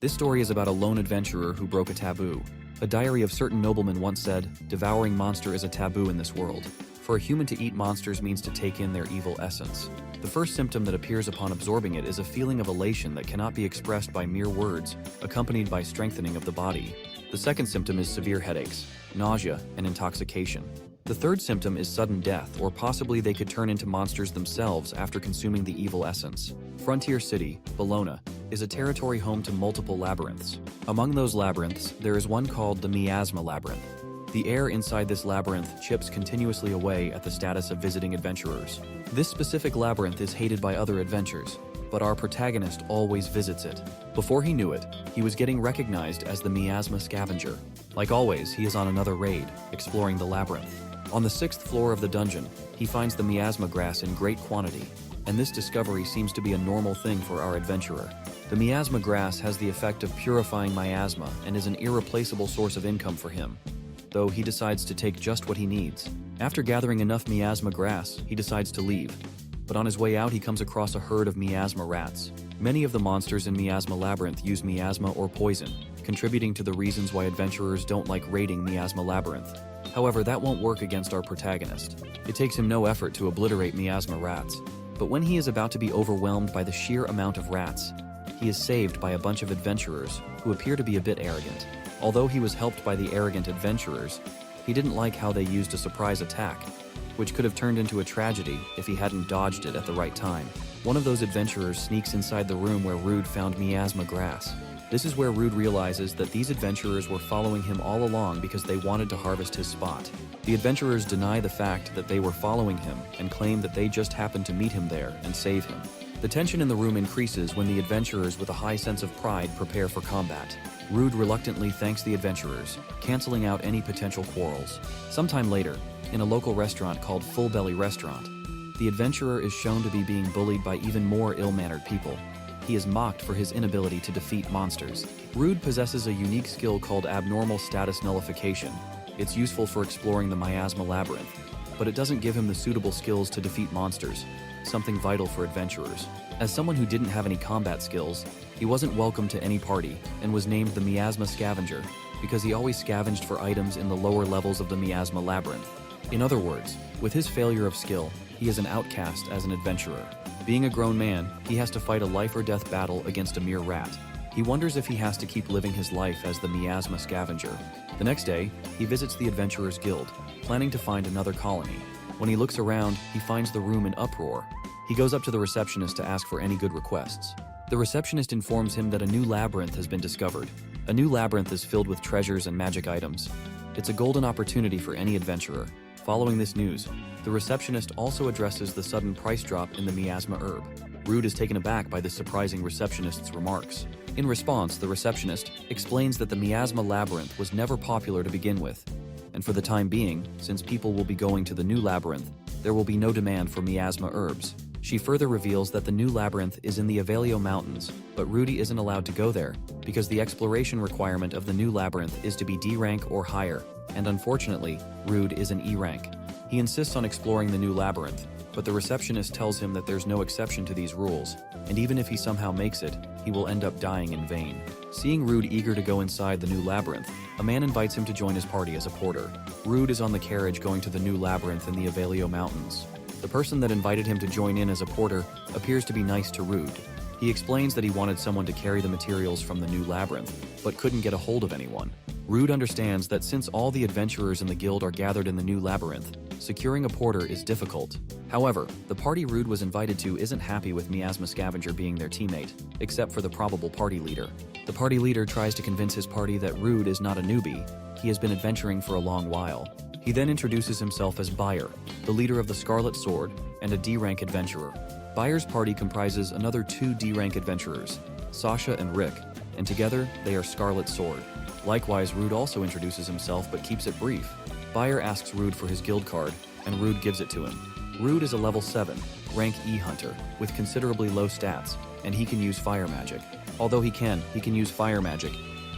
This story is about a lone adventurer who broke a taboo. A diary of certain noblemen once said, "Devouring monster is a taboo in this world. For a human to eat monsters means to take in their evil essence." The first symptom that appears upon absorbing it is a feeling of elation that cannot be expressed by mere words, accompanied by strengthening of the body. The second symptom is severe headaches, nausea, and intoxication. The third symptom is sudden death, or possibly they could turn into monsters themselves after consuming the evil essence. Frontier City, Bologna, is a territory home to multiple labyrinths. Among those labyrinths, there is one called the Miasma Labyrinth. The air inside this labyrinth chips continuously away at the status of visiting adventurers. This specific labyrinth is hated by other adventurers, but our protagonist always visits it. Before he knew it, he was getting recognized as the Miasma Scavenger. Like always, he is on another raid, exploring the labyrinth. On the 6th floor of the dungeon, he finds the miasma grass in great quantity, and this discovery seems to be a normal thing for our adventurer. The miasma grass has the effect of purifying miasma and is an irreplaceable source of income for him, though he decides to take just what he needs. After gathering enough miasma grass, he decides to leave, but on his way out he comes across a herd of miasma rats. Many of the monsters in Miasma Labyrinth use miasma or poison, contributing to the reasons why adventurers don't like raiding Miasma Labyrinth. However, that won't work against our protagonist. It takes him no effort to obliterate miasma rats. But when he is about to be overwhelmed by the sheer amount of rats, he is saved by a bunch of adventurers who appear to be a bit arrogant. Although he was helped by the arrogant adventurers, he didn't like how they used a surprise attack, which could have turned into a tragedy if he hadn't dodged it at the right time. One of those adventurers sneaks inside the room where Rude found miasma grass. This is where Rude realizes that these adventurers were following him all along because they wanted to harvest his spot. The adventurers deny the fact that they were following him and claim that they just happened to meet him there and save him. The tension in the room increases when the adventurers with a high sense of pride prepare for combat. Rude reluctantly thanks the adventurers, canceling out any potential quarrels. Sometime later, in a local restaurant called Full Belly Restaurant, the adventurer is shown to be being bullied by even more ill-mannered people. He is mocked for his inability to defeat monsters. Rude possesses a unique skill called Abnormal Status Nullification. It's useful for exploring the Miasma Labyrinth, but it doesn't give him the suitable skills to defeat monsters, something vital for adventurers. As someone who didn't have any combat skills, he wasn't welcome to any party and was named the Miasma Scavenger because he always scavenged for items in the lower levels of the Miasma Labyrinth. In other words, with his failure of skill, he is an outcast as an adventurer. Being a grown man, he has to fight a life-or-death battle against a mere rat. He wonders if he has to keep living his life as the Miasma Scavenger. The next day, he visits the Adventurers Guild, planning to find another colony. When he looks around, he finds the room in uproar. He goes up to the receptionist to ask for any good requests. The receptionist informs him that a new labyrinth has been discovered. A new labyrinth is filled with treasures and magic items. It's a golden opportunity for any adventurer. Following this news, the receptionist also addresses the sudden price drop in the miasma herb. Rude is taken aback by this surprising receptionist's remarks. In response, the receptionist explains that the Miasma Labyrinth was never popular to begin with, and for the time being, since people will be going to the new labyrinth, there will be no demand for miasma herbs. She further reveals that the new labyrinth is in the Avalio Mountains, but Rudy isn't allowed to go there because the exploration requirement of the new labyrinth is to be D rank or higher, and unfortunately, Rude is an E rank. He insists on exploring the new labyrinth, but the receptionist tells him that there's no exception to these rules, and even if he somehow makes it, he will end up dying in vain. Seeing Rude eager to go inside the new labyrinth, a man invites him to join his party as a porter. Rude is on the carriage going to the new labyrinth in the Avalio Mountains. The person that invited him to join in as a porter appears to be nice to Rude. He explains that he wanted someone to carry the materials from the new labyrinth, but couldn't get a hold of anyone. Rude understands that since all the adventurers in the guild are gathered in the new labyrinth, securing a porter is difficult. However, the party Rude was invited to isn't happy with Miasma Scavenger being their teammate, except for the probable party leader. The party leader tries to convince his party that Rude is not a newbie. He has been adventuring for a long while. He then introduces himself as Bayer, the leader of the Scarlet Sword, and a D-rank adventurer. Bayer's party comprises another 2 D-rank adventurers, Sasha and Rick, and together they are Scarlet Sword. Likewise, Rude also introduces himself but keeps it brief. Bayer asks Rude for his guild card, and Rude gives it to him. Rude is a level 7, rank E hunter, with considerably low stats, and he can use fire magic. Although he can use fire magic,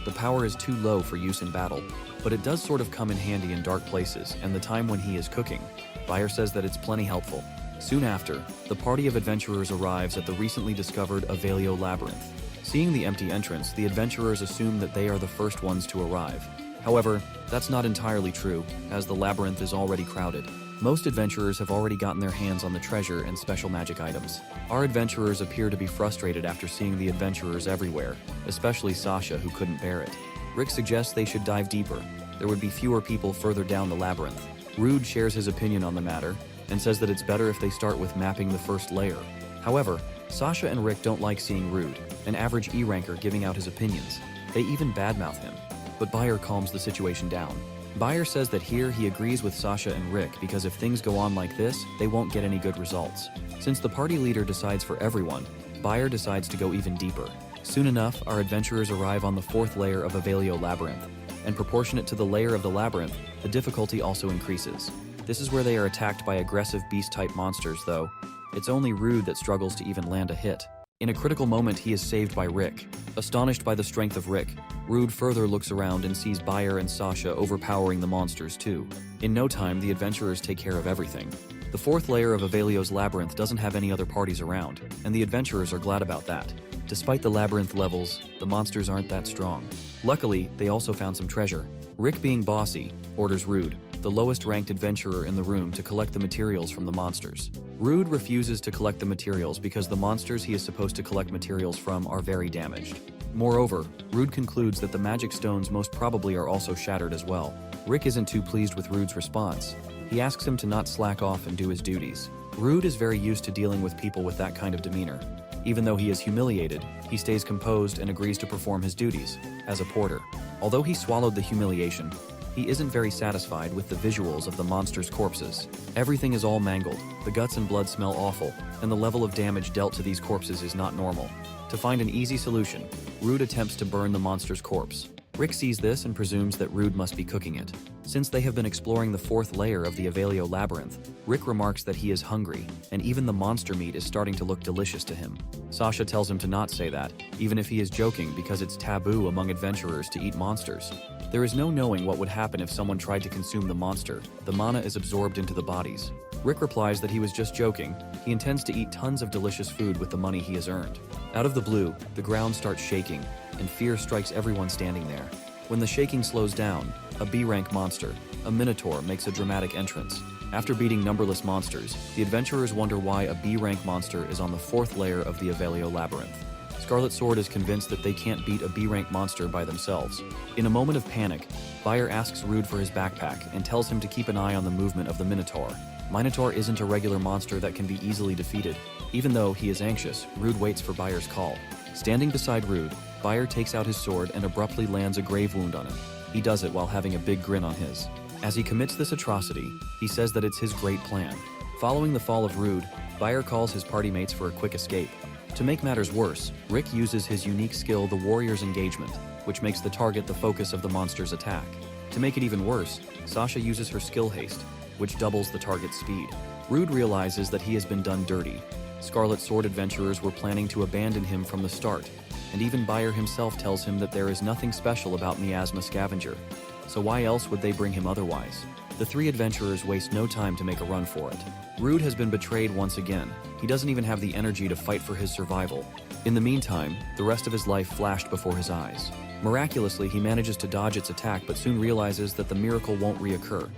the power is too low for use in battle, but it does sort of come in handy in dark places and the time when he is cooking. Bayer says that it's plenty helpful. Soon after, the party of adventurers arrives at the recently discovered Avalio Labyrinth. Seeing the empty entrance, the adventurers assume that they are the first ones to arrive. However, that's not entirely true, as the labyrinth is already crowded. Most adventurers have already gotten their hands on the treasure and special magic items. Our adventurers appear to be frustrated after seeing the adventurers everywhere, especially Sasha, who couldn't bear it. Rick suggests they should dive deeper. There would be fewer people further down the labyrinth. Rude shares his opinion on the matter and says that it's better if they start with mapping the first layer. However, Sasha and Rick don't like seeing Rude, an average E-ranker, giving out his opinions. They even badmouth him. But Bayer calms the situation down. Bayer says that here he agrees with Sasha and Rick because if things go on like this, they won't get any good results. Since the party leader decides for everyone, Bayer decides to go even deeper. Soon enough, our adventurers arrive on the 4th layer of Avalio Labyrinth, and proportionate to the layer of the labyrinth, the difficulty also increases. This is where they are attacked by aggressive beast-type monsters, though. It's only Rude that struggles to even land a hit. In a critical moment, he is saved by Rick. Astonished by the strength of Rick, Rude further looks around and sees Bayer and Sasha overpowering the monsters too. In no time, the adventurers take care of everything. The 4th layer of Avalio's labyrinth doesn't have any other parties around, and the adventurers are glad about that. Despite the labyrinth levels, the monsters aren't that strong. Luckily, they also found some treasure. Rick, being bossy, orders Rude, the lowest ranked adventurer in the room, to collect the materials from the monsters. Rude refuses to collect the materials because the monsters he is supposed to collect materials from are very damaged. Moreover, Rude concludes that the magic stones most probably are also shattered as well. Rick isn't too pleased with Rude's response. He asks him to not slack off and do his duties. Rude is very used to dealing with people with that kind of demeanor. Even though he is humiliated, he stays composed and agrees to perform his duties as a porter. Although he swallowed the humiliation, he isn't very satisfied with the visuals of the monsters' corpses. Everything is all mangled, the guts and blood smell awful, and the level of damage dealt to these corpses is not normal. To find an easy solution, Rude attempts to burn the monster's corpse. Rick sees this and presumes that Rude must be cooking it. Since they have been exploring the 4th layer of the Avalio Labyrinth, Rick remarks that he is hungry, and even the monster meat is starting to look delicious to him. Sasha tells him to not say that, even if he is joking, because it's taboo among adventurers to eat monsters. There is no knowing what would happen if someone tried to consume the monster. The mana is absorbed into the bodies. Rick replies that he was just joking. He intends to eat tons of delicious food with the money he has earned. Out of the blue, the ground starts shaking, and fear strikes everyone standing there. When the shaking slows down, a B-rank monster, a Minotaur, makes a dramatic entrance. After beating numberless monsters, the adventurers wonder why a B-rank monster is on the 4th layer of the Avalio Labyrinth. Scarlet Sword is convinced that they can't beat a B-rank monster by themselves. In a moment of panic, Bayer asks Rude for his backpack and tells him to keep an eye on the movement of the Minotaur. Minotaur isn't a regular monster that can be easily defeated. Even though he is anxious, Rude waits for Bayer's call. Standing beside Rude, Bayer takes out his sword and abruptly lands a grave wound on him. He does it while having a big grin on his. As he commits this atrocity, he says that it's his great plan. Following the fall of Rude, Bayer calls his party mates for a quick escape. To make matters worse, Rick uses his unique skill, the Warrior's Engagement, which makes the target the focus of the monster's attack. To make it even worse, Sasha uses her skill Haste, which doubles the target's speed. Rude realizes that he has been done dirty. Scarlet Sword adventurers were planning to abandon him from the start, and even Bayer himself tells him that there is nothing special about Miasma Scavenger. So why else would they bring him otherwise? The 3 adventurers waste no time to make a run for it. Rude has been betrayed once again. He doesn't even have the energy to fight for his survival. In the meantime, the rest of his life flashed before his eyes. Miraculously, he manages to dodge its attack, but soon realizes that the miracle won't reoccur.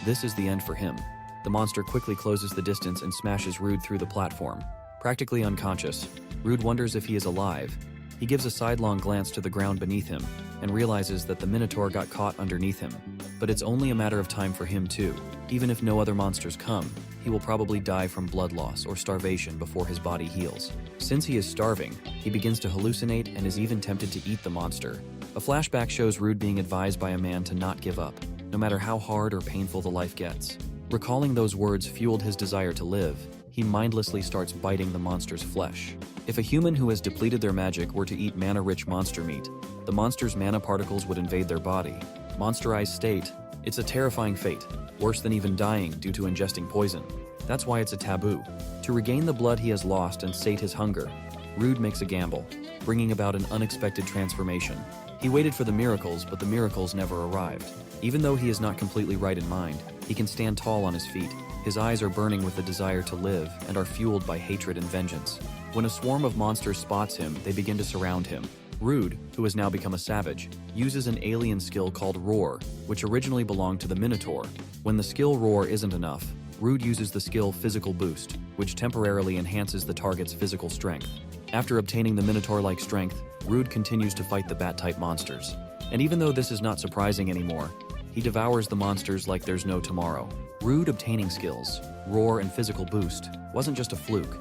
This is the end for him. The monster quickly closes the distance and smashes Rude through the platform. Practically unconscious, Rude wonders if he is alive. He gives a sidelong glance to the ground beneath him and realizes that the Minotaur got caught underneath him. But it's only a matter of time for him too. Even if no other monsters come, he will probably die from blood loss or starvation before his body heals. Since he is starving, he begins to hallucinate and is even tempted to eat the monster. A flashback shows Rude being advised by a man to not give up, no matter how hard or painful the life gets. Recalling those words fueled his desire to live. He mindlessly starts biting the monster's flesh. If a human who has depleted their magic were to eat mana-rich monster meat, the monster's mana particles would invade their body. Monsterized state, it's a terrifying fate, worse than even dying due to ingesting poison. That's why it's a taboo. To regain the blood he has lost and sate his hunger, Rude makes a gamble, bringing about an unexpected transformation. He waited for the miracles, but the miracles never arrived. Even though he is not completely right in mind, he can stand tall on his feet. His eyes are burning with the desire to live and are fueled by hatred and vengeance. When a swarm of monsters spots him, they begin to surround him. Rude, who has now become a savage, uses an alien skill called Roar, which originally belonged to the Minotaur. When the skill Roar isn't enough, Rude uses the skill Physical Boost, which temporarily enhances the target's physical strength. After obtaining the Minotaur-like strength, Rude continues to fight the bat-type monsters. And even though this is not surprising anymore, he devours the monsters like there's no tomorrow. Rude obtaining skills, Roar and Physical Boost, wasn't just a fluke,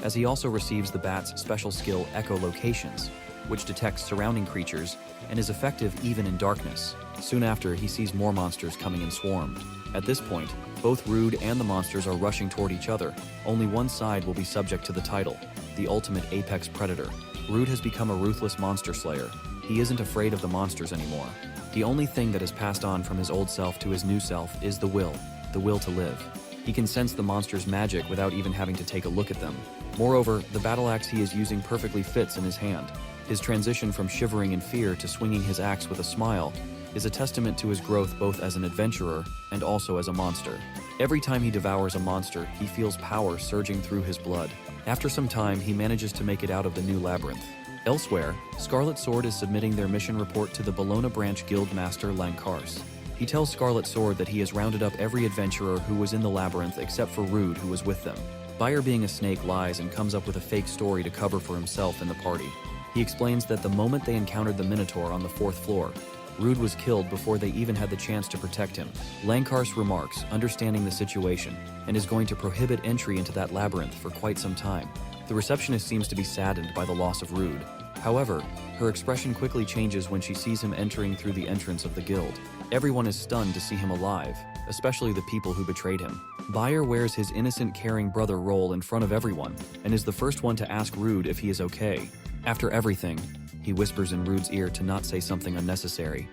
as he also receives the bat's special skill Echolocations, which detects surrounding creatures and is effective even in darkness. Soon after, he sees more monsters coming in swarms. At this point, both Rude and the monsters are rushing toward each other. Only one side will be subject to the title, the ultimate apex predator. Rude has become a ruthless monster slayer. He isn't afraid of the monsters anymore. The only thing that has passed on from his old self to his new self is the will to live. He can sense the monster's magic without even having to take a look at them. Moreover, the battle axe he is using perfectly fits in his hand. His transition from shivering in fear to swinging his axe with a smile is a testament to his growth both as an adventurer and also as a monster. Every time he devours a monster, he feels power surging through his blood. After some time, he manages to make it out of the new labyrinth. Elsewhere, Scarlet Sword is submitting their mission report to the Bologna Branch Guild Master Lankars. He tells Scarlet Sword that he has rounded up every adventurer who was in the labyrinth except for Rude, who was with them. Bayer, being a snake, lies and comes up with a fake story to cover for himself and the party. He explains that the moment they encountered the Minotaur on the 4th floor, Rude was killed before they even had the chance to protect him. Lankars remarks, understanding the situation, and is going to prohibit entry into that labyrinth for quite some time. The receptionist seems to be saddened by the loss of Rude. However, her expression quickly changes when she sees him entering through the entrance of the guild. Everyone is stunned to see him alive, especially the people who betrayed him. Bayer wears his innocent, caring brother role in front of everyone, and is the first one to ask Rude if he is okay. After everything, he whispers in Rude's ear to not say something unnecessary,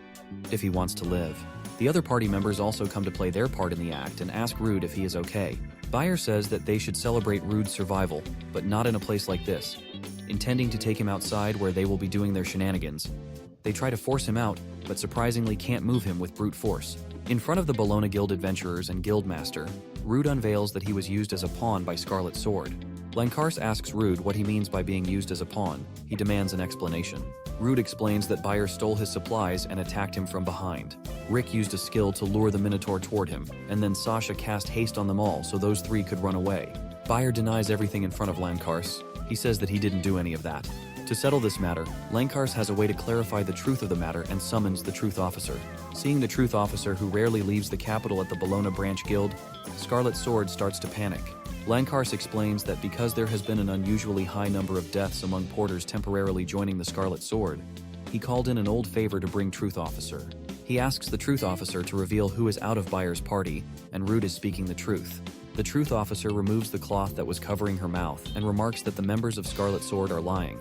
if he wants to live. The other party members also come to play their part in the act and ask Rude if he is okay. Bayer says that they should celebrate Rude's survival, but not in a place like this. Intending to take him outside where they will be doing their shenanigans, they try to force him out, but surprisingly can't move him with brute force. In front of the Bologna Guild adventurers and guildmaster, Rude unveils that he was used as a pawn by Scarlet Sword. Lankars asks Rude what he means by being used as a pawn. He demands an explanation. Rude explains that Bayer stole his supplies and attacked him from behind. Rick used a skill to lure the Minotaur toward him, and then Sasha cast haste on them all so those three could run away. Bayer denies everything in front of Lankars. He says that he didn't do any of that. To settle this matter, Lankars has a way to clarify the truth of the matter and summons the Truth Officer. Seeing the Truth Officer, who rarely leaves the capital at the Bologna Branch Guild, Scarlet Sword starts to panic. Lankars explains that because there has been an unusually high number of deaths among porters temporarily joining the Scarlet Sword, he called in an old favor to bring Truth Officer. He asks the Truth Officer to reveal who is out of Bayer's party, and Rude is speaking the truth. The Truth Officer removes the cloth that was covering her mouth and remarks that the members of Scarlet Sword are lying.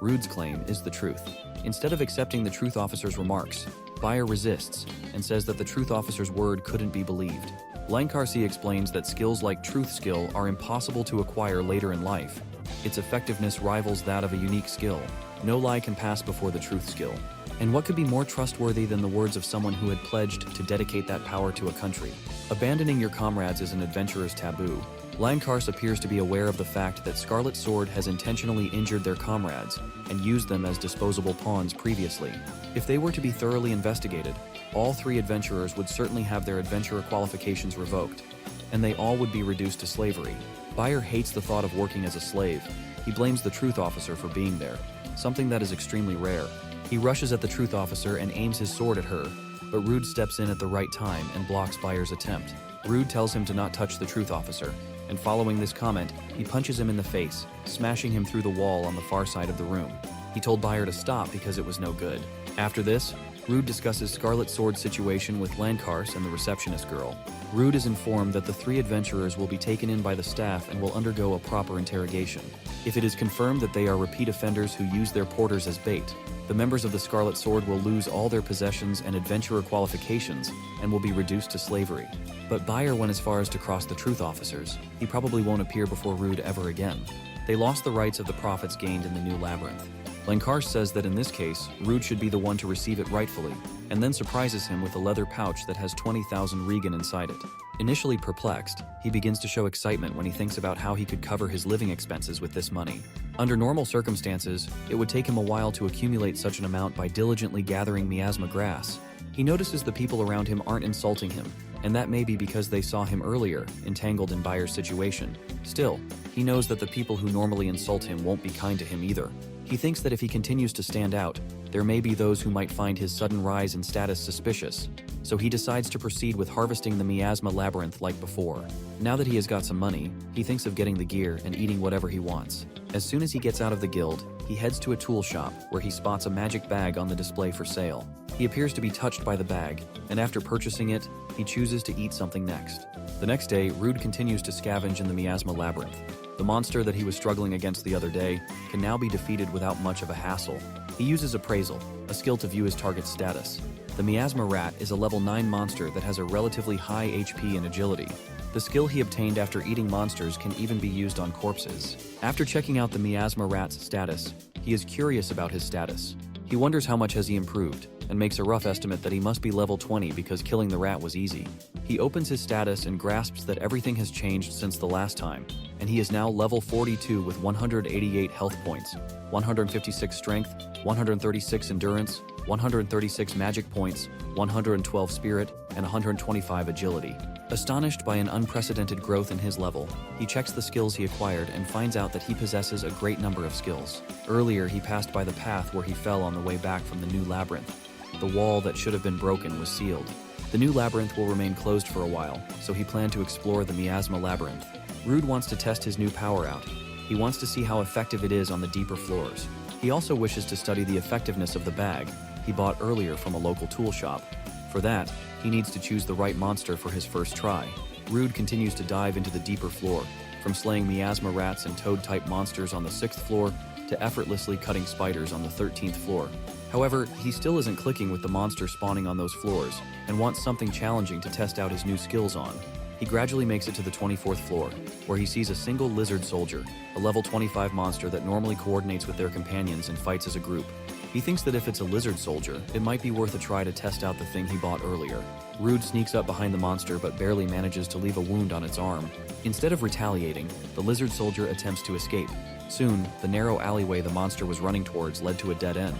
Rude's claim is the truth. Instead of accepting the Truth Officer's remarks, Bayer resists and says that the Truth Officer's word couldn't be believed. Lankarsi explains that skills like Truth Skill are impossible to acquire later in life. Its effectiveness rivals that of a unique skill. No lie can pass before the Truth Skill. And what could be more trustworthy than the words of someone who had pledged to dedicate that power to a country? Abandoning your comrades is an adventurer's taboo. Lankars appears to be aware of the fact that Scarlet Sword has intentionally injured their comrades and used them as disposable pawns previously. If they were to be thoroughly investigated, all three adventurers would certainly have their adventurer qualifications revoked, and they all would be reduced to slavery. Bayer hates the thought of working as a slave. He blames the Truth Officer for being there, something that is extremely rare. He rushes at the Truth Officer and aims his sword at her, but Rude steps in at the right time and blocks Bayer's attempt. Rude tells him to not touch the Truth Officer, and following this comment, he punches him in the face, smashing him through the wall on the far side of the room. He told Bayer to stop because it was no good. After this, Rude discusses Scarlet Sword's situation with Lankars and the receptionist girl. Rude is informed that the three adventurers will be taken in by the staff and will undergo a proper interrogation. If it is confirmed that they are repeat offenders who use their porters as bait, the members of the Scarlet Sword will lose all their possessions and adventurer qualifications and will be reduced to slavery. But Bayer went as far as to cross the Truth Officers. He probably won't appear before Rude ever again. They lost the rights of the profits gained in the new labyrinth. Lankar says that in this case, Rude should be the one to receive it rightfully, and then surprises him with a leather pouch that has 20,000 Regan inside it. Initially perplexed, he begins to show excitement when he thinks about how he could cover his living expenses with this money. Under normal circumstances, it would take him a while to accumulate such an amount by diligently gathering miasma grass. He notices the people around him aren't insulting him, and that may be because they saw him earlier, entangled in Bayer's situation. Still, he knows that the people who normally insult him won't be kind to him either. He thinks that if he continues to stand out, there may be those who might find his sudden rise in status suspicious, so he decides to proceed with harvesting the Miasma Labyrinth like before. Now that he has got some money, he thinks of getting the gear and eating whatever he wants. As soon as he gets out of the guild, he heads to a tool shop where he spots a magic bag on the display for sale. He appears to be touched by the bag, and after purchasing it, he chooses to eat something next. The next day, Rude continues to scavenge in the Miasma Labyrinth. The monster that he was struggling against the other day can now be defeated without much of a hassle. He uses Appraisal, a skill to view his target's status. The Miasma Rat is a level 9 monster that has a relatively high HP and agility. The skill he obtained after eating monsters can even be used on corpses. After checking out the Miasma Rat's status, he is curious about his status. He wonders how much has he improved, and makes a rough estimate that he must be level 20 because killing the rat was easy. He opens his status and grasps that everything has changed since the last time, and he is now level 42 with 188 health points, 156 strength, 136 endurance, 136 magic points, 112 spirit, and 125 agility. Astonished by an unprecedented growth in his level, he checks the skills he acquired and finds out that he possesses a great number of skills. Earlier, he passed by the path where he fell on the way back from the new labyrinth. The wall that should have been broken was sealed. The new labyrinth will remain closed for a while, so he planned to explore the Miasma Labyrinth. Rude wants to test his new power out. He wants to see how effective it is on the deeper floors. He also wishes to study the effectiveness of the bag he bought earlier from a local tool shop. For that, he needs to choose the right monster for his first try. Rude continues to dive into the deeper floor, from slaying miasma rats and toad-type monsters on the 6th floor to effortlessly cutting spiders on the 13th floor. However, he still isn't clicking with the monster spawning on those floors, and wants something challenging to test out his new skills on. He gradually makes it to the 24th floor, where he sees a single lizard soldier, a level 25 monster that normally coordinates with their companions and fights as a group. He thinks that if it's a lizard soldier, it might be worth a try to test out the thing he bought earlier. Rude sneaks up behind the monster but barely manages to leave a wound on its arm. Instead of retaliating, the lizard soldier attempts to escape. Soon, the narrow alleyway the monster was running towards led to a dead end.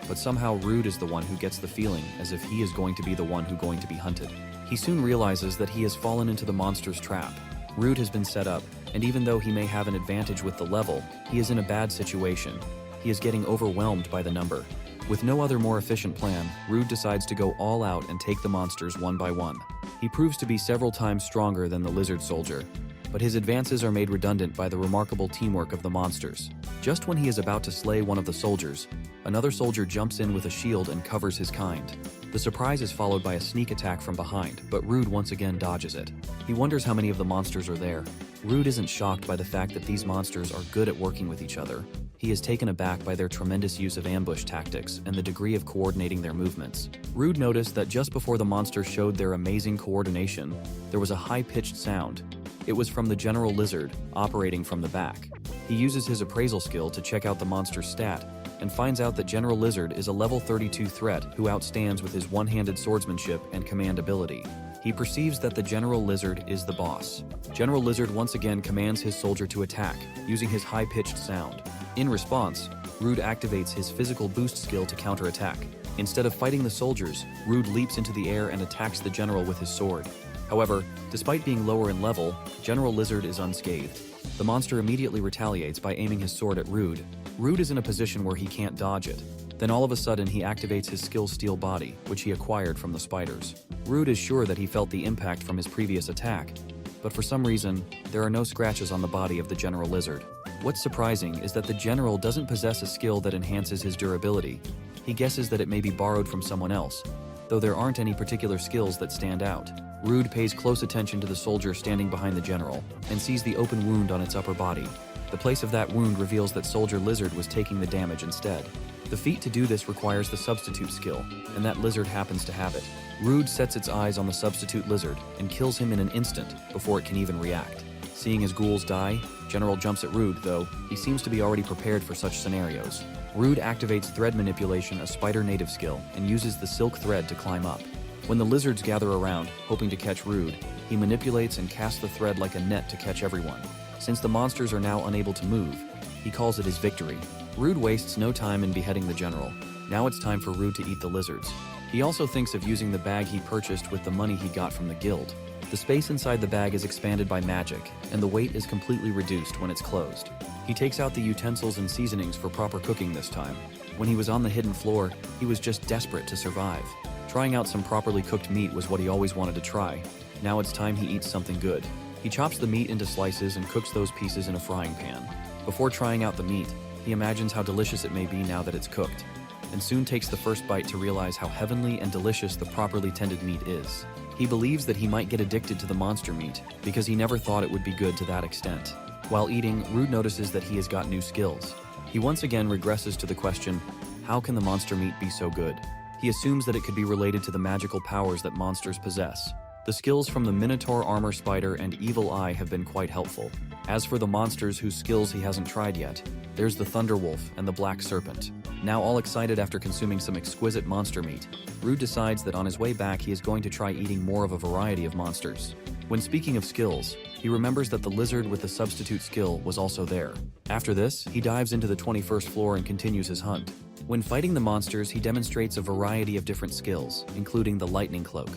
But somehow Rude is the one who gets the feeling as if he is going to be the one who's going to be hunted. He soon realizes that he has fallen into the monster's trap. Rude has been set up, and even though he may have an advantage with the level, he is in a bad situation. He is getting overwhelmed by the number. With no other more efficient plan, Rude decides to go all out and take the monsters one by one. He proves to be several times stronger than the lizard soldier, but his advances are made redundant by the remarkable teamwork of the monsters. Just when he is about to slay one of the soldiers, another soldier jumps in with a shield and covers his kind. The surprise is followed by a sneak attack from behind, but Rude once again dodges it. He wonders how many of the monsters are there. Rude isn't shocked by the fact that these monsters are good at working with each other. He is taken aback by their tremendous use of ambush tactics and the degree of coordinating their movements. Rude noticed that just before the monsters showed their amazing coordination, there was a high-pitched sound. It was from the General Lizard, operating from the back. He uses his appraisal skill to check out the monster's stat, and finds out that General Lizard is a level 32 threat who outstands with his one-handed swordsmanship and command ability. He perceives that the General Lizard is the boss. General Lizard once again commands his soldier to attack, using his high-pitched sound. In response, Rude activates his physical boost skill to counterattack. Instead of fighting the soldiers, Rude leaps into the air and attacks the general with his sword. However, despite being lower in level, General Lizard is unscathed. The monster immediately retaliates by aiming his sword at Rude. Rude is in a position where he can't dodge it. Then all of a sudden he activates his skill Steel Body, which he acquired from the spiders. Rude is sure that he felt the impact from his previous attack, but for some reason, there are no scratches on the body of the General Lizard. What's surprising is that the general doesn't possess a skill that enhances his durability. He guesses that it may be borrowed from someone else, though there aren't any particular skills that stand out. Rude pays close attention to the soldier standing behind the general, and sees the open wound on its upper body. The place of that wound reveals that Soldier Lizard was taking the damage instead. The feat to do this requires the substitute skill, and that lizard happens to have it. Rude sets its eyes on the substitute lizard and kills him in an instant before it can even react. Seeing his ghouls die, General jumps at Rude, though he seems to be already prepared for such scenarios. Rude activates thread manipulation, a spider native skill, and uses the silk thread to climb up. When the lizards gather around, hoping to catch Rude, he manipulates and casts the thread like a net to catch everyone. Since the monsters are now unable to move, he calls it his victory. Rude wastes no time in beheading the general. Now it's time for Rude to eat the lizards. He also thinks of using the bag he purchased with the money he got from the guild. The space inside the bag is expanded by magic, and the weight is completely reduced when it's closed. He takes out the utensils and seasonings for proper cooking this time. When he was on the hidden floor, he was just desperate to survive. Trying out some properly cooked meat was what he always wanted to try. Now it's time he eats something good. He chops the meat into slices and cooks those pieces in a frying pan. Before trying out the meat, he imagines how delicious it may be now that it's cooked, and soon takes the first bite to realize how heavenly and delicious the properly tended meat is. He believes that he might get addicted to the monster meat because he never thought it would be good to that extent. While eating, Rude notices that he has got new skills. He once again regresses to the question, how can the monster meat be so good? He assumes that it could be related to the magical powers that monsters possess. The skills from the Minotaur armor spider and evil eye have been quite helpful. As for the monsters whose skills he hasn't tried yet, there's the Thunderwolf and the Black Serpent. Now all excited after consuming some exquisite monster meat, Rude decides that on his way back he is going to try eating more of a variety of monsters. When speaking of skills, he remembers that the lizard with the substitute skill was also there. After this, he dives into the 21st floor and continues his hunt. When fighting the monsters, he demonstrates a variety of different skills, including the lightning cloak,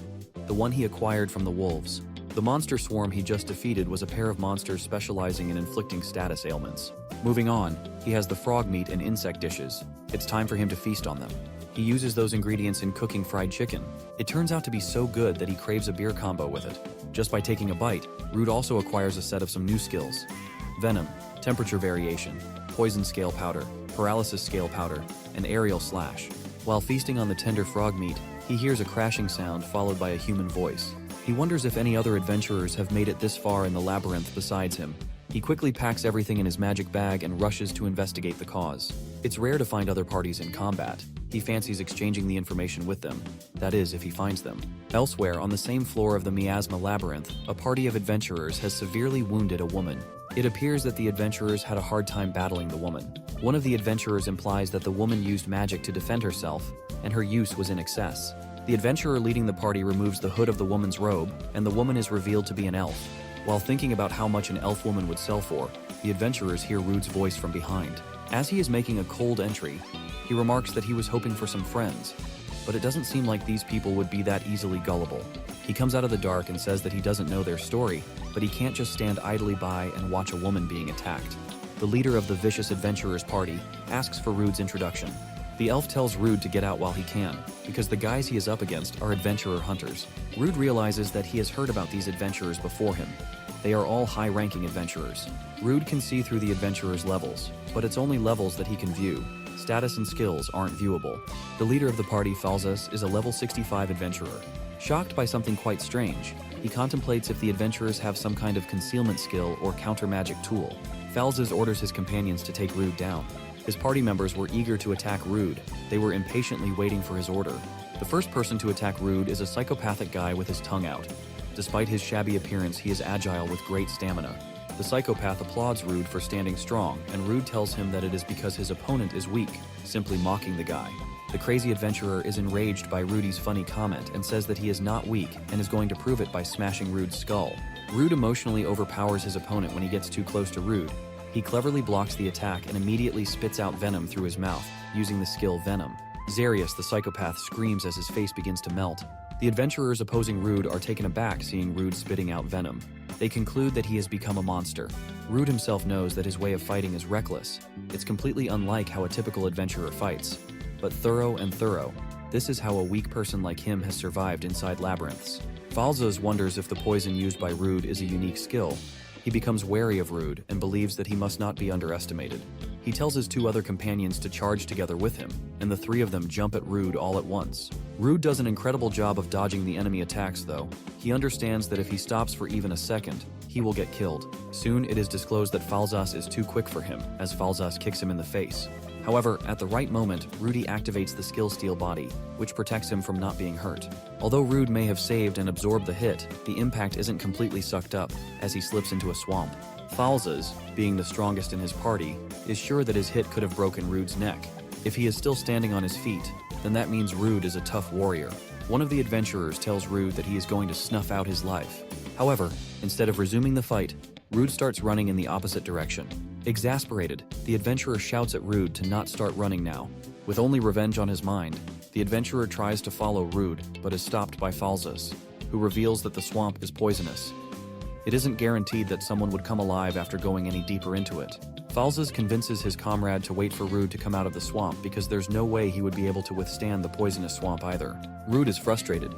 the one he acquired from the wolves. The monster swarm he just defeated was a pair of monsters specializing in inflicting status ailments. Moving on, he has the frog meat and insect dishes. It's time for him to feast on them. He uses those ingredients in cooking fried chicken. It turns out to be so good that he craves a beer combo with it. Just by taking a bite, Rude also acquires a set of some new skills: venom, temperature variation, poison scale powder, paralysis scale powder, and aerial slash. While feasting on the tender frog meat, he hears a crashing sound followed by a human voice. He wonders if any other adventurers have made it this far in the labyrinth besides him. He quickly packs everything in his magic bag and rushes to investigate the cause. It's rare to find other parties in combat. He fancies exchanging the information with them. That is, if he finds them. Elsewhere, on the same floor of the Miasma Labyrinth, a party of adventurers has severely wounded a woman. It appears that the adventurers had a hard time battling the woman. One of the adventurers implies that the woman used magic to defend herself, and her use was in excess. The adventurer leading the party removes the hood of the woman's robe, and the woman is revealed to be an elf. While thinking about how much an elf woman would sell for, the adventurers hear Rude's voice from behind. As he is making a cold entry, he remarks that he was hoping for some friends, but it doesn't seem like these people would be that easily gullible. He comes out of the dark and says that he doesn't know their story, but he can't just stand idly by and watch a woman being attacked. The leader of the vicious adventurers party asks for Rude's introduction. The elf tells Rude to get out while he can, because the guys he is up against are adventurer hunters. Rude realizes that he has heard about these adventurers before him. They are all high-ranking adventurers. Rude can see through the adventurers' levels, but it's only levels that he can view. Status and skills aren't viewable. The leader of the party, Falzas, is a level 65 adventurer. Shocked by something quite strange, he contemplates if the adventurers have some kind of concealment skill or counter-magic tool. Falzas orders his companions to take Rude down. His party members were eager to attack Rude. They were impatiently waiting for his order. The first person to attack Rude is a psychopathic guy with his tongue out. Despite his shabby appearance, he is agile with great stamina. The psychopath applauds Rude for standing strong, and Rude tells him that it is because his opponent is weak, simply mocking the guy. The crazy adventurer is enraged by Rudy's funny comment and says that he is not weak and is going to prove it by smashing Rude's skull. Rude emotionally overpowers his opponent when he gets too close to Rude. He cleverly blocks the attack and immediately spits out venom through his mouth, using the skill Venom. Xarius, the psychopath, screams as his face begins to melt. The adventurers opposing Rude are taken aback seeing Rude spitting out venom. They conclude that he has become a monster. Rude himself knows that his way of fighting is reckless. It's completely unlike how a typical adventurer fights, but thorough and thorough. This is how a weak person like him has survived inside labyrinths. Falzas wonders if the poison used by Rude is a unique skill. He becomes wary of Rude and believes that he must not be underestimated. He tells his two other companions to charge together with him, and the three of them jump at Rude all at once. Rude does an incredible job of dodging the enemy attacks though. He understands that if he stops for even a second, he will get killed. Soon it is disclosed that Falzas is too quick for him, as Falzas kicks him in the face. However, at the right moment, Rudy activates the skill Steel Body, which protects him from not being hurt. Although Rude may have saved and absorbed the hit, the impact isn't completely sucked up, as he slips into a swamp. Falzas, being the strongest in his party, is sure that his hit could have broken Rude's neck. If he is still standing on his feet, then that means Rude is a tough warrior. One of the adventurers tells Rude that he is going to snuff out his life. However, instead of resuming the fight, Rude starts running in the opposite direction. Exasperated, the adventurer shouts at Rude to not start running now. With only revenge on his mind, the adventurer tries to follow Rude, but is stopped by Falzas, who reveals that the swamp is poisonous. It isn't guaranteed that someone would come alive after going any deeper into it. Falzas convinces his comrade to wait for Rude to come out of the swamp because there's no way he would be able to withstand the poisonous swamp either. Rude is frustrated.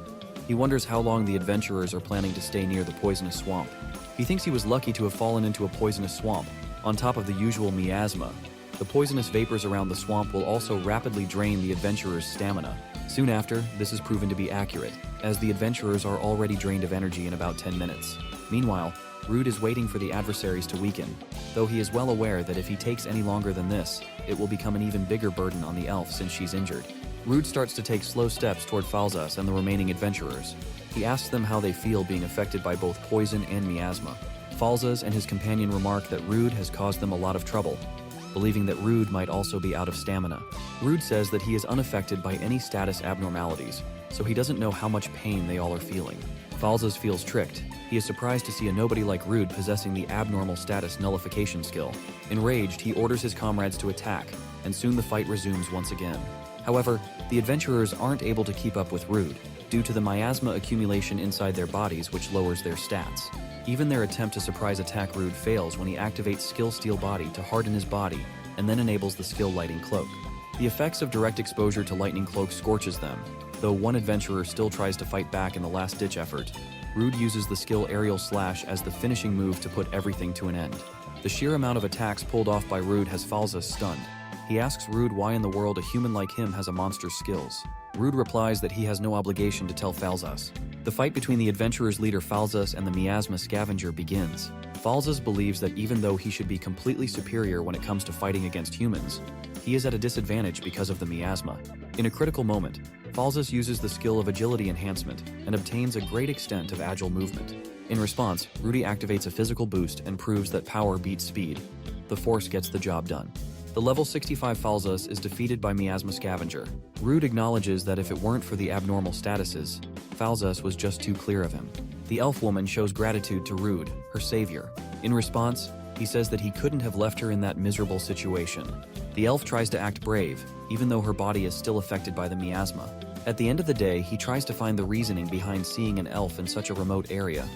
He wonders how long the adventurers are planning to stay near the poisonous swamp. He thinks he was lucky to have fallen into a poisonous swamp, on top of the usual miasma. The poisonous vapors around the swamp will also rapidly drain the adventurer's stamina. Soon after, this is proven to be accurate, as the adventurers are already drained of energy in about 10 minutes. Meanwhile, Rude is waiting for the adversaries to weaken, though he is well aware that if he takes any longer than this, it will become an even bigger burden on the elf since she's injured. Rude starts to take slow steps toward Falzas and the remaining adventurers. He asks them how they feel being affected by both poison and miasma. Falzas and his companion remark that Rude has caused them a lot of trouble, believing that Rude might also be out of stamina. Rude says that he is unaffected by any status abnormalities, so he doesn't know how much pain they all are feeling. Falzas feels tricked. He is surprised to see a nobody like Rude possessing the Abnormal Status Nullification skill. Enraged, he orders his comrades to attack, and soon the fight resumes once again. However, the adventurers aren't able to keep up with Rude, due to the miasma accumulation inside their bodies which lowers their stats. Even their attempt to surprise attack Rude fails when he activates Skill Steel Body to harden his body, and then enables the skill Lightning Cloak. The effects of direct exposure to Lightning Cloak scorches them, though one adventurer still tries to fight back in the last-ditch effort. Rude uses the skill Aerial Slash as the finishing move to put everything to an end. The sheer amount of attacks pulled off by Rude has Falzas stunned. He asks Rude why in the world a human like him has a monster's skills. Rude replies that he has no obligation to tell Falzas. The fight between the adventurers' leader Falzas and the Miasma Scavenger begins. Falzas believes that even though he should be completely superior when it comes to fighting against humans, he is at a disadvantage because of the miasma. In a critical moment, Falzas uses the skill of Agility Enhancement and obtains a great extent of agile movement. In response, Rudy activates a physical boost and proves that power beats speed. The Force gets the job done. The level 65 Falzas is defeated by Miasma Scavenger. Rude acknowledges that if it weren't for the abnormal statuses, Falzas was just too clear of him. The elf woman shows gratitude to Rude, her savior. In response, he says that he couldn't have left her in that miserable situation. The elf tries to act brave, even though her body is still affected by the miasma. At the end of the day, he tries to find the reasoning behind seeing an elf in such a remote area,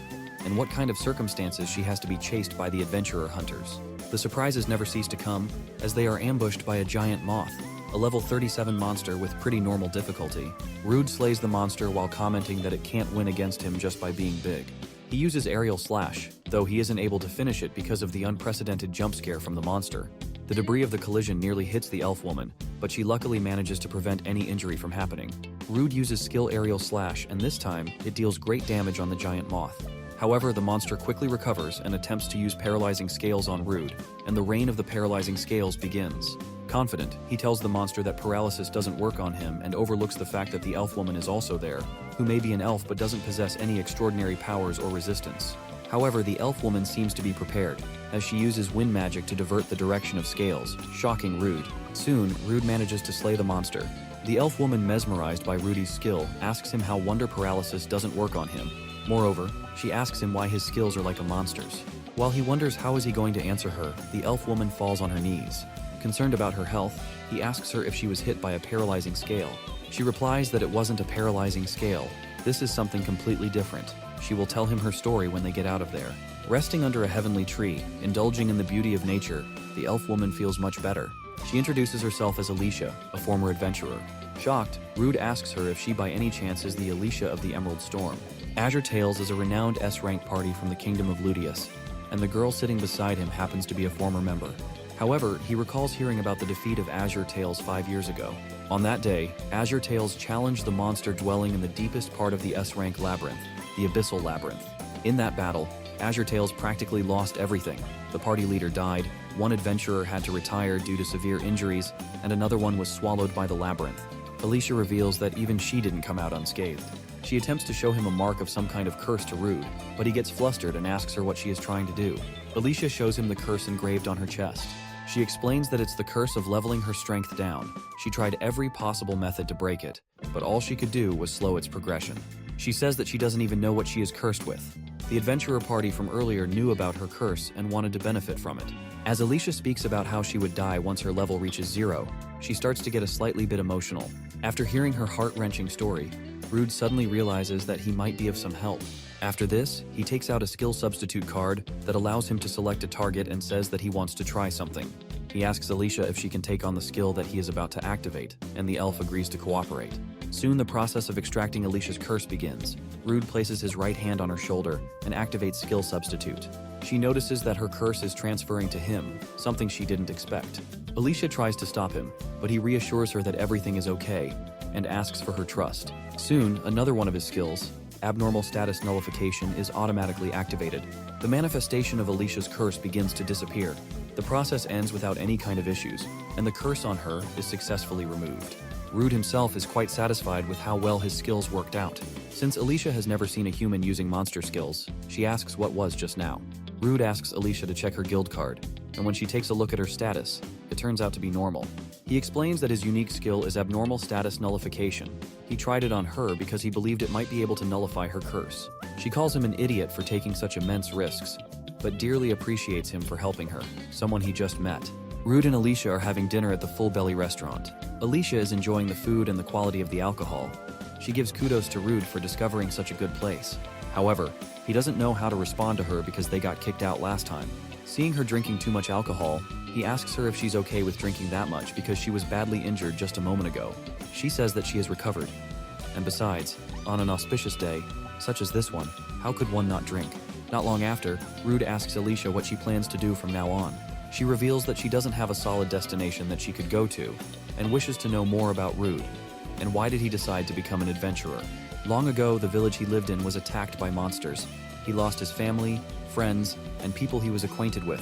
and what kind of circumstances she has to be chased by the adventurer hunters. The surprises never cease to come, as they are ambushed by a giant moth, a level 37 monster with pretty normal difficulty. Rude slays the monster while commenting that it can't win against him just by being big. He uses Aerial Slash, though he isn't able to finish it because of the unprecedented jump scare from the monster. The debris of the collision nearly hits the elf woman, but she luckily manages to prevent any injury from happening. Rude uses skill Aerial Slash, and this time, it deals great damage on the giant moth. However, the monster quickly recovers and attempts to use Paralyzing Scales on Rude, and the reign of the Paralyzing Scales begins. Confident, he tells the monster that paralysis doesn't work on him and overlooks the fact that the elf woman is also there, who may be an elf but doesn't possess any extraordinary powers or resistance. However, the elf woman seems to be prepared, as she uses wind magic to divert the direction of Scales, shocking Rude. Soon, Rude manages to slay the monster. The elf woman, mesmerized by Rudy's skill, asks him how Wonder Paralysis doesn't work on him. Moreover, she asks him why his skills are like a monster's. While he wonders how is he going to answer her, the elf woman falls on her knees. Concerned about her health, he asks her if she was hit by a paralyzing scale. She replies that it wasn't a paralyzing scale. This is something completely different. She will tell him her story when they get out of there. Resting under a heavenly tree, indulging in the beauty of nature, the elf woman feels much better. She introduces herself as Alicia, a former adventurer. Shocked, Rude asks her if she by any chance is the Alicia of the Emerald Storm. Azure Tales is a renowned S-rank party from the Kingdom of Ludius, and the girl sitting beside him happens to be a former member. However, he recalls hearing about the defeat of Azure Tales 5 years ago. On that day, Azure Tales challenged the monster dwelling in the deepest part of the S-rank labyrinth, the Abyssal Labyrinth. In that battle, Azure Tales practically lost everything. The party leader died, one adventurer had to retire due to severe injuries, and another one was swallowed by the labyrinth. Alicia reveals that even she didn't come out unscathed. She attempts to show him a mark of some kind of curse to Rude, but he gets flustered and asks her what she is trying to do. Alicia shows him the curse engraved on her chest. She explains that it's the curse of leveling her strength down. She tried every possible method to break it, but all she could do was slow its progression. She says that she doesn't even know what she is cursed with. The adventurer party from earlier knew about her curse and wanted to benefit from it. As Alicia speaks about how she would die once her level reaches 0, she starts to get a slightly bit emotional. After hearing her heart-wrenching story, Rude suddenly realizes that he might be of some help. After this, he takes out a skill substitute card that allows him to select a target and says that he wants to try something. He asks Alicia if she can take on the skill that he is about to activate, and the elf agrees to cooperate. Soon the process of extracting Alicia's curse begins. Rude places his right hand on her shoulder and activates skill substitute. She notices that her curse is transferring to him, something she didn't expect. Alicia tries to stop him, but he reassures her that everything is okay and asks for her trust. Soon, another one of his skills, Abnormal Status Nullification, is automatically activated. The manifestation of Alicia's curse begins to disappear. The process ends without any kind of issues, and the curse on her is successfully removed. Rude himself is quite satisfied with how well his skills worked out. Since Alicia has never seen a human using monster skills, she asks what was just now. Rude asks Alicia to check her guild card, and when she takes a look at her status, it turns out to be normal. He explains that his unique skill is Abnormal Status Nullification. He tried it on her because he believed it might be able to nullify her curse. She calls him an idiot for taking such immense risks, but dearly appreciates him for helping her, someone he just met. Rude and Alicia are having dinner at the Full Belly restaurant. Alicia is enjoying the food and the quality of the alcohol. She gives kudos to Rude for discovering such a good place. However, he doesn't know how to respond to her because they got kicked out last time. Seeing her drinking too much alcohol, he asks her if she's okay with drinking that much because she was badly injured just a moment ago. She says that she has recovered. And besides, on an auspicious day, such as this one, how could one not drink? Not long after, Rude asks Alicia what she plans to do from now on. She reveals that she doesn't have a solid destination that she could go to, and wishes to know more about Rude. And why did he decide to become an adventurer? Long ago, the village he lived in was attacked by monsters. He lost his family, friends, and people he was acquainted with.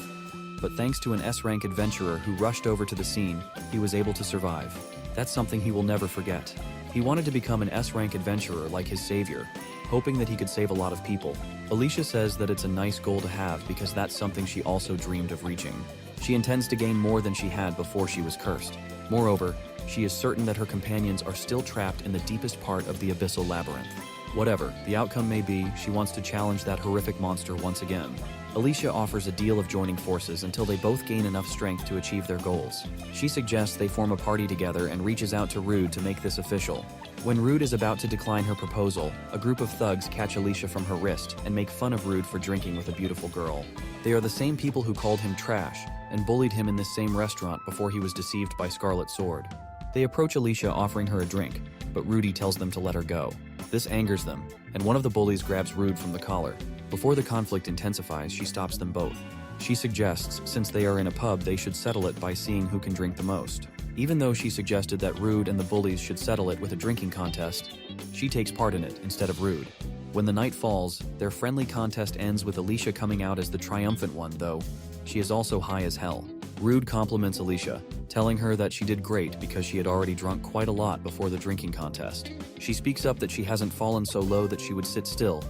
But thanks to an S-rank adventurer who rushed over to the scene, he was able to survive. That's something he will never forget. He wanted to become an S-rank adventurer like his savior, hoping that he could save a lot of people. Alicia says that it's a nice goal to have because that's something she also dreamed of reaching. She intends to gain more than she had before she was cursed. Moreover, she is certain that her companions are still trapped in the deepest part of the Abyssal Labyrinth. Whatever the outcome may be, she wants to challenge that horrific monster once again. Alicia offers a deal of joining forces until they both gain enough strength to achieve their goals. She suggests they form a party together and reaches out to Rude to make this official. When Rude is about to decline her proposal, a group of thugs catch Alicia from her wrist and make fun of Rude for drinking with a beautiful girl. They are the same people who called him trash and bullied him in this same restaurant before he was deceived by Scarlet Sword. They approach Alicia offering her a drink, but Rudy tells them to let her go. This angers them, and one of the bullies grabs Rude from the collar. Before the conflict intensifies, she stops them both. She suggests, since they are in a pub, they should settle it by seeing who can drink the most. Even though she suggested that Rude and the bullies should settle it with a drinking contest, she takes part in it instead of Rude. When the night falls, their friendly contest ends with Alicia coming out as the triumphant one, though she is also high as hell. Rude compliments Alicia, telling her that she did great because she had already drunk quite a lot before the drinking contest. She speaks up that she hasn't fallen so low that she would sit still.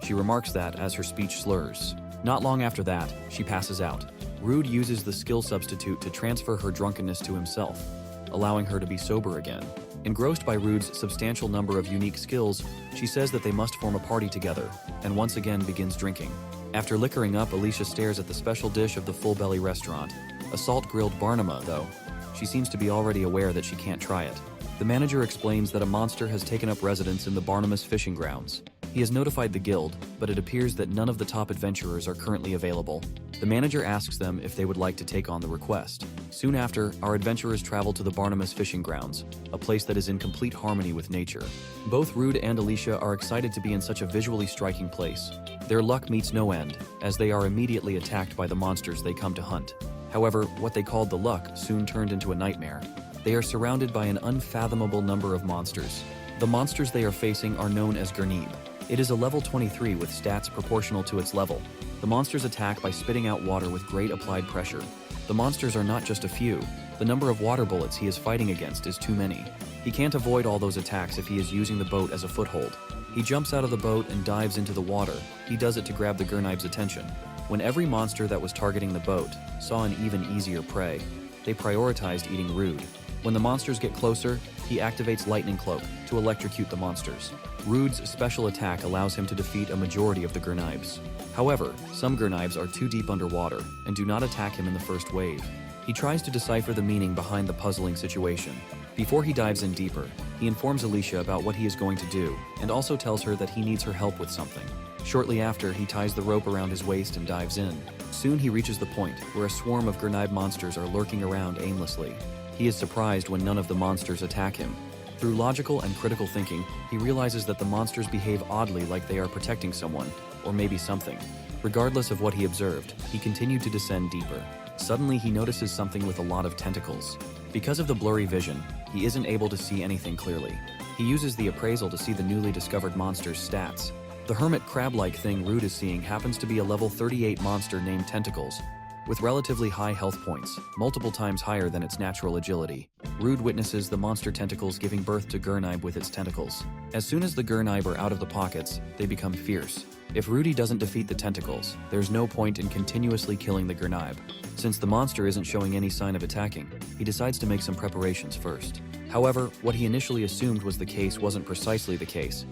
She remarks that as her speech slurs. Not long after that, she passes out. Rude uses the skill substitute to transfer her drunkenness to himself, allowing her to be sober again. Engrossed by Rude's substantial number of unique skills, she says that they must form a party together, and once again begins drinking. After liquoring up, Alicia stares at the special dish of the Full Belly restaurant, a salt-grilled Barnama, though. She seems to be already aware that she can't try it. The manager explains that a monster has taken up residence in the Barnama's fishing grounds. He has notified the guild, but it appears that none of the top adventurers are currently available. The manager asks them if they would like to take on the request. Soon after, our adventurers travel to the Barnama's fishing grounds, a place that is in complete harmony with nature. Both Rude and Alicia are excited to be in such a visually striking place. Their luck meets no end, as they are immediately attacked by the monsters they come to hunt. However, what they called the luck soon turned into a nightmare. They are surrounded by an unfathomable number of monsters. The monsters they are facing are known as Gurnib. It is a level 23 with stats proportional to its level. The monsters attack by spitting out water with great applied pressure. The monsters are not just a few. The number of water bullets he is fighting against is too many. He can't avoid all those attacks if he is using the boat as a foothold. He jumps out of the boat and dives into the water. He does it to grab the Gurnib's attention. When every monster that was targeting the boat saw an even easier prey, they prioritized eating Rude. When the monsters get closer, he activates Lightning Cloak to electrocute the monsters. Rude's special attack allows him to defeat a majority of the Gurneibs. However, some Gurneibs are too deep underwater and do not attack him in the first wave. He tries to decipher the meaning behind the puzzling situation. Before he dives in deeper, he informs Alicia about what he is going to do and also tells her that he needs her help with something. Shortly after, he ties the rope around his waist and dives in. Soon he reaches the point where a swarm of Gurneib monsters are lurking around aimlessly. He is surprised when none of the monsters attack him. Through logical and critical thinking, he realizes that the monsters behave oddly, like they are protecting someone, or maybe something. Regardless of what he observed, he continued to descend deeper. Suddenly, he notices something with a lot of tentacles. Because of the blurry vision, he isn't able to see anything clearly. He uses the appraisal to see the newly discovered monster's stats. The hermit crab-like thing Rude is seeing happens to be a level 38 monster named Tentacles, with relatively high health points, multiple times higher than its natural agility. Rude witnesses the monster tentacles giving birth to Gurneib with its tentacles. As soon as the Gurneib are out of the pockets, they become fierce. If Rudy doesn't defeat the tentacles, there's no point in continuously killing the Gurneib. Since the monster isn't showing any sign of attacking, he decides to make some preparations first. However, what he initially assumed was the case wasn't precisely the case,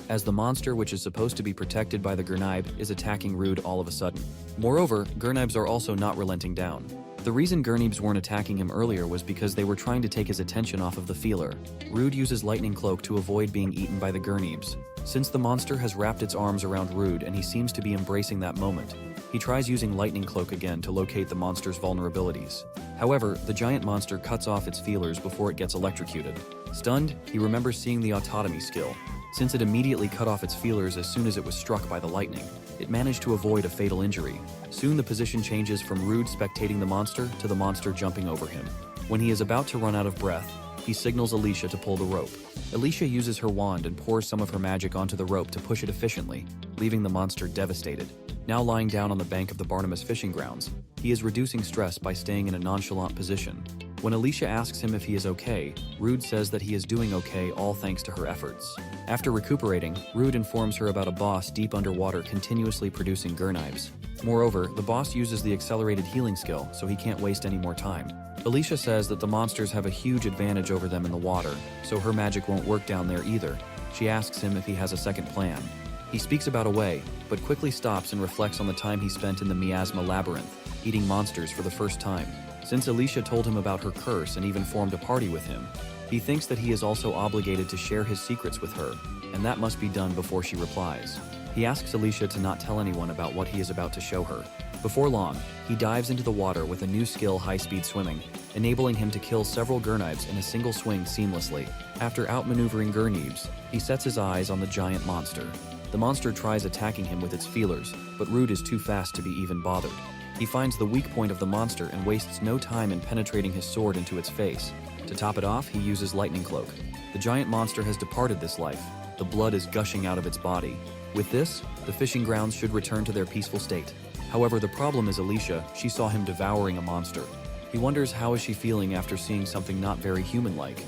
as the monster, which is supposed to be protected by the Gurneib, is attacking Rude all of a sudden. Moreover, Gurneibs are also not relenting down. The reason Gurneibs weren't attacking him earlier was because they were trying to take his attention off of the feeler. Rude uses Lightning Cloak to avoid being eaten by the Gurneibs. Since the monster has wrapped its arms around Rude and he seems to be embracing that moment, he tries using Lightning Cloak again to locate the monster's vulnerabilities. However, the giant monster cuts off its feelers before it gets electrocuted. Stunned, he remembers seeing the autotomy skill. Since it immediately cut off its feelers as soon as it was struck by the lightning, it managed to avoid a fatal injury. Soon the position changes from Rude spectating the monster to the monster jumping over him. When he is about to run out of breath, he signals Alicia to pull the rope. Alicia uses her wand and pours some of her magic onto the rope to push it efficiently, leaving the monster devastated. Now lying down on the bank of the Barnabas fishing grounds, he is reducing stress by staying in a nonchalant position. When Alicia asks him if he is okay, Rude says that he is doing okay, all thanks to her efforts. After recuperating, Rude informs her about a boss deep underwater continuously producing Gurneibs. Moreover, the boss uses the accelerated healing skill, so he can't waste any more time. Alicia says that the monsters have a huge advantage over them in the water, so her magic won't work down there either. She asks him if he has a second plan. He speaks about a way, but quickly stops and reflects on the time he spent in the Miasma Labyrinth, eating monsters for the first time. Since Alicia told him about her curse and even formed a party with him, he thinks that he is also obligated to share his secrets with her, and that must be done before she replies. He asks Alicia to not tell anyone about what he is about to show her. Before long, he dives into the water with a new skill, high-speed swimming, enabling him to kill several Gurneibs in a single swing seamlessly. After outmaneuvering Gurneibs, he sets his eyes on the giant monster. The monster tries attacking him with its feelers, but Rude is too fast to be even bothered. He finds the weak point of the monster and wastes no time in penetrating his sword into its face. To top it off, he uses Lightning Cloak. The giant monster has departed this life. The blood is gushing out of its body. With this, the fishing grounds should return to their peaceful state. However, the problem is Alicia. She saw him devouring a monster. He wonders how is she feeling after seeing something not very human-like,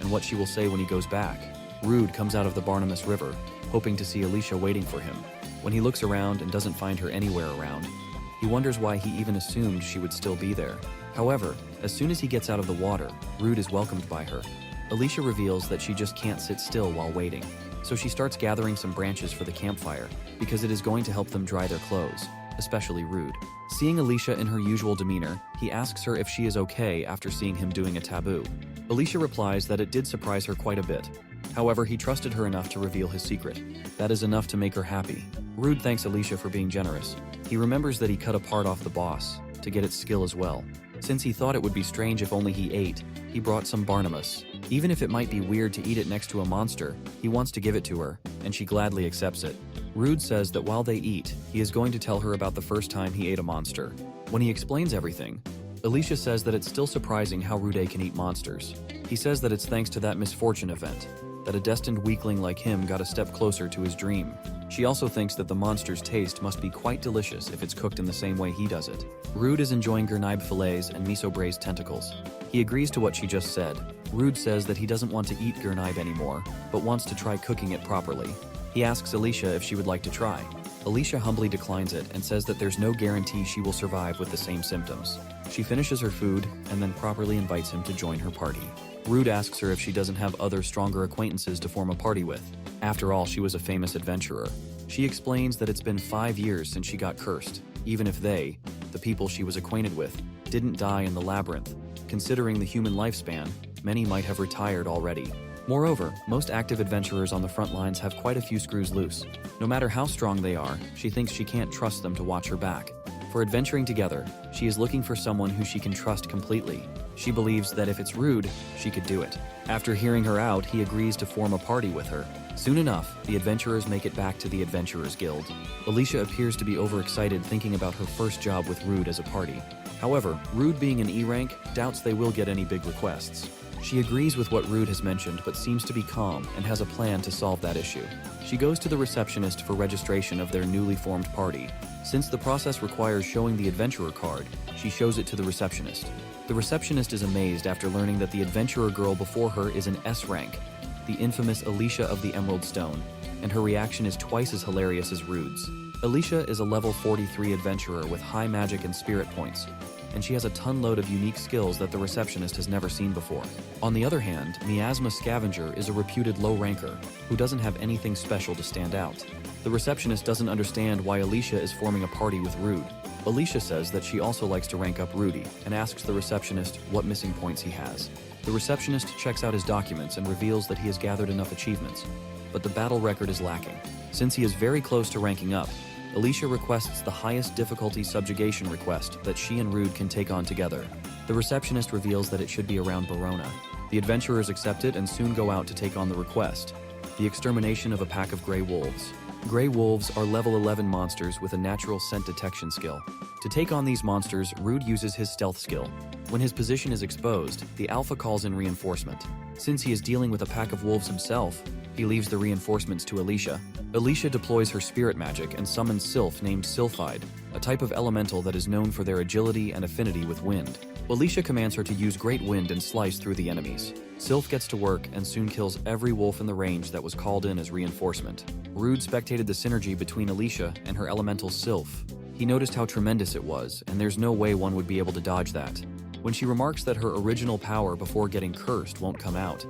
and what she will say when he goes back. Rude comes out of the Barnabas River, hoping to see Alicia waiting for him. When he looks around and doesn't find her anywhere around, he wonders why he even assumed she would still be there. However, as soon as he gets out of the water, Rude is welcomed by her. Alicia reveals that she just can't sit still while waiting, so she starts gathering some branches for the campfire because it is going to help them dry their clothes, especially Rude. Seeing Alicia in her usual demeanor, he asks her if she is okay after seeing him doing a taboo. Alicia replies that it did surprise her quite a bit. However, he trusted her enough to reveal his secret. That is enough to make her happy. Rude thanks Alicia for being generous. He remembers that he cut a part off the boss to get its skill as well. Since he thought it would be strange if only he ate, he brought some Barnabas. Even if it might be weird to eat it next to a monster, he wants to give it to her, and she gladly accepts it. Rude says that while they eat, he is going to tell her about the first time he ate a monster. When he explains everything, Alicia says that it's still surprising how Rude can eat monsters. He says that it's thanks to that misfortune event, that a destined weakling like him got a step closer to his dream. She also thinks that the monster's taste must be quite delicious if it's cooked in the same way he does it. Rude is enjoying Gurneib fillets and miso braised tentacles. He agrees to what she just said. Rude says that he doesn't want to eat Gurneib anymore, but wants to try cooking it properly. He asks Alicia if she would like to try. Alicia humbly declines it and says that there's no guarantee she will survive with the same symptoms. She finishes her food and then properly invites him to join her party. Rude asks her if she doesn't have other stronger acquaintances to form a party with. After all, she was a famous adventurer. She explains that it's been 5 years since she got cursed, even if they, the people she was acquainted with, didn't die in the labyrinth. Considering the human lifespan, many might have retired already. Moreover, most active adventurers on the front lines have quite a few screws loose. No matter how strong they are, she thinks she can't trust them to watch her back. For adventuring together, she is looking for someone who she can trust completely. She believes that if it's Rude, she could do it. After hearing her out, he agrees to form a party with her. Soon enough, the adventurers make it back to the Adventurers Guild. Alicia appears to be overexcited thinking about her first job with Rude as a party. However, Rude, being an E rank, doubts they will get any big requests. She agrees with what Rude has mentioned but seems to be calm and has a plan to solve that issue. She goes to the receptionist for registration of their newly formed party. Since the process requires showing the adventurer card, she shows it to the receptionist. The receptionist is amazed after learning that the adventurer girl before her is an S rank, the infamous Alicia of the Emerald Stone, and her reaction is twice as hilarious as Rude's. Alicia is a level 43 adventurer with high magic and spirit points, and she has a ton-load of unique skills that the receptionist has never seen before. On the other hand, Miasma Scavenger is a reputed low-ranker who doesn't have anything special to stand out. The receptionist doesn't understand why Alicia is forming a party with Rude. Alicia says that she also likes to rank up Rudy and asks the receptionist what missing points he has. The receptionist checks out his documents and reveals that he has gathered enough achievements, but the battle record is lacking. Since he is very close to ranking up, Alicia requests the highest difficulty subjugation request that she and Rude can take on together. The receptionist reveals that it should be around Verona. The adventurers accept it and soon go out to take on the request: the extermination of a pack of gray wolves. Gray wolves are level 11 monsters with a natural scent detection skill. To take on these monsters, Rude uses his stealth skill. When his position is exposed, the alpha calls in reinforcement. Since he is dealing with a pack of wolves himself, he leaves the reinforcements to Alicia. Alicia deploys her spirit magic and summons Sylph named Sylphide, a type of elemental that is known for their agility and affinity with wind. Alicia commands her to use Great Wind and slice through the enemies. Sylph gets to work and soon kills every wolf in the range that was called in as reinforcement. Rude spectated the synergy between Alicia and her elemental Sylph. He noticed how tremendous it was, and there's no way one would be able to dodge that. When she remarks that her original power before getting cursed won't come out,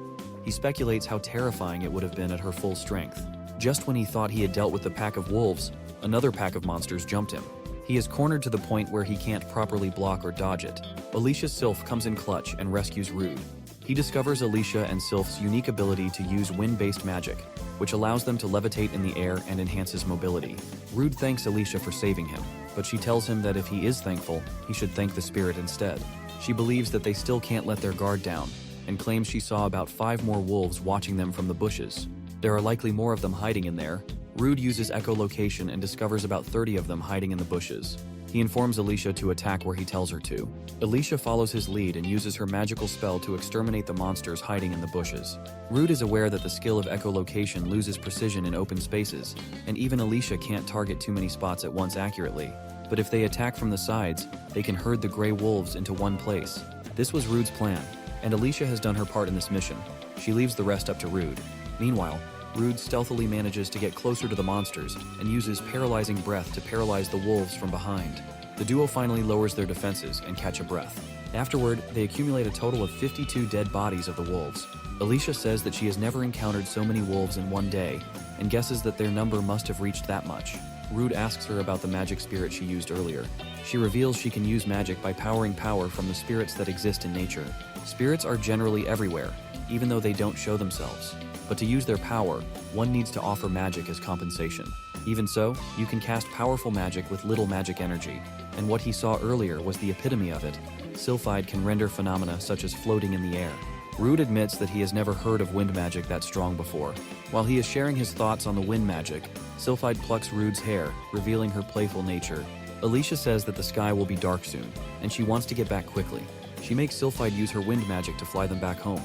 he speculates how terrifying it would have been at her full strength. Just when he thought he had dealt with the pack of wolves, another pack of monsters jumped him. He is cornered to the point where he can't properly block or dodge it. Alicia's Sylph comes in clutch and rescues Rude. He discovers Alicia and Sylph's unique ability to use wind-based magic, which allows them to levitate in the air and enhances mobility. Rude thanks Alicia for saving him, but she tells him that if he is thankful, he should thank the spirit instead. She believes that they still can't let their guard down, and claims she saw about 5 more wolves watching them from the bushes. There are likely more of them hiding in there. Rude uses echolocation and discovers about 30 of them hiding in the bushes. He informs Alicia to attack where he tells her to. Alicia follows his lead and uses her magical spell to exterminate the monsters hiding in the bushes. Rude is aware that the skill of echolocation loses precision in open spaces, and even Alicia can't target too many spots at once accurately. But if they attack from the sides, they can herd the gray wolves into one place. This was Rude's plan, and Alicia has done her part in this mission. She leaves the rest up to Rude. Meanwhile, Rude stealthily manages to get closer to the monsters and uses paralyzing breath to paralyze the wolves from behind. The duo finally lowers their defenses and catch a breath. Afterward, they accumulate a total of 52 dead bodies of the wolves. Alicia says that she has never encountered so many wolves in one day, and guesses that their number must have reached that much. Rude asks her about the magic spirit she used earlier. She reveals she can use magic by powering power from the spirits that exist in nature. Spirits are generally everywhere, even though they don't show themselves. But to use their power, one needs to offer magic as compensation. Even so, you can cast powerful magic with little magic energy, and what he saw earlier was the epitome of it. Sylphide can render phenomena such as floating in the air. Rude admits that he has never heard of wind magic that strong before. While he is sharing his thoughts on the wind magic, Sylphide plucks Rude's hair, revealing her playful nature. Alicia says that the sky will be dark soon, and she wants to get back quickly. She makes Sylphide use her wind magic to fly them back home.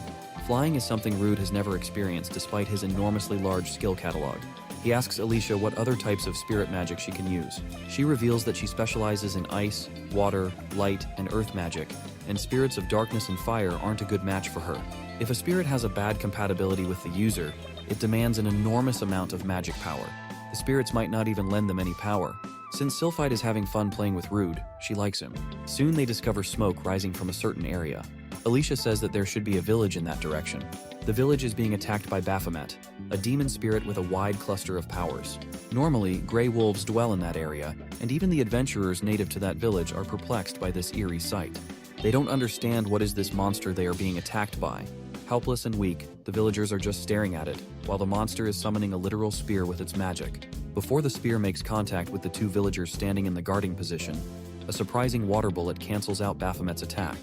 Flying is something Rude has never experienced despite his enormously large skill catalog. He asks Alicia what other types of spirit magic she can use. She reveals that she specializes in ice, water, light, and earth magic, and spirits of darkness and fire aren't a good match for her. If a spirit has a bad compatibility with the user, it demands an enormous amount of magic power. The spirits might not even lend them any power. Since Sylphide is having fun playing with Rude, she likes him. Soon they discover smoke rising from a certain area. Alicia says that there should be a village in that direction. The village is being attacked by Baphomet, a demon spirit with a wide cluster of powers. Normally, gray wolves dwell in that area, and even the adventurers native to that village are perplexed by this eerie sight. They don't understand what is this monster they are being attacked by. Helpless and weak, the villagers are just staring at it, while the monster is summoning a literal spear with its magic. Before the spear makes contact with the two villagers standing in the guarding position, a surprising water bullet cancels out Baphomet's attack.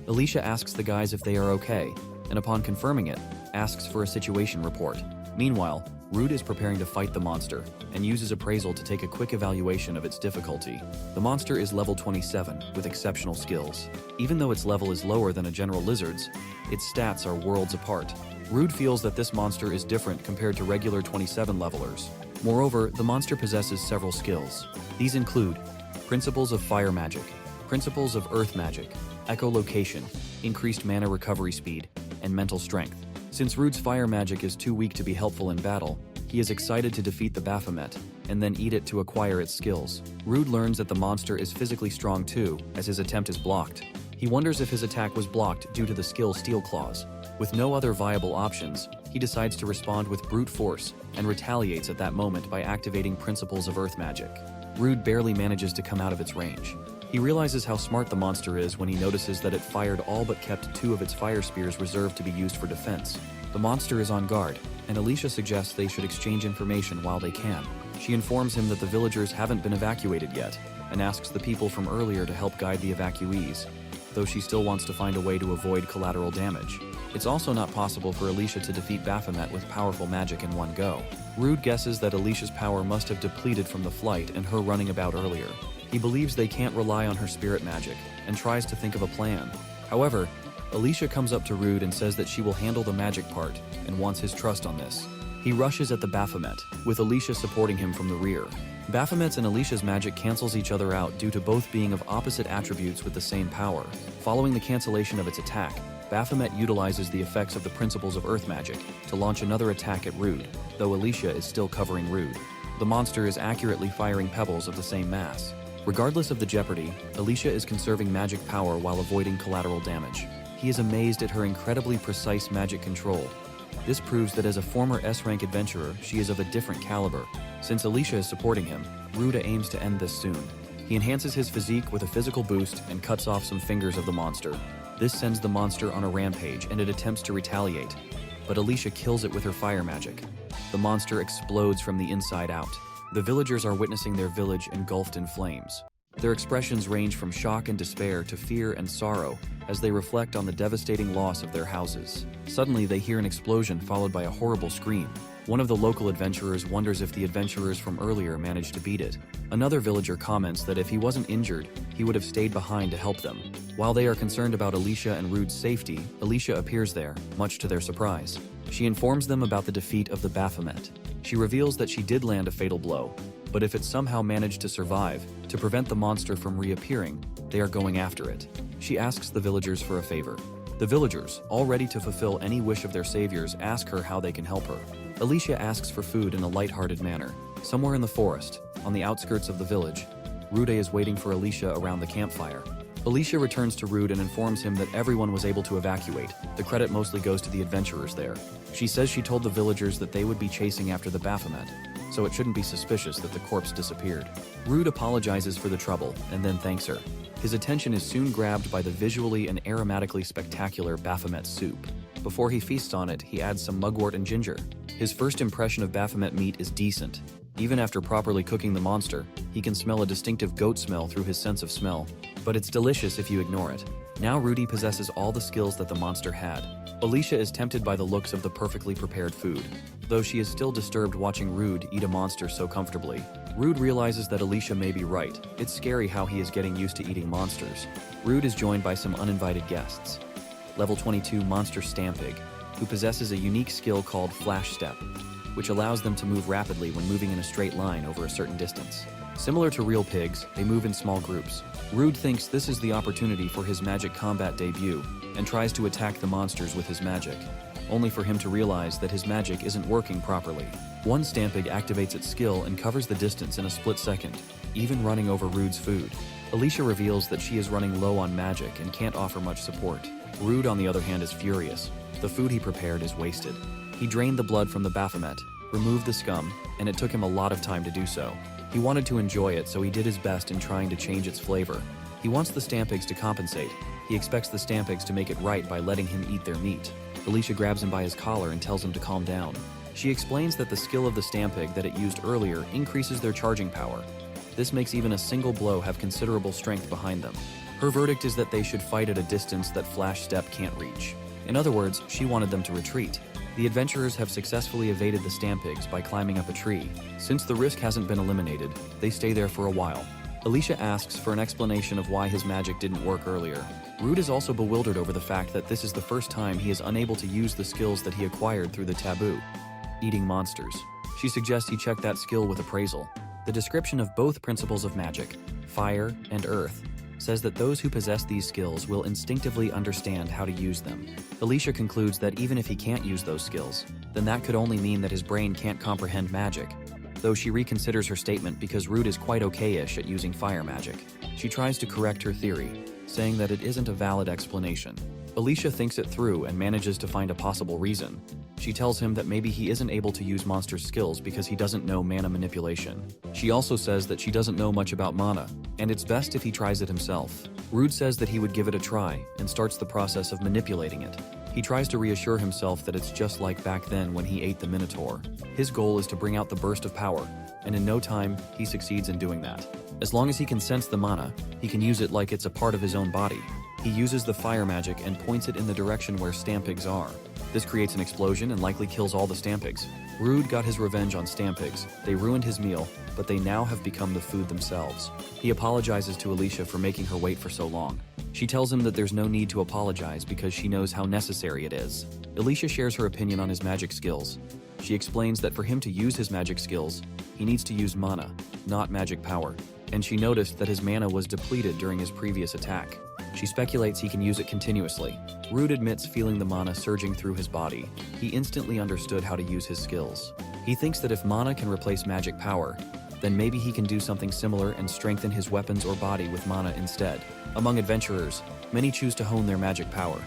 Alicia asks the guys if they are okay, and upon confirming it, asks for a situation report. Meanwhile, Rude is preparing to fight the monster, and uses appraisal to take a quick evaluation of its difficulty. The monster is level 27, with exceptional skills. Even though its level is lower than a general lizard's, its stats are worlds apart. Rude feels that this monster is different compared to regular 27 levelers. Moreover, the monster possesses several skills. These include Principles of Fire Magic, Principles of Earth Magic, Echolocation, Increased Mana Recovery Speed, and Mental Strength. Since Rude's fire magic is too weak to be helpful in battle, he is excited to defeat the Baphomet, and then eat it to acquire its skills. Rude learns that the monster is physically strong too, as his attempt is blocked. He wonders if his attack was blocked due to the skill Steel Claws. With no other viable options, he decides to respond with brute force, and retaliates at that moment by activating Principles of Earth Magic. Rude barely manages to come out of its range. He realizes how smart the monster is when he notices that it fired all but kept 2 of its fire spears reserved to be used for defense. The monster is on guard, and Alicia suggests they should exchange information while they can. She informs him that the villagers haven't been evacuated yet, and asks the people from earlier to help guide the evacuees, though she still wants to find a way to avoid collateral damage. It's also not possible for Alicia to defeat Baphomet with powerful magic in one go. Rude guesses that Alicia's power must have depleted from the flight and her running about earlier. He believes they can't rely on her spirit magic, and tries to think of a plan. However, Alicia comes up to Rude and says that she will handle the magic part, and wants his trust on this. He rushes at the Baphomet, with Alicia supporting him from the rear. Baphomet's and Alicia's magic cancels each other out due to both being of opposite attributes with the same power. Following the cancellation of its attack, Baphomet utilizes the effects of the Principles of Earth Magic to launch another attack at Rude, though Alicia is still covering Rude. The monster is accurately firing pebbles of the same mass. Regardless of the jeopardy, Alicia is conserving magic power while avoiding collateral damage. He is amazed at her incredibly precise magic control. This proves that as a former S-rank adventurer, she is of a different caliber. Since Alicia is supporting him, Rude aims to end this soon. He enhances his physique with a physical boost and cuts off some fingers of the monster. This sends the monster on a rampage and it attempts to retaliate, but Alicia kills it with her fire magic. The monster explodes from the inside out. The villagers are witnessing their village engulfed in flames. Their expressions range from shock and despair to fear and sorrow as they reflect on the devastating loss of their houses. Suddenly, they hear an explosion followed by a horrible scream. One of the local adventurers wonders if the adventurers from earlier managed to beat it. Another villager comments that if he wasn't injured, he would have stayed behind to help them. While they are concerned about Alicia and Rude's safety, Alicia appears there, much to their surprise. She informs them about the defeat of the Baphomet. She reveals that she did land a fatal blow, but if it somehow managed to survive, to prevent the monster from reappearing, they are going after it. She asks the villagers for a favor. The villagers, all ready to fulfill any wish of their saviors, ask her how they can help her. Alicia asks for food in a light-hearted manner. Somewhere in the forest, on the outskirts of the village, Rude is waiting for Alicia around the campfire. Alicia returns to Rude and informs him that everyone was able to evacuate. The credit mostly goes to the adventurers there. She says she told the villagers that they would be chasing after the Baphomet, so it shouldn't be suspicious that the corpse disappeared. Rude apologizes for the trouble and then thanks her. His attention is soon grabbed by the visually and aromatically spectacular Baphomet soup. Before he feasts on it, he adds some mugwort and ginger. His first impression of Baphomet meat is decent. Even after properly cooking the monster, he can smell a distinctive goat smell through his sense of smell, but it's delicious if you ignore it. Now Rudy possesses all the skills that the monster had. Alicia is tempted by the looks of the perfectly prepared food, though she is still disturbed watching Rude eat a monster so comfortably. Rude realizes that Alicia may be right. It's scary how he is getting used to eating monsters. Rude is joined by some uninvited guests. Level 22 Monster Stampig, who possesses a unique skill called Flash Step, which allows them to move rapidly when moving in a straight line over a certain distance. Similar to real pigs, they move in small groups. Rude thinks this is the opportunity for his magic combat debut, and tries to attack the monsters with his magic, only for him to realize that his magic isn't working properly. One Stampig activates its skill and covers the distance in a split second, even running over Rude's food. Alicia reveals that she is running low on magic and can't offer much support. Rude, on the other hand, is furious. The food he prepared is wasted. He drained the blood from the Baphomet, removed the scum, and it took him a lot of time to do so. He wanted to enjoy it, so he did his best in trying to change its flavor. He wants the Stampigs to compensate. He expects the Stampigs to make it right by letting him eat their meat. Alicia grabs him by his collar and tells him to calm down. She explains that the skill of the Stampig that it used earlier increases their charging power. This makes even a single blow have considerable strength behind them. Her verdict is that they should fight at a distance that Flash Step can't reach. In other words, she wanted them to retreat. The adventurers have successfully evaded the Stampigs by climbing up a tree. Since the risk hasn't been eliminated, they stay there for a while. Alicia asks for an explanation of why his magic didn't work earlier. Rude is also bewildered over the fact that this is the first time he is unable to use the skills that he acquired through the Taboo. Eating monsters. She suggests he check that skill with appraisal. The description of both principles of magic, fire and earth, says that those who possess these skills will instinctively understand how to use them. Alicia concludes that even if he can't use those skills, then that could only mean that his brain can't comprehend magic, though she reconsiders her statement because Rude is quite okay-ish at using fire magic. She tries to correct her theory, saying that it isn't a valid explanation. Alicia thinks it through and manages to find a possible reason. She tells him that maybe he isn't able to use monster skills because he doesn't know mana manipulation. She also says that she doesn't know much about mana, and it's best if he tries it himself. Rude says that he would give it a try and starts the process of manipulating it. He tries to reassure himself that it's just like back then when he ate the Minotaur. His goal is to bring out the burst of power, and in no time, he succeeds in doing that. As long as he can sense the mana, he can use it like it's a part of his own body. He uses the fire magic and points it in the direction where Stampigs are. This creates an explosion and likely kills all the Stampigs. Rude got his revenge on Stampigs. They ruined his meal, but they now have become the food themselves. He apologizes to Alicia for making her wait for so long. She tells him that there's no need to apologize because she knows how necessary it is. Alicia shares her opinion on his magic skills. She explains that for him to use his magic skills, he needs to use mana, not magic power. And she noticed that his mana was depleted during his previous attack. She speculates he can use it continuously. Rude admits feeling the mana surging through his body. He instantly understood how to use his skills. He thinks that if mana can replace magic power, then maybe he can do something similar and strengthen his weapons or body with mana instead. Among adventurers, many choose to hone their magic power,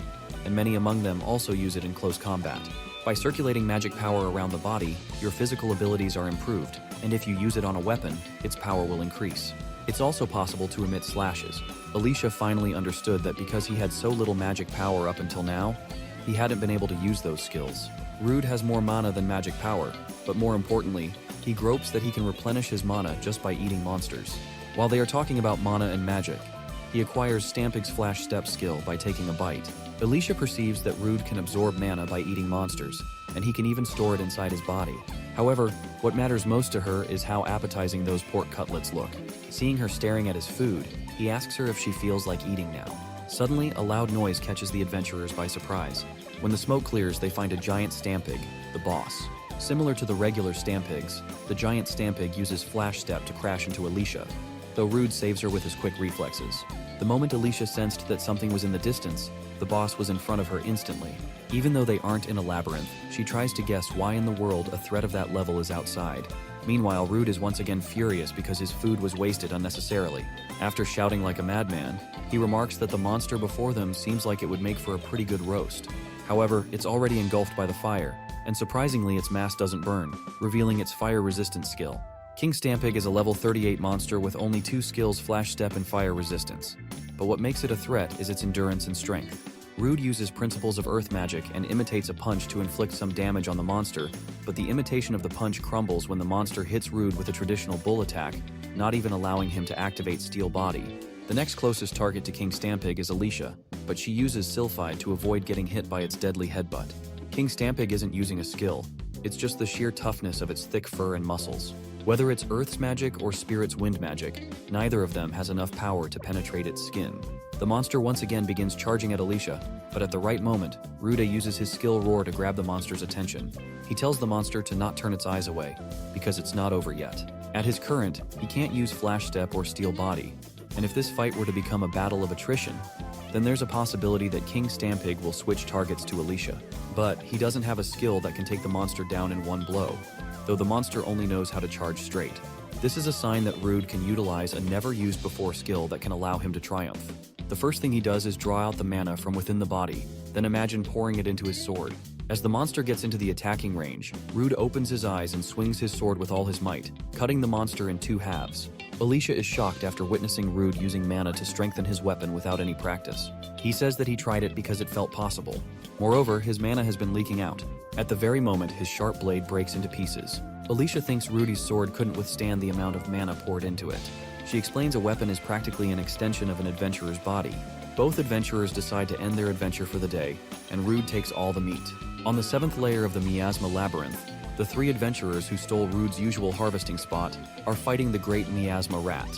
and many among them also use it in close combat. By circulating magic power around the body, your physical abilities are improved, and if you use it on a weapon, its power will increase. It's also possible to emit slashes. Alicia finally understood that because he had so little magic power up until now, he hadn't been able to use those skills. Rude has more mana than magic power, but more importantly, he gropes that he can replenish his mana just by eating monsters. While they are talking about mana and magic, he acquires Stampig's Flash Step skill by taking a bite. Alicia perceives that Rude can absorb mana by eating monsters, and he can even store it inside his body. However, what matters most to her is how appetizing those pork cutlets look. Seeing her staring at his food, he asks her if she feels like eating now. Suddenly, a loud noise catches the adventurers by surprise. When the smoke clears, they find a giant Stampig, the boss. Similar to the regular Stampigs, the giant Stampig uses Flash Step to crash into Alicia, though Rude saves her with his quick reflexes. The moment Alicia sensed that something was in the distance, the boss was in front of her instantly. Even though they aren't in a labyrinth, she tries to guess why in the world a threat of that level is outside. Meanwhile, Rude is once again furious because his food was wasted unnecessarily. After shouting like a madman, he remarks that the monster before them seems like it would make for a pretty good roast. However, it's already engulfed by the fire, and surprisingly its mass doesn't burn, revealing its fire-resistant skill. King Stampig is a level 38 monster with only 2 skills, Flash Step and Fire Resistance. But what makes it a threat is its endurance and strength. Rude uses principles of earth magic and imitates a punch to inflict some damage on the monster, but the imitation of the punch crumbles when the monster hits Rude with a traditional bull attack, not even allowing him to activate Steel Body. The next closest target to King Stampig is Alicia, but she uses Sylphide to avoid getting hit by its deadly headbutt. King Stampig isn't using a skill, it's just the sheer toughness of its thick fur and muscles. Whether it's Earth's magic or Spirit's wind magic, neither of them has enough power to penetrate its skin. The monster once again begins charging at Alicia, but at the right moment, Rude uses his skill Roar to grab the monster's attention. He tells the monster to not turn its eyes away, because it's not over yet. At his current, he can't use Flash Step or Steel Body, and if this fight were to become a battle of attrition, then there's a possibility that King Stampig will switch targets to Alicia. But he doesn't have a skill that can take the monster down in one blow, though the monster only knows how to charge straight. This is a sign that Rude can utilize a never-used-before skill that can allow him to triumph. The first thing he does is draw out the mana from within the body, then imagine pouring it into his sword. As the monster gets into the attacking range, Rude opens his eyes and swings his sword with all his might, cutting the monster in two halves. Alicia is shocked after witnessing Rude using mana to strengthen his weapon without any practice. He says that he tried it because it felt possible. Moreover, his mana has been leaking out. At the very moment, his sharp blade breaks into pieces. Alicia thinks Rudy's sword couldn't withstand the amount of mana poured into it. She explains a weapon is practically an extension of an adventurer's body. Both adventurers decide to end their adventure for the day, and Rude takes all the meat. On the 7th layer of the Miasma Labyrinth, the 3 adventurers who stole Rude's usual harvesting spot are fighting the great Miasma Rat.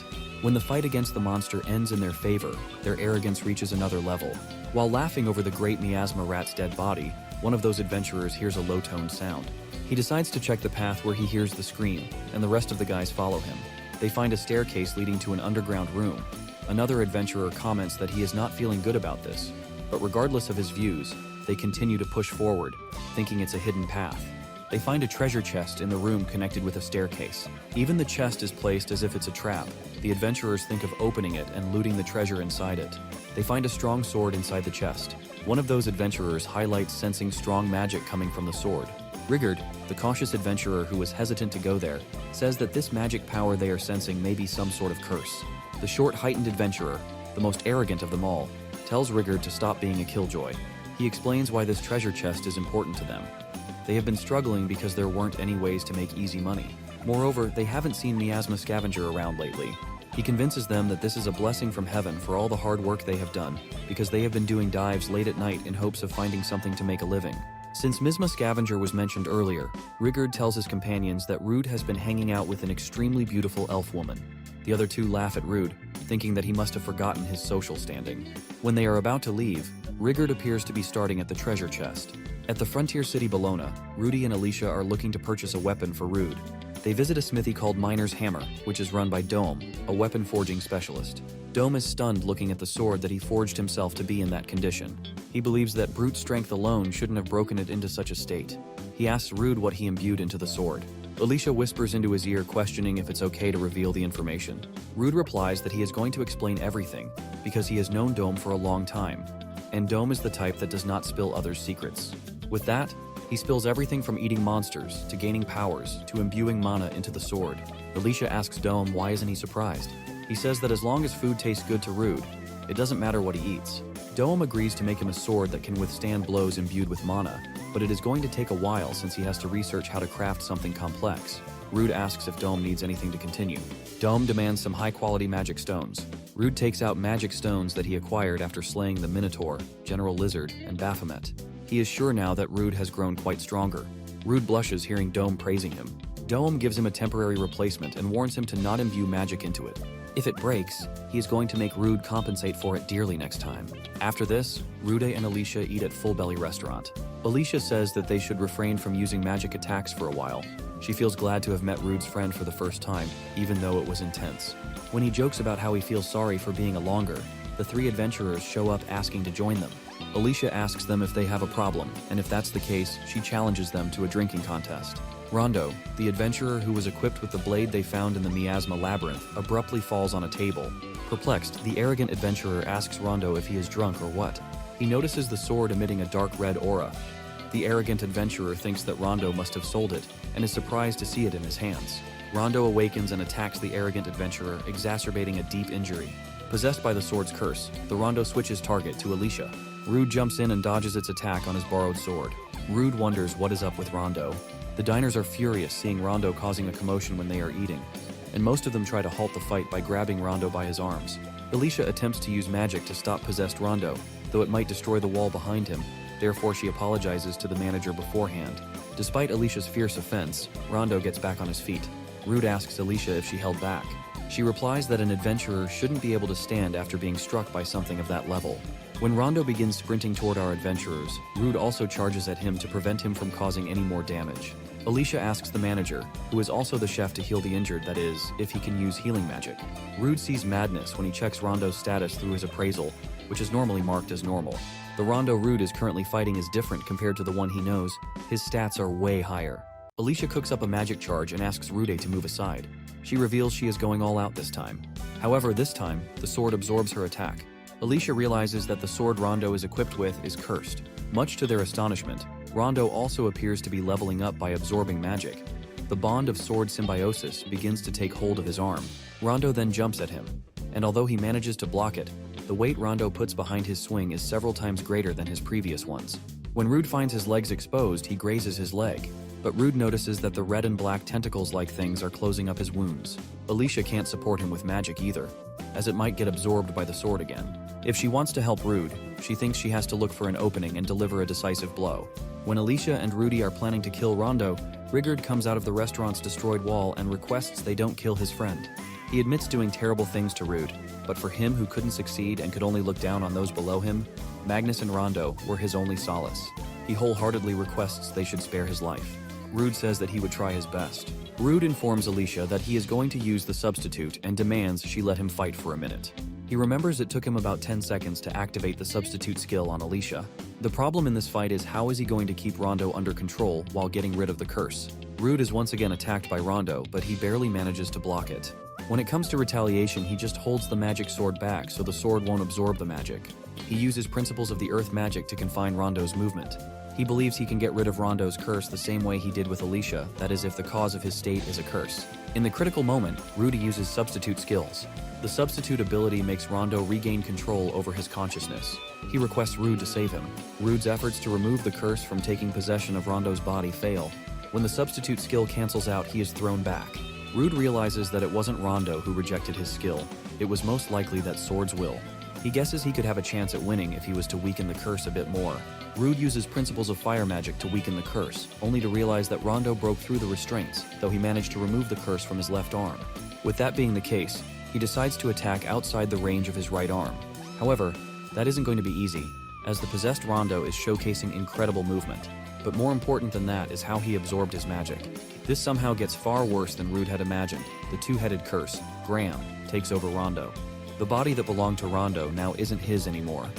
When the fight against the monster ends in their favor, their arrogance reaches another level. While laughing over the great Miasma Rat's dead body, one of those adventurers hears a low-toned sound. He decides to check the path where he hears the scream, and the rest of the guys follow him. They find a staircase leading to an underground room. Another adventurer comments that he is not feeling good about this, but regardless of his views, they continue to push forward, thinking it's a hidden path. They find a treasure chest in the room connected with a staircase. Even the chest is placed as if it's a trap. The adventurers think of opening it and looting the treasure inside it. They find a strong sword inside the chest. One of those adventurers highlights sensing strong magic coming from the sword. Rigard, the cautious adventurer who was hesitant to go there, says that this magic power they are sensing may be some sort of curse. The short, heightened adventurer, the most arrogant of them all, tells Rigard to stop being a killjoy. He explains why this treasure chest is important to them. They have been struggling because there weren't any ways to make easy money. Moreover, they haven't seen Miasma Scavenger around lately. He convinces them that this is a blessing from heaven for all the hard work they have done, because they have been doing dives late at night in hopes of finding something to make a living. Since Miasma Scavenger was mentioned earlier, Rigard tells his companions that Rude has been hanging out with an extremely beautiful elf woman. The other two laugh at Rude, thinking that he must have forgotten his social standing. When they are about to leave, Rigard appears to be starting at the treasure chest. At the frontier city Bologna, Rudy and Alicia are looking to purchase a weapon for Rude. They visit a smithy called Miner's Hammer, which is run by Dome, a weapon forging specialist. Dome is stunned looking at the sword that he forged himself to be in that condition. He believes that brute strength alone shouldn't have broken it into such a state. He asks Rude what he imbued into the sword. Alicia whispers into his ear, questioning if it's okay to reveal the information. Rude replies that he is going to explain everything, because he has known Dome for a long time, and Dome is the type that does not spill others' secrets. With that, he spills everything from eating monsters, to gaining powers, to imbuing mana into the sword. Alicia asks Dome why isn't he surprised. He says that as long as food tastes good to Rude, it doesn't matter what he eats. Dome agrees to make him a sword that can withstand blows imbued with mana, but it is going to take a while since he has to research how to craft something complex. Rude asks if Dome needs anything to continue. Dome demands some high-quality magic stones. Rude takes out magic stones that he acquired after slaying the Minotaur, General Lizard, and Baphomet. He is sure now that Rude has grown quite stronger. Rude blushes hearing Dome praising him. Dome gives him a temporary replacement and warns him to not imbue magic into it. If it breaks, he is going to make Rude compensate for it dearly next time. After this, Rude and Alicia eat at Full Belly Restaurant. Alicia says that they should refrain from using magic attacks for a while. She feels glad to have met Rude's friend for the first time, even though it was intense. When he jokes about how he feels sorry for being a longer, the 3 adventurers show up asking to join them. Alicia asks them if they have a problem, and if that's the case, she challenges them to a drinking contest. Rondo, the adventurer who was equipped with the blade they found in the Miasma Labyrinth, abruptly falls on a table. Perplexed, the arrogant adventurer asks Rondo if he is drunk or what. He notices the sword emitting a dark red aura. The arrogant adventurer thinks that Rondo must have sold it, and is surprised to see it in his hands. Rondo awakens and attacks the arrogant adventurer, exacerbating a deep injury. Possessed by the sword's curse, the Rondo switches target to Alicia. Rude jumps in and dodges its attack on his borrowed sword. Rude wonders what is up with Rondo. The diners are furious seeing Rondo causing a commotion when they are eating, and most of them try to halt the fight by grabbing Rondo by his arms. Alicia attempts to use magic to stop possessed Rondo, though it might destroy the wall behind him, therefore she apologizes to the manager beforehand. Despite Alicia's fierce offense, Rondo gets back on his feet. Rude asks Alicia if she held back. She replies that an adventurer shouldn't be able to stand after being struck by something of that level. When Rondo begins sprinting toward our adventurers, Rude also charges at him to prevent him from causing any more damage. Alicia asks the manager, who is also the chef, to heal the injured, that is, if he can use healing magic. Rude sees madness when he checks Rondo's status through his appraisal, which is normally marked as normal. The Rondo Rude is currently fighting is different compared to the one he knows. His stats are way higher. Alicia cooks up a magic charge and asks Rude to move aside. She reveals she is going all out this time. However, this time, the sword absorbs her attack. Alicia realizes that the sword Rondo is equipped with is cursed. Much to their astonishment, Rondo also appears to be leveling up by absorbing magic. The bond of sword symbiosis begins to take hold of his arm. Rondo then jumps at him, and although he manages to block it, the weight Rondo puts behind his swing is several times greater than his previous ones. When Rude finds his legs exposed, he grazes his leg, but Rude notices that the red and black tentacles-like things are closing up his wounds. Alicia can't support him with magic either, as it might get absorbed by the sword again. If she wants to help Rude, she thinks she has to look for an opening and deliver a decisive blow. When Alicia and Rudy are planning to kill Rondo, Rigard comes out of the restaurant's destroyed wall and requests they don't kill his friend. He admits doing terrible things to Rude, but for him who couldn't succeed and could only look down on those below him, Magnus and Rondo were his only solace. He wholeheartedly requests they should spare his life. Rude says that he would try his best. Rude informs Alicia that he is going to use the substitute and demands she let him fight for a minute. He remembers it took him about 10 seconds to activate the substitute skill on Alicia. The problem in this fight is how is he going to keep Rondo under control while getting rid of the curse. Rude is once again attacked by Rondo, but he barely manages to block it. When it comes to retaliation, he just holds the magic sword back so the sword won't absorb the magic. He uses principles of the earth magic to confine Rondo's movement. He believes he can get rid of Rondo's curse the same way he did with Alicia, that is if the cause of his state is a curse. In the critical moment, Rudy uses substitute skills. The substitute ability makes Rondo regain control over his consciousness. He requests Rude to save him. Rude's efforts to remove the curse from taking possession of Rondo's body fail. When the substitute skill cancels out, he is thrown back. Rude realizes that it wasn't Rondo who rejected his skill. It was most likely that Sword's will. He guesses he could have a chance at winning if he was to weaken the curse a bit more. Rude uses principles of fire magic to weaken the curse, only to realize that Rondo broke through the restraints, though he managed to remove the curse from his left arm. With that being the case, he decides to attack outside the range of his right arm. However, that isn't going to be easy, as the possessed Rondo is showcasing incredible movement. But more important than that is how he absorbed his magic. This somehow gets far worse than Rude had imagined. The two-headed curse, Graham, takes over Rondo. The body that belonged to Rondo now isn't his anymore.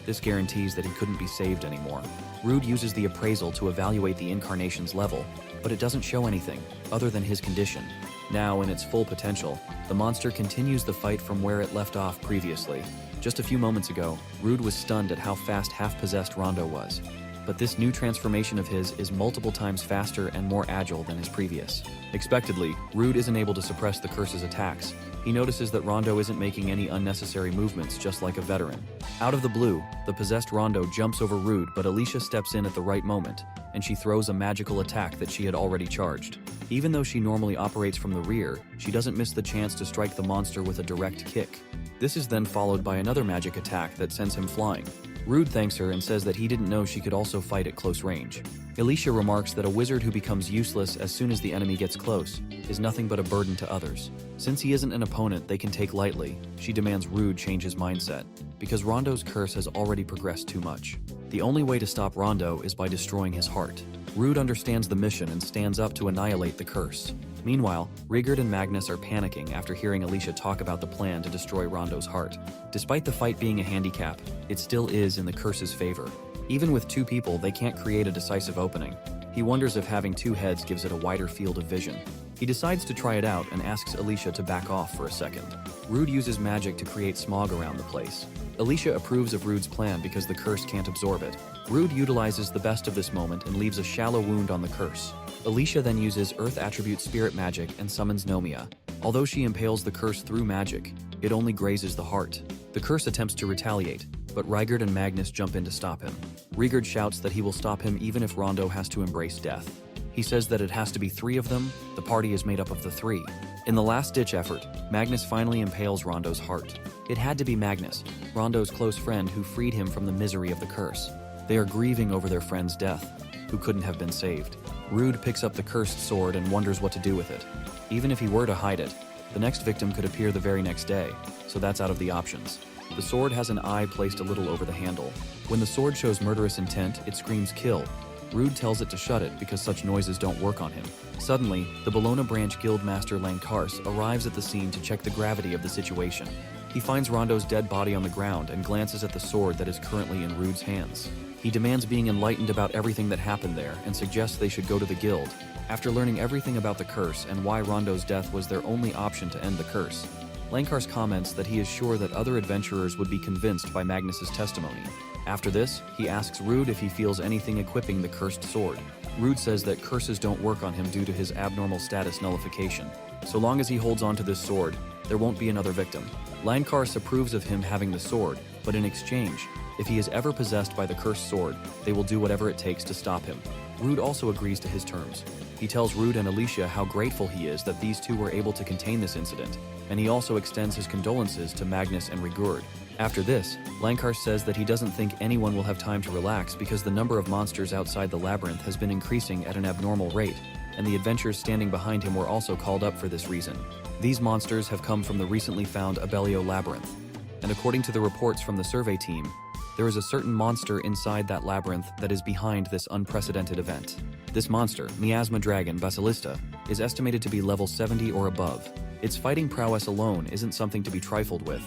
This guarantees that he couldn't be saved anymore. Rude uses the appraisal to evaluate the incarnation's level, but it doesn't show anything other than his condition. Now, in its full potential, the monster continues the fight from where it left off previously. Just a few moments ago, Rude was stunned at how fast half-possessed Rondo was. But this new transformation of his is multiple times faster and more agile than his previous. Expectedly, Rude isn't able to suppress the curse's attacks. He notices that Rondo isn't making any unnecessary movements, just like a veteran. Out of the blue, the possessed Rondo jumps over Rude, but Alicia steps in at the right moment, and she throws a magical attack that she had already charged. Even though she normally operates from the rear, she doesn't miss the chance to strike the monster with a direct kick. This is then followed by another magic attack that sends him flying. Rude thanks her and says that he didn't know she could also fight at close range. Alicia remarks that a wizard who becomes useless as soon as the enemy gets close is nothing but a burden to others. Since he isn't an opponent they can take lightly, she demands Rude change his mindset, because Rondo's curse has already progressed too much. The only way to stop Rondo is by destroying his heart. Rude understands the mission and stands up to annihilate the curse. Meanwhile, Rigard and Magnus are panicking after hearing Alicia talk about the plan to destroy Rondo's heart. Despite the fight being a handicap, it still is in the curse's favor. Even with two people, they can't create a decisive opening. He wonders if having two heads gives it a wider field of vision. He decides to try it out and asks Alicia to back off for a second. Rude uses magic to create smog around the place. Alicia approves of Rude's plan because the curse can't absorb it. Rude utilizes the best of this moment and leaves a shallow wound on the curse. Alicia then uses Earth Attribute Spirit Magic and summons Nomia. Although she impales the curse through magic, it only grazes the heart. The curse attempts to retaliate, but Rigard and Magnus jump in to stop him. Rigard shouts that he will stop him even if Rondo has to embrace death. He says that it has to be three of them. The party is made up of the three. In the last-ditch effort, Magnus finally impales Rondo's heart. It had to be Magnus, Rondo's close friend who freed him from the misery of the curse. They are grieving over their friend's death, who couldn't have been saved. Rude picks up the cursed sword and wonders what to do with it. Even if he were to hide it, the next victim could appear the very next day, so that's out of the options. The sword has an eye placed a little over the handle. When the sword shows murderous intent, it screams kill. Rude tells it to shut it because such noises don't work on him. Suddenly, the Bologna Branch Guild Master Lankars arrives at the scene to check the gravity of the situation. He finds Rondo's dead body on the ground and glances at the sword that is currently in Rude's hands. He demands being enlightened about everything that happened there and suggests they should go to the guild. After learning everything about the curse and why Rondo's death was their only option to end the curse, Lankar's comments that he is sure that other adventurers would be convinced by Magnus's testimony. After this, he asks Rude if he feels anything equipping the cursed sword. Rude says that curses don't work on him due to his abnormal status nullification. So long as he holds on to this sword, there won't be another victim. Lankars approves of him having the sword, but in exchange, if he is ever possessed by the cursed sword, they will do whatever it takes to stop him. Rude also agrees to his terms. He tells Rude and Alicia how grateful he is that these two were able to contain this incident, and he also extends his condolences to Magnus and Rigurd. After this, Lankar says that he doesn't think anyone will have time to relax because the number of monsters outside the labyrinth has been increasing at an abnormal rate, and the adventurers standing behind him were also called up for this reason. These monsters have come from the recently found Abnormal Labyrinth, and according to the reports from the survey team, there is a certain monster inside that labyrinth that is behind this unprecedented event. This monster, Miasma Dragon Basilista, is estimated to be level 70 or above. Its fighting prowess alone isn't something to be trifled with,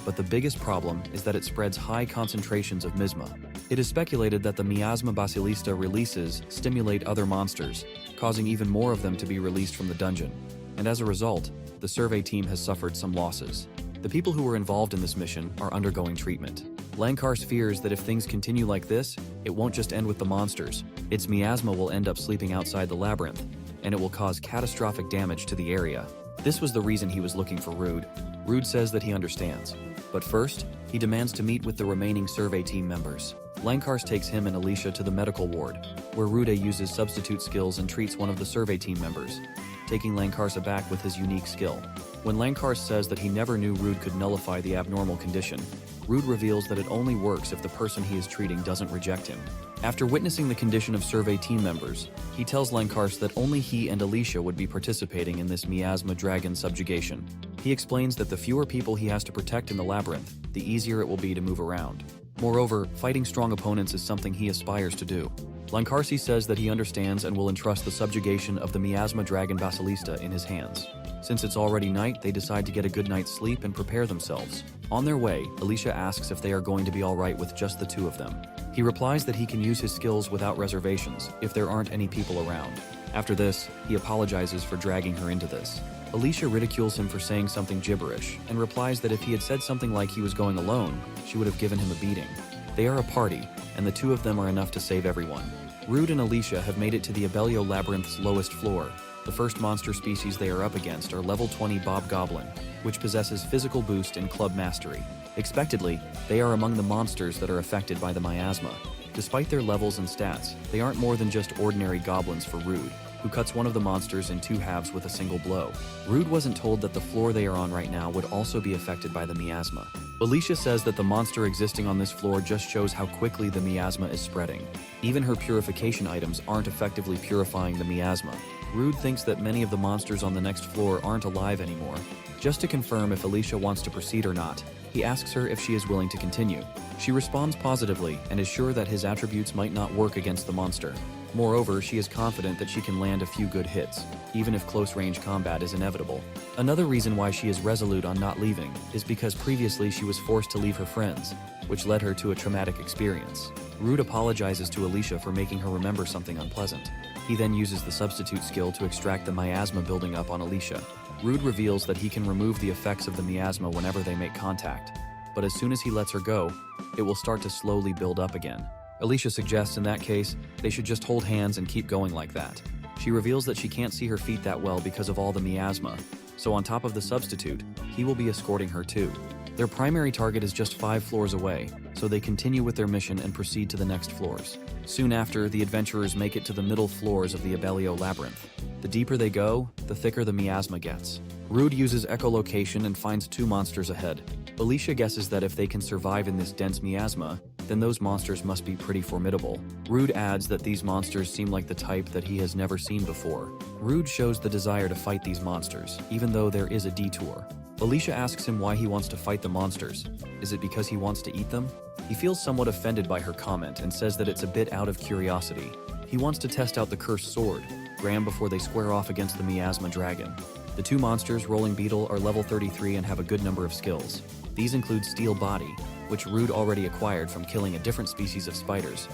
but the biggest problem is that it spreads high concentrations of miasma. It is speculated that the Miasma Basilista releases stimulate other monsters, causing even more of them to be released from the dungeon, and as a result, the survey team has suffered some losses. The people who were involved in this mission are undergoing treatment. Lankars fears that if things continue like this, it won't just end with the monsters. Its miasma will end up sleeping outside the labyrinth, and it will cause catastrophic damage to the area. This was the reason he was looking for Rude. Rude says that he understands. But first, he demands to meet with the remaining survey team members. Lankars takes him and Alicia to the medical ward, where Rude uses substitute skills and treats one of the survey team members, taking Lankars aback with his unique skill. When Lankars says that he never knew Rude could nullify the abnormal condition, Rude reveals that it only works if the person he is treating doesn't reject him. After witnessing the condition of survey team members, he tells Lankars that only he and Alicia would be participating in this Miasma Dragon subjugation. He explains that the fewer people he has to protect in the labyrinth, the easier it will be to move around. Moreover, fighting strong opponents is something he aspires to do. Lankarsi says that he understands and will entrust the subjugation of the Miasma Dragon Basilista in his hands. Since it's already night, they decide to get a good night's sleep and prepare themselves. On their way, Alicia asks if they are going to be alright with just the two of them. He replies that he can use his skills without reservations if there aren't any people around. After this, he apologizes for dragging her into this. Alicia ridicules him for saying something gibberish and replies that if he had said something like he was going alone, she would have given him a beating. They are a party, and the two of them are enough to save everyone. Rude and Alicia have made it to the Abnormal Labyrinth's lowest floor. The first monster species they are up against are level 20 Bob-Goblin, which possesses physical boost and club mastery. Expectedly, they are among the monsters that are affected by the miasma. Despite their levels and stats, they aren't more than just ordinary goblins for Rude, who cuts one of the monsters in two halves with a single blow. Rude wasn't told that the floor they are on right now would also be affected by the miasma. Alicia says that the monster existing on this floor just shows how quickly the miasma is spreading. Even her purification items aren't effectively purifying the miasma. Rude thinks that many of the monsters on the next floor aren't alive anymore. Just to confirm if Alicia wants to proceed or not, he asks her if she is willing to continue. She responds positively and is sure that his attributes might not work against the monster. Moreover, she is confident that she can land a few good hits, even if close-range combat is inevitable. Another reason why she is resolute on not leaving is because previously she was forced to leave her friends, which led her to a traumatic experience. Rude apologizes to Alicia for making her remember something unpleasant. He then uses the substitute skill to extract the miasma building up on Alicia. Rude reveals that he can remove the effects of the miasma whenever they make contact, but as soon as he lets her go, it will start to slowly build up again. Alicia suggests in that case, they should just hold hands and keep going like that. She reveals that she can't see her feet that well because of all the miasma, so on top of the substitute, he will be escorting her too. Their primary target is just 5 floors away, so they continue with their mission and proceed to the next floors. Soon after, the adventurers make it to the middle floors of the Abnormal Labyrinth. The deeper they go, the thicker the miasma gets. Rude uses echolocation and finds 2 monsters ahead. Alicia guesses that if they can survive in this dense miasma, then those monsters must be pretty formidable. Rude adds that these monsters seem like the type that he has never seen before. Rude shows the desire to fight these monsters, even though there is a detour. Alicia asks him why he wants to fight the monsters. Is it because he wants to eat them? He feels somewhat offended by her comment and says that it's a bit out of curiosity. He wants to test out the cursed sword, Graham before they square off against the Miasma Dragon. The 2 monsters, Rolling Beetle, are level 33 and have a good number of skills. These include Steel Body, which Rude already acquired from killing a different species of spiders,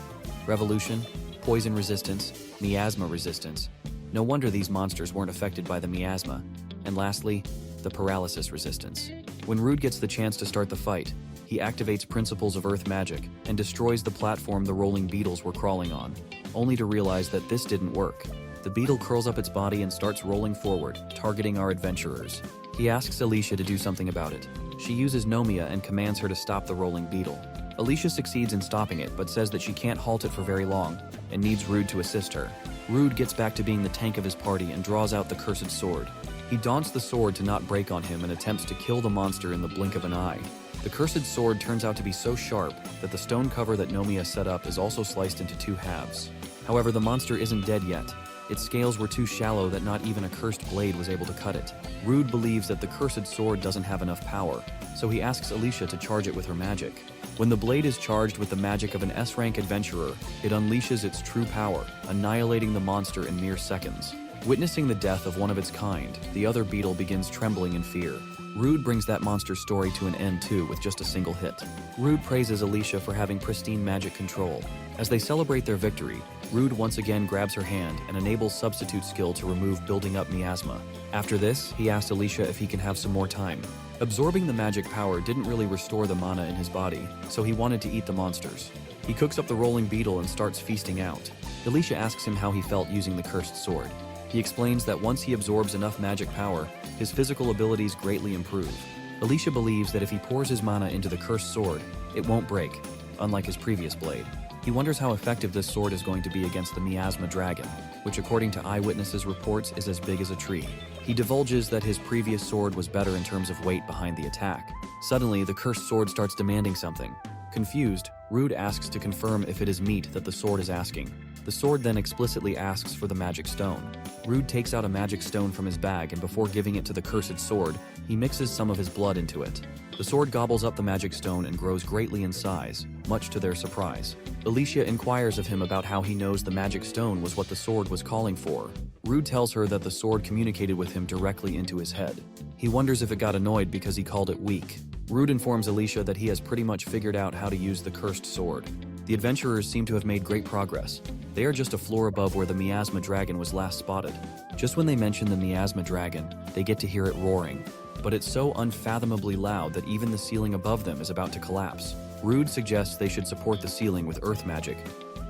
Revolution, Poison Resistance, Miasma Resistance. No wonder these monsters weren't affected by the miasma. And lastly, the Paralysis Resistance. When Rude gets the chance to start the fight, he activates Principles of Earth Magic and destroys the platform the rolling beetles were crawling on, only to realize that this didn't work. The beetle curls up its body and starts rolling forward, targeting our adventurers. He asks Alicia to do something about it. She uses Nomia and commands her to stop the rolling beetle. Alicia succeeds in stopping it, but says that she can't halt it for very long, and needs Rude to assist her. Rude gets back to being the tank of his party and draws out the cursed sword. He daunts the sword to not break on him and attempts to kill the monster in the blink of an eye. The cursed sword turns out to be so sharp that the stone cover that Nomia set up is also sliced into 2 halves. However, the monster isn't dead yet. Its scales were too shallow that not even a cursed blade was able to cut it. Rude believes that the cursed sword doesn't have enough power, so he asks Alicia to charge it with her magic. When the blade is charged with the magic of an S-rank adventurer, it unleashes its true power, annihilating the monster in mere seconds. Witnessing the death of one of its kind, the other beetle begins trembling in fear. Rude brings that monster's story to an end too with just a single hit. Rude praises Alicia for having pristine magic control. As they celebrate their victory, Rude once again grabs her hand and enables substitute skill to remove building up miasma. After this, he asks Alicia if he can have some more time. Absorbing the magic power didn't really restore the mana in his body, so he wanted to eat the monsters. He cooks up the rolling beetle and starts feasting out. Alicia asks him how he felt using the cursed sword. He explains that once he absorbs enough magic power, his physical abilities greatly improve. Alicia believes that if he pours his mana into the cursed sword, it won't break, unlike his previous blade. He wonders how effective this sword is going to be against the Miasma Dragon, which according to eyewitnesses' reports is as big as a tree. He divulges that his previous sword was better in terms of weight behind the attack. Suddenly, the cursed sword starts demanding something. Confused, Rude asks to confirm if it is meat that the sword is asking. The sword then explicitly asks for the magic stone. Rude takes out a magic stone from his bag and before giving it to the cursed sword, he mixes some of his blood into it. The sword gobbles up the magic stone and grows greatly in size, much to their surprise. Alicia inquires of him about how he knows the magic stone was what the sword was calling for. Rude tells her that the sword communicated with him directly into his head. He wonders if it got annoyed because he called it weak. Rude informs Alicia that he has pretty much figured out how to use the cursed sword. The adventurers seem to have made great progress. They are just a floor above where the Miasma Dragon was last spotted. Just when they mention the Miasma Dragon, they get to hear it roaring. But it's so unfathomably loud that even the ceiling above them is about to collapse. Rude suggests they should support the ceiling with earth magic,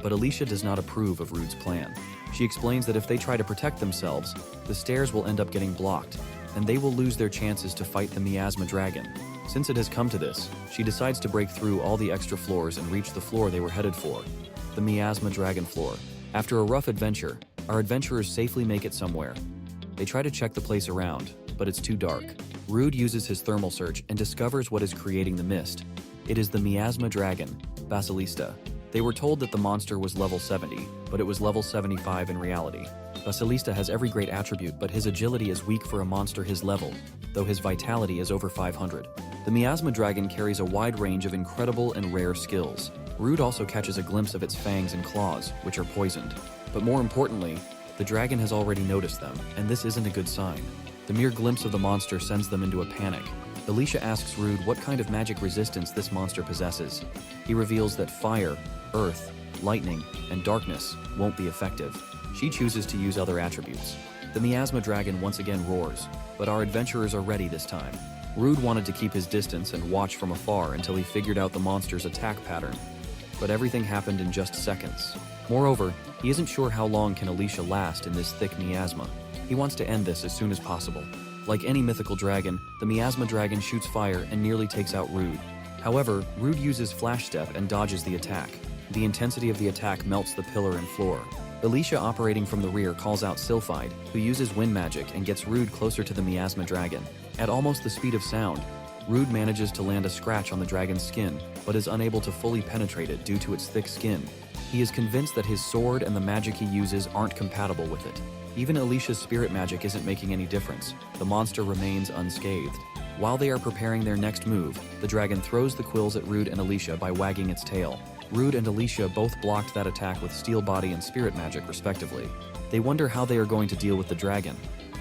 but Alicia does not approve of Rude's plan. She explains that if they try to protect themselves, the stairs will end up getting blocked, and they will lose their chances to fight the Miasma Dragon. Since it has come to this, she decides to break through all the extra floors and reach the floor they were headed for, the Miasma Dragon floor. After a rough adventure, our adventurers safely make it somewhere. They try to check the place around, but it's too dark. Rude uses his thermal search and discovers what is creating the mist. It is the Miasma Dragon, Basilista. They were told that the monster was level 70, but it was level 75 in reality. Basilista has every great attribute, but his agility is weak for a monster his level, though his vitality is over 500. The Miasma Dragon carries a wide range of incredible and rare skills. Rude also catches a glimpse of its fangs and claws, which are poisoned. But more importantly, the dragon has already noticed them, and this isn't a good sign. The mere glimpse of the monster sends them into a panic. Alicia asks Rude what kind of magic resistance this monster possesses. He reveals that fire, earth, lightning, and darkness won't be effective. She chooses to use other attributes. The Miasma Dragon once again roars, but our adventurers are ready this time. Rude wanted to keep his distance and watch from afar until he figured out the monster's attack pattern. But everything happened in just seconds. Moreover, he isn't sure how long can Alicia last in this thick miasma. He wants to end this as soon as possible. Like any mythical dragon, the Miasma Dragon shoots fire and nearly takes out Rude. However, Rude uses Flash Step and dodges the attack. The intensity of the attack melts the pillar and floor. Alicia, operating from the rear, calls out Sylphide, who uses wind magic and gets Rude closer to the Miasma Dragon. At almost the speed of sound, Rude manages to land a scratch on the dragon's skin, but is unable to fully penetrate it due to its thick skin. He is convinced that his sword and the magic he uses aren't compatible with it. Even Alicia's spirit magic isn't making any difference. The monster remains unscathed. While they are preparing their next move, the dragon throws the quills at Rude and Alicia by wagging its tail. Rude and Alicia both blocked that attack with steel body and spirit magic respectively. They wonder how they are going to deal with the dragon.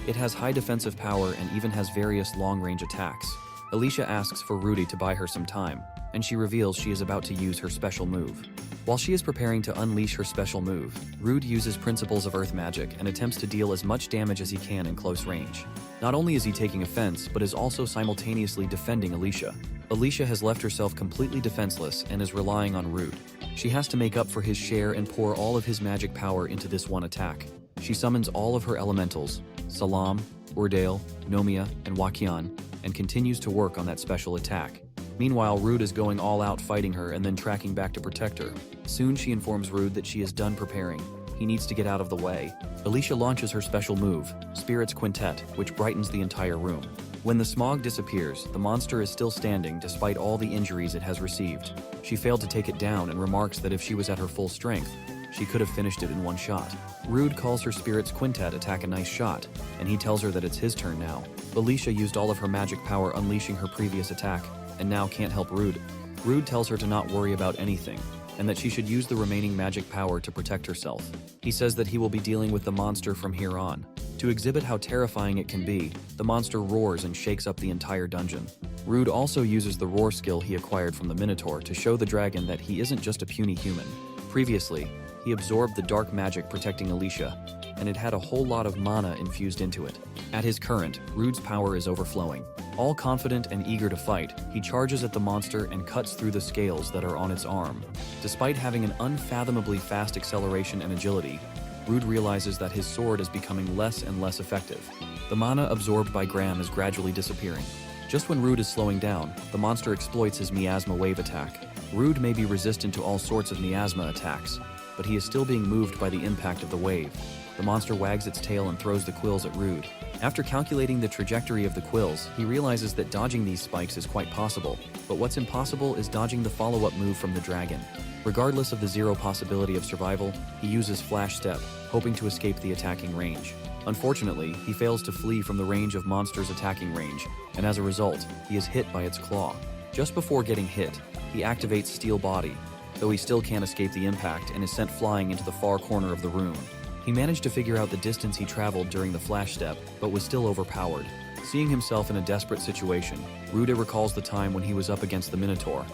It has high defensive power and even has various long-range attacks. Alicia asks for Rudy to buy her some time, and she reveals she is about to use her special move. While she is preparing to unleash her special move, Rude uses principles of earth magic and attempts to deal as much damage as he can in close range. Not only is he taking offense, but is also simultaneously defending Alicia. Alicia has left herself completely defenseless and is relying on Rude. She has to make up for his share and pour all of his magic power into this one attack. She summons all of her elementals, Salam, Urdale, Nomia, and Wakian, and continues to work on that special attack. Meanwhile, Rude is going all out fighting her and then tracking back to protect her. Soon she informs Rude that she is done preparing. He needs to get out of the way. Alicia launches her special move, Spirit's Quintet, which brightens the entire room. When the smog disappears, the monster is still standing despite all the injuries it has received. She failed to take it down and remarks that if she was at her full strength, she could have finished it in one shot. Rude calls her Spirit's Quintet attack a nice shot, and he tells her that it's his turn now. Alicia used all of her magic power unleashing her previous attack, and now can't help Rude. Rude tells her to not worry about anything, and that she should use the remaining magic power to protect herself. He says that he will be dealing with the monster from here on. To exhibit how terrifying it can be, the monster roars and shakes up the entire dungeon. Rude also uses the roar skill he acquired from the Minotaur to show the dragon that he isn't just a puny human. Previously, he absorbed the dark magic protecting Alicia, and it had a whole lot of mana infused into it. At his current, Rude's power is overflowing. All confident and eager to fight, he charges at the monster and cuts through the scales that are on its arm. Despite having an unfathomably fast acceleration and agility, Rude realizes that his sword is becoming less and less effective. The mana absorbed by Graham is gradually disappearing. Just when Rude is slowing down, the monster exploits his Miasma wave attack. Rude may be resistant to all sorts of Miasma attacks, but he is still being moved by the impact of the wave. The monster wags its tail and throws the quills at Rude. After calculating the trajectory of the quills, he realizes that dodging these spikes is quite possible, but what's impossible is dodging the follow-up move from the dragon. Regardless of the zero possibility of survival, he uses Flash Step, hoping to escape the attacking range. Unfortunately, he fails to flee from the range of monster's attacking range, and as a result, he is hit by its claw. Just before getting hit, he activates Steel Body, though he still can't escape the impact and is sent flying into the far corner of the room. He managed to figure out the distance he traveled during the Flash Step, but was still overpowered. Seeing himself in a desperate situation, Rude recalls the time when he was up against the Minotaur,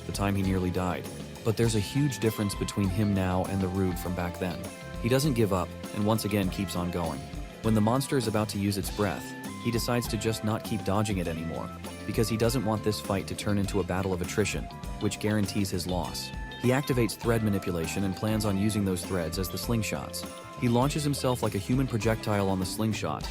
the time he nearly died. But there's a huge difference between him now and the Rude from back then. He doesn't give up, and once again keeps on going. When the monster is about to use its breath, he decides to just not keep dodging it anymore, because he doesn't want this fight to turn into a battle of attrition, which guarantees his loss. He activates thread manipulation and plans on using those threads as the slingshots. He launches himself like a human projectile on the slingshot,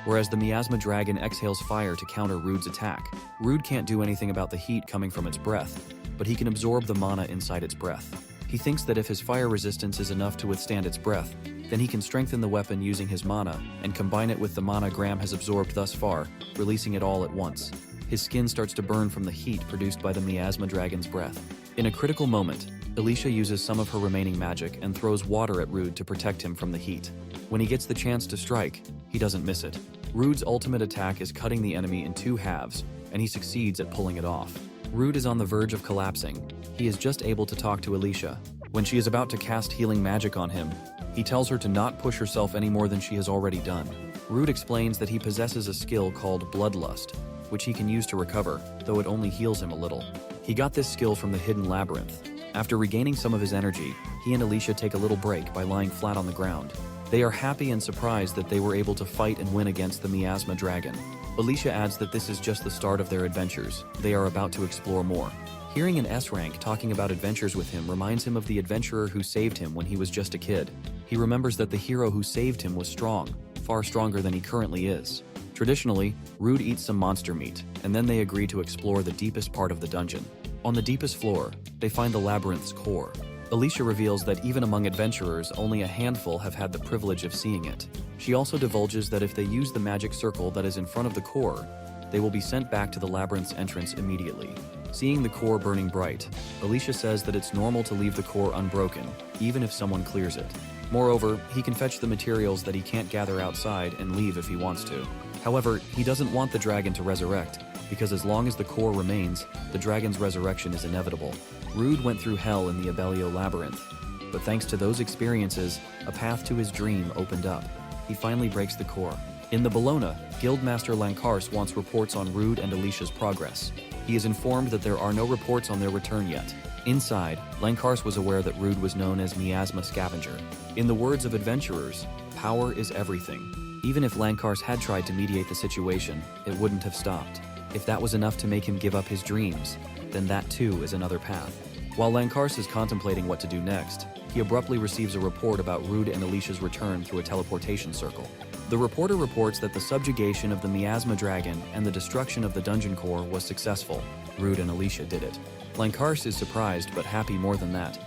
whereas the Miasma Dragon exhales fire to counter Rude's attack. Rude can't do anything about the heat coming from its breath, but he can absorb the mana inside its breath. He thinks that if his fire resistance is enough to withstand its breath, then he can strengthen the weapon using his mana and combine it with the mana Graham has absorbed thus far, releasing it all at once. His skin starts to burn from the heat produced by the Miasma Dragon's breath. In a critical moment, Alicia uses some of her remaining magic and throws water at Rude to protect him from the heat. When he gets the chance to strike, he doesn't miss it. Rude's ultimate attack is cutting the enemy in two halves, and he succeeds at pulling it off. Rude is on the verge of collapsing. He is just able to talk to Alicia. When she is about to cast healing magic on him, he tells her to not push herself any more than she has already done. Rude explains that he possesses a skill called Bloodlust, which he can use to recover, though it only heals him a little. He got this skill from the hidden labyrinth. After regaining some of his energy, he and Alicia take a little break by lying flat on the ground. They are happy and surprised that they were able to fight and win against the Miasma Dragon. Alicia adds that this is just the start of their adventures. They are about to explore more. Hearing an S-rank talking about adventures with him reminds him of the adventurer who saved him when he was just a kid. He remembers that the hero who saved him was strong, far stronger than he currently is. Traditionally, Rude eats some monster meat, and then they agree to explore the deepest part of the dungeon. On the deepest floor, they find the labyrinth's core. Alicia reveals that even among adventurers, only a handful have had the privilege of seeing it. She also divulges that if they use the magic circle that is in front of the core, they will be sent back to the labyrinth's entrance immediately. Seeing the core burning bright, Alicia says that it's normal to leave the core unbroken, even if someone clears it. Moreover, he can fetch the materials that he can't gather outside and leave if he wants to. However, he doesn't want the dragon to resurrect, because as long as the core remains, the dragon's resurrection is inevitable. Rude went through hell in the Abellio Labyrinth, but thanks to those experiences, a path to his dream opened up. He finally breaks the core, In the Bologna, Guildmaster Lankars wants reports on Rude and Alicia's progress. He is informed that there are no reports on their return yet. Inside, Lankars was aware that Rude was known as Miasma Scavenger. In the words of adventurers, power is everything. Even if Lankars had tried to mediate the situation, it wouldn't have stopped. If that was enough to make him give up his dreams, then that too is another path. While Lankars is contemplating what to do next, he abruptly receives a report about Rude and Alicia's return through a teleportation circle. The reporter reports that the subjugation of the Miasma Dragon and the destruction of the dungeon core was successful. Rude and Alicia did it. Lankars is surprised but happy more than that.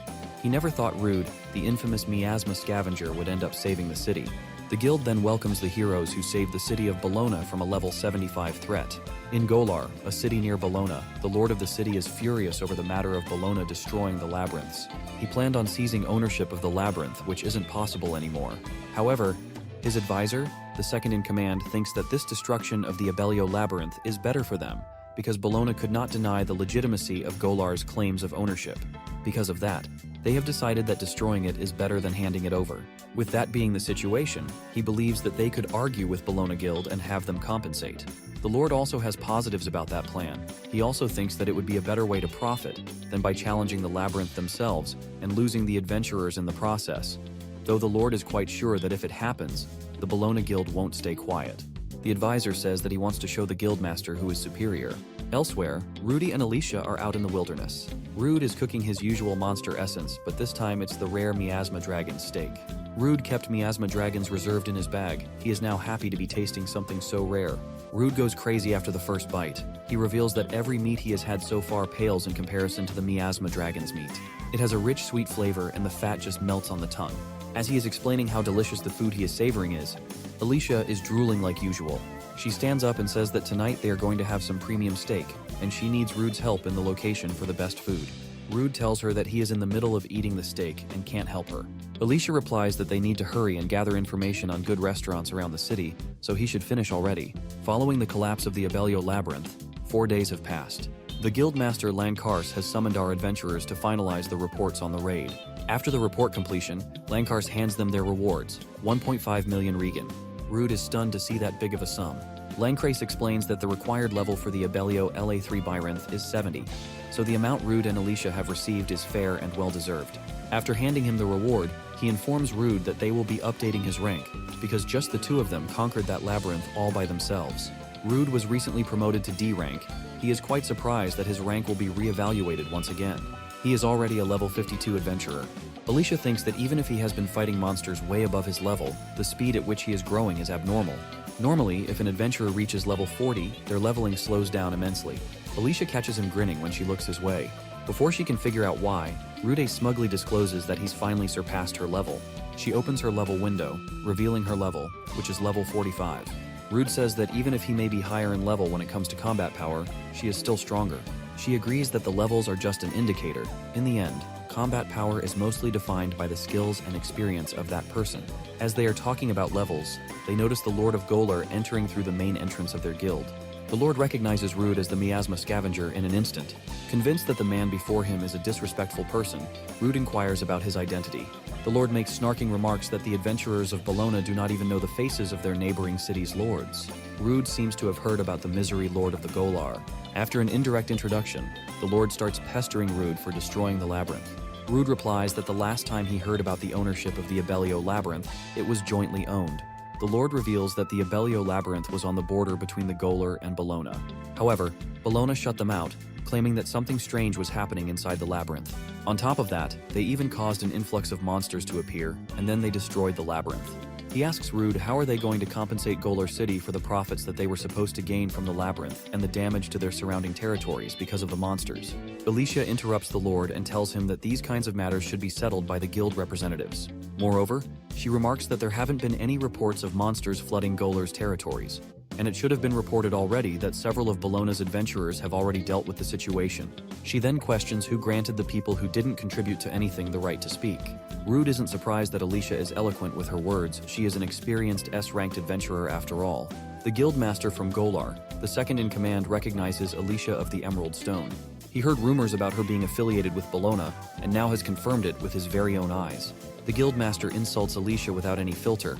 He never thought Rude, the infamous Miasma Scavenger, would end up saving the city. The guild then welcomes the heroes who saved the city of Bologna from a level 75 threat. In Golar, a city near Bologna, the lord of the city is furious over the matter of Bologna destroying the labyrinths. He planned on seizing ownership of the labyrinth, which isn't possible anymore. However, his advisor, the second in command, thinks that this destruction of the Abellio labyrinth is better for them, because Bologna could not deny the legitimacy of Golar's claims of ownership. Because of that, they have decided that destroying it is better than handing it over. With that being the situation, he believes that they could argue with Bologna Guild and have them compensate. The Lord also has positives about that plan. He also thinks that it would be a better way to profit than by challenging the labyrinth themselves and losing the adventurers in the process. Though the Lord is quite sure that if it happens, the Bologna Guild won't stay quiet. The advisor says that he wants to show the guildmaster who is superior. Elsewhere, Rudy and Alicia are out in the wilderness. Rude is cooking his usual monster essence, but this time it's the rare Miasma Dragon steak. Rude kept Miasma Dragons reserved in his bag. He is now happy to be tasting something so rare. Rude goes crazy after the first bite. He reveals that every meat he has had so far pales in comparison to the Miasma Dragon's meat. It has a rich, sweet flavor, and the fat just melts on the tongue. As he is explaining how delicious the food he is savoring is, Alicia is drooling like usual. She stands up and says that tonight they are going to have some premium steak, and she needs Rude's help in the location for the best food. Rude tells her that he is in the middle of eating the steak and can't help her. Alicia replies that they need to hurry and gather information on good restaurants around the city, so he should finish already. Following the collapse of the Abellio Labyrinth, 4 days have passed. The Guildmaster Lankars has summoned our adventurers to finalize the reports on the raid. After the report completion, Lankars hands them their rewards, 1.5 million Regan. Rude is stunned to see that big of a sum. Lankras explains that the required level for the Abellio LA3 Labyrinth is 70, so the amount Rude and Alicia have received is fair and well-deserved. After handing him the reward, he informs Rude that they will be updating his rank, because just the two of them conquered that labyrinth all by themselves. Rude was recently promoted to D rank. He is quite surprised that his rank will be re-evaluated once again. He is already a level 52 adventurer. Alicia thinks that even if he has been fighting monsters way above his level, the speed at which he is growing is abnormal. Normally, if an adventurer reaches level 40, their leveling slows down immensely. Alicia catches him grinning when she looks his way. Before she can figure out why, Rude smugly discloses that he's finally surpassed her level. She opens her level window, revealing her level, which is level 45. Rude says that even if he may be higher in level when it comes to combat power, she is still stronger. She agrees that the levels are just an indicator. In the end, combat power is mostly defined by the skills and experience of that person. As they are talking about levels, they notice the Lord of Golar entering through the main entrance of their guild. The Lord recognizes Rude as the Miasma Scavenger in an instant. Convinced that the man before him is a disrespectful person, Rude inquires about his identity. The Lord makes snarking remarks that the adventurers of Bologna do not even know the faces of their neighboring city's lords. Rude seems to have heard about the misery Lord of the Golar. After an indirect introduction, the Lord starts pestering Rude for destroying the labyrinth. Rude replies that the last time he heard about the ownership of the Abellio Labyrinth, it was jointly owned. The Lord reveals that the Abellio Labyrinth was on the border between the Golar and Bologna. However, Bologna shut them out, claiming that something strange was happening inside the labyrinth. On top of that, they even caused an influx of monsters to appear, and then they destroyed the labyrinth. He asks Rude how are they going to compensate Golar City for the profits that they were supposed to gain from the labyrinth and the damage to their surrounding territories because of the monsters. Alicia interrupts the Lord and tells him that these kinds of matters should be settled by the guild representatives. Moreover, she remarks that there haven't been any reports of monsters flooding Golar's territories, and it should have been reported already that several of Bologna's adventurers have already dealt with the situation. She then questions who granted the people who didn't contribute to anything the right to speak. Rude isn't surprised that Alicia is eloquent with her words. She is an experienced S-ranked adventurer after all. The guildmaster from Golar, the second in command, recognizes Alicia of the Emerald Stone. He heard rumors about her being affiliated with Bologna, and now has confirmed it with his very own eyes. The guildmaster insults Alicia without any filter.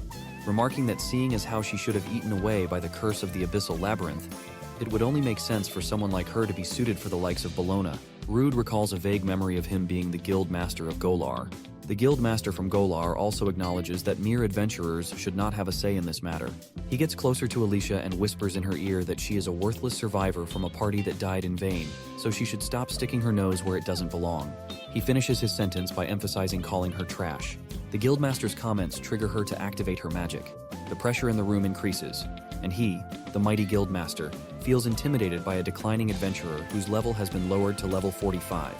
remarking that seeing as how she should have eaten away by the curse of the Abyssal Labyrinth, it would only make sense for someone like her to be suited for the likes of Bologna. Rude recalls a vague memory of him being the guild master of Golar. The guild master from Golar also acknowledges that mere adventurers should not have a say in this matter. He gets closer to Alicia and whispers in her ear that she is a worthless survivor from a party that died in vain, so she should stop sticking her nose where it doesn't belong. He finishes his sentence by emphasizing calling her trash. The guildmaster's comments trigger her to activate her magic. The pressure in the room increases, and he, the mighty guildmaster, feels intimidated by a declining adventurer whose level has been lowered to level 45.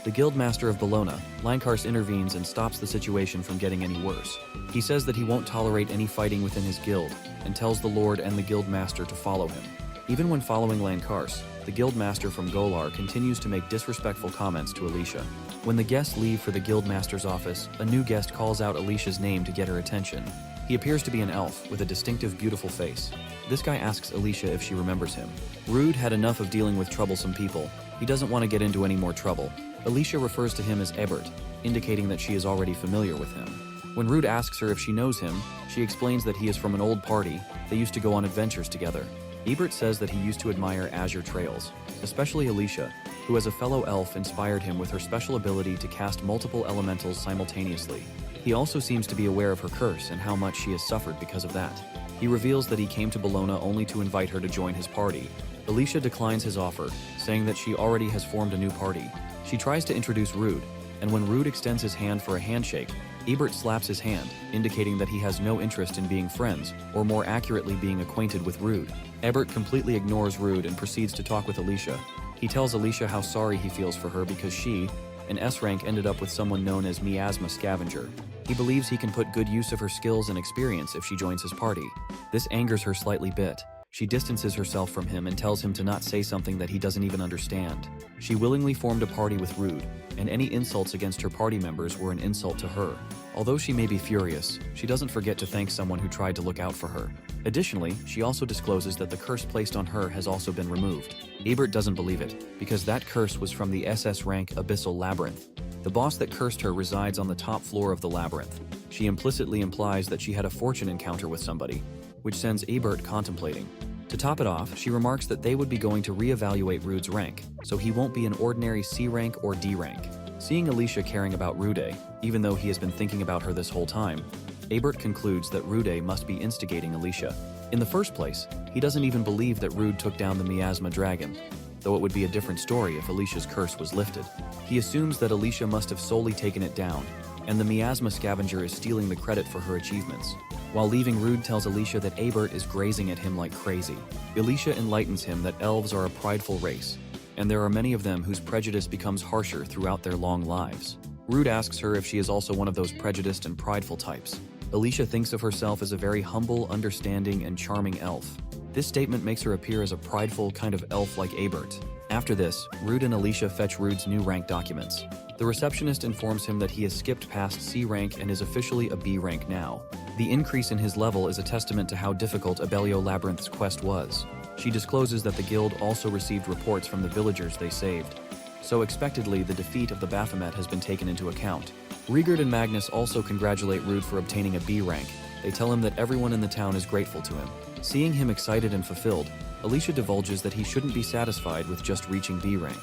The guildmaster of Bologna, Leinkars, intervenes and stops the situation from getting any worse. He says that he won't tolerate any fighting within his guild, and tells the lord and the guildmaster to follow him. Even when following Leinkars, the guildmaster from Golar continues to make disrespectful comments to Alicia. When the guests leave for the guildmaster's office, a new guest calls out Alicia's name to get her attention. He appears to be an elf with a distinctive, beautiful face. This guy asks Alicia if she remembers him. Rude had enough of dealing with troublesome people. He doesn't want to get into any more trouble. Alicia refers to him as Ebert, indicating that she is already familiar with him. When Rude asks her if she knows him, she explains that he is from an old party. They used to go on adventures together. Ebert says that he used to admire azure trails, especially Alicia, who as a fellow elf inspired him with her special ability to cast multiple elementals simultaneously. He also seems to be aware of her curse and how much she has suffered because of that. He reveals that he came to Bologna only to invite her to join his party. Alicia declines his offer, saying that she already has formed a new party. She tries to introduce Rude, and when Rude extends his hand for a handshake, Ebert slaps his hand, indicating that he has no interest in being friends, or more accurately being acquainted with Rude. Ebert completely ignores Rude and proceeds to talk with Alicia. He tells Alicia how sorry he feels for her because she, an S rank, ended up with someone known as Miasma Scavenger. He believes he can put good use of her skills and experience if she joins his party. This angers her slightly bit. She distances herself from him and tells him to not say something that he doesn't even understand. She willingly formed a party with Rude, and any insults against her party members were an insult to her. Although she may be furious, she doesn't forget to thank someone who tried to look out for her. Additionally, she also discloses that the curse placed on her has also been removed. Ebert doesn't believe it, because that curse was from the SS rank Abyssal Labyrinth. The boss that cursed her resides on the top floor of the labyrinth. She implicitly implies that she had a fortune encounter with somebody, which sends Ebert contemplating. To top it off, she remarks that they would be going to reevaluate Rude's rank, so he won't be an ordinary C rank or D rank. Seeing Alicia caring about Rude, even though he has been thinking about her this whole time, Ebert concludes that Rude must be instigating Alicia. In the first place, he doesn't even believe that Rude took down the Miasma dragon, though it would be a different story if Alicia's curse was lifted. He assumes that Alicia must have solely taken it down, and the Miasma Scavenger is stealing the credit for her achievements. While leaving, Rude tells Alicia that Ebert is grazing at him like crazy. Alicia enlightens him that elves are a prideful race, and there are many of them whose prejudice becomes harsher throughout their long lives. Rude asks her if she is also one of those prejudiced and prideful types. Alicia thinks of herself as a very humble, understanding, and charming elf. This statement makes her appear as a prideful kind of elf like Ebert. After this, Rude and Alicia fetch Rude's new rank documents. The receptionist informs him that he has skipped past C rank and is officially a B rank now. The increase in his level is a testament to how difficult Abyssal Labyrinth's quest was. She discloses that the guild also received reports from the villagers they saved. So expectedly, the defeat of the Baphomet has been taken into account. Rigurd and Magnus also congratulate Rude for obtaining a B rank. They tell him that everyone in the town is grateful to him. Seeing him excited and fulfilled, Alicia divulges that he shouldn't be satisfied with just reaching B rank.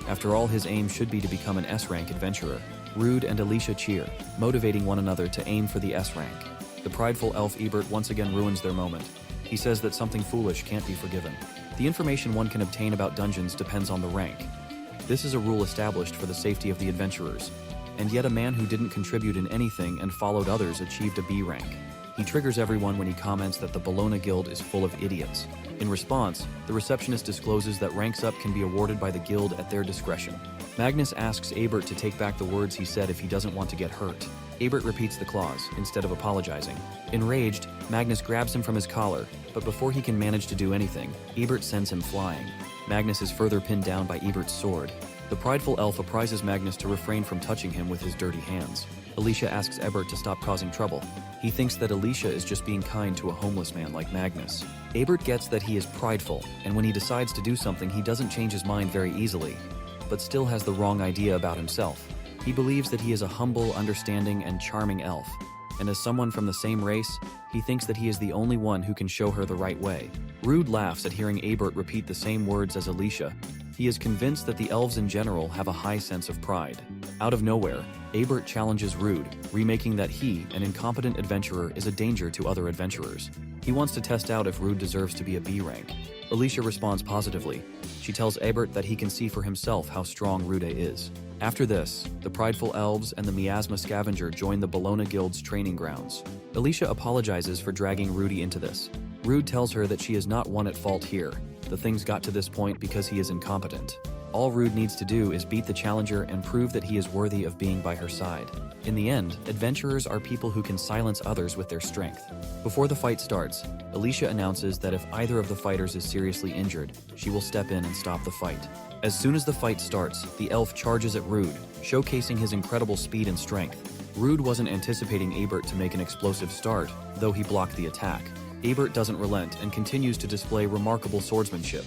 After all, his aim should be to become an S rank adventurer. Rude and Alicia cheer, motivating one another to aim for the S rank. The prideful elf Ebert once again ruins their moment. He says that something foolish can't be forgiven. The information one can obtain about dungeons depends on the rank. This is a rule established for the safety of the adventurers, and yet a man who didn't contribute in anything and followed others achieved a B rank. He triggers everyone when he comments that the Bologna Guild is full of idiots. In response, the receptionist discloses that ranks up can be awarded by the guild at their discretion. Magnus asks Ebert to take back the words he said if he doesn't want to get hurt. Ebert repeats the clause, instead of apologizing. Enraged, Magnus grabs him from his collar, but before he can manage to do anything, Ebert sends him flying. Magnus is further pinned down by Ebert's sword. The prideful elf apprises Magnus to refrain from touching him with his dirty hands. Alicia asks Ebert to stop causing trouble. He thinks that Alicia is just being kind to a homeless man like Magnus. Ebert gets that he is prideful, and when he decides to do something, he doesn't change his mind very easily, but still has the wrong idea about himself. He believes that he is a humble, understanding, and charming elf. and as someone from the same race, he thinks that he is the only one who can show her the right way. Rude laughs at hearing Abert repeat the same words as Alicia. He is convinced that the elves in general have a high sense of pride. Out of nowhere, Abert challenges Rude, remaking that he, an incompetent adventurer, is a danger to other adventurers. He wants to test out if Rude deserves to be a B rank. Alicia responds positively. She tells Abert that he can see for himself how strong Rude is. After this, the prideful elves and the Miasma Scavenger join the Bologna Guild's training grounds. Alicia apologizes for dragging Rudy into this. Rude tells her that she is not one at fault here. The things got to this point because he is incompetent. All Rude needs to do is beat the challenger and prove that he is worthy of being by her side. In the end, adventurers are people who can silence others with their strength. Before the fight starts, Alicia announces that if either of the fighters is seriously injured, she will step in and stop the fight. As soon as the fight starts, the elf charges at Rude, showcasing his incredible speed and strength. Rude wasn't anticipating Abert to make an explosive start, though he blocked the attack. Abert doesn't relent and continues to display remarkable swordsmanship,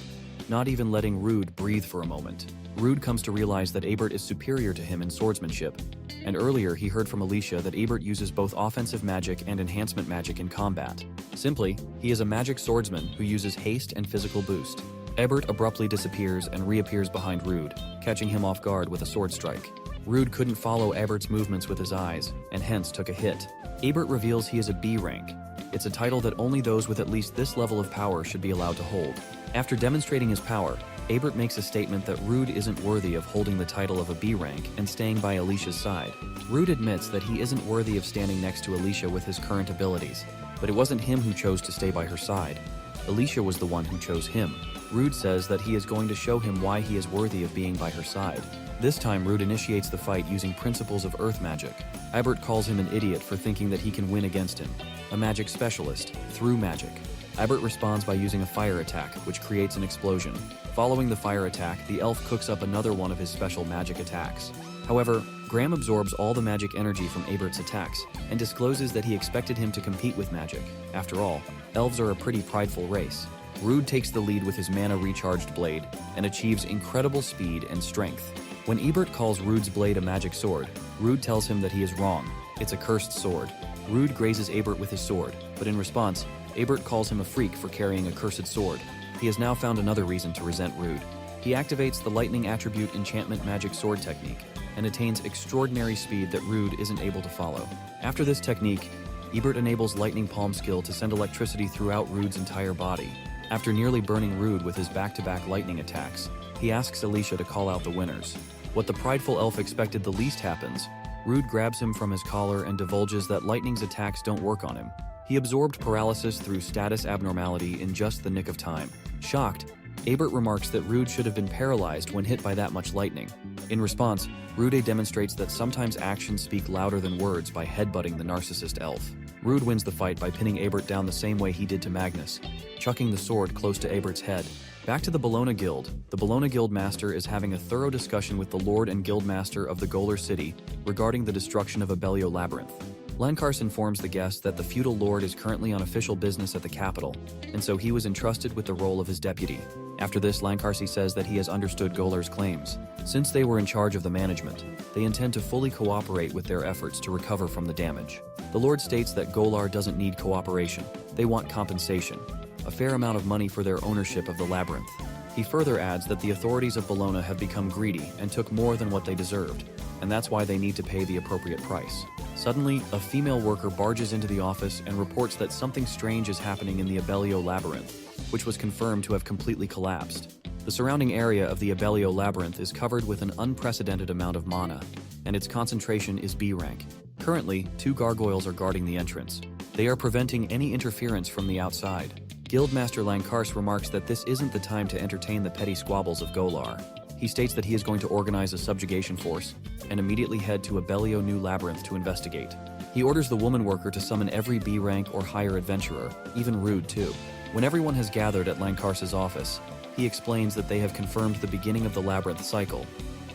not even letting Rude breathe for a moment. Rude comes to realize that Abert is superior to him in swordsmanship, and earlier he heard from Alicia that Abert uses both offensive magic and enhancement magic in combat. Simply, he is a magic swordsman who uses haste and physical boost. Abert abruptly disappears and reappears behind Rude, catching him off guard with a sword strike. Rude couldn't follow Abert's movements with his eyes, and hence took a hit. Abert reveals he is a B rank. It's a title that only those with at least this level of power should be allowed to hold. After demonstrating his power, Abert makes a statement that Rude isn't worthy of holding the title of a B rank and staying by Alicia's side. Rude admits that he isn't worthy of standing next to Alicia with his current abilities, but it wasn't him who chose to stay by her side. Alicia was the one who chose him. Rude says that he is going to show him why he is worthy of being by her side. This time, Rude initiates the fight using principles of earth magic. Abert calls him an idiot for thinking that he can win against him. A magic specialist, through magic. Abert responds by using a fire attack, which creates an explosion. Following the fire attack, the elf cooks up another one of his special magic attacks. However, Graham absorbs all the magic energy from Abert's attacks and discloses that he expected him to compete with magic. After all, elves are a pretty prideful race. Rude takes the lead with his mana recharged blade and achieves incredible speed and strength. When Abert calls Rude's blade a magic sword, Rude tells him that he is wrong. It's a cursed sword. Rude grazes Abert with his sword, but in response, Abert calls him a freak for carrying a cursed sword. He has now found another reason to resent Rude. He activates the lightning attribute enchantment magic sword technique and attains extraordinary speed that Rude isn't able to follow. After this technique, Abert enables lightning palm skill to send electricity throughout Rude's entire body. After nearly burning Rude with his back-to-back lightning attacks, he asks Alicia to call out the winners. What the prideful elf expected the least happens. Rude grabs him from his collar and divulges that lightning's attacks don't work on him. He absorbed paralysis through status abnormality in just the nick of time. Shocked, Abert remarks that Rude should have been paralyzed when hit by that much lightning. In response, Rude demonstrates that sometimes actions speak louder than words by headbutting the narcissist elf. Rude wins the fight by pinning Abert down the same way he did to Magnus, chucking the sword close to Abert's head. Back to the Bologna Guild. The Bologna Guild Master is having a thorough discussion with the Lord and Guild Master of the Golar City regarding the destruction of Abellio Labyrinth. Lankars informs the guest that the feudal lord is currently on official business at the capital, and so he was entrusted with the role of his deputy. After this, Lankarsi says that he has understood Golar's claims. Since they were in charge of the management, they intend to fully cooperate with their efforts to recover from the damage. The lord states that Golar doesn't need cooperation. They want compensation, a fair amount of money for their ownership of the labyrinth. He further adds that the authorities of Bologna have become greedy and took more than what they deserved, and that's why they need to pay the appropriate price. Suddenly, a female worker barges into the office and reports that something strange is happening in the Abellio Labyrinth, which was confirmed to have completely collapsed. The surrounding area of the Abellio Labyrinth is covered with an unprecedented amount of mana, and its concentration is B rank. Currently, 2 gargoyles are guarding the entrance. They are preventing any interference from the outside. Guildmaster Lankars remarks that this isn't the time to entertain the petty squabbles of Golar. He states that he is going to organize a subjugation force and immediately head to Abellio New Labyrinth to investigate. He orders the woman worker to summon every B rank or higher adventurer, even Rude too. When everyone has gathered at Lankars's office, he explains that they have confirmed the beginning of the labyrinth cycle,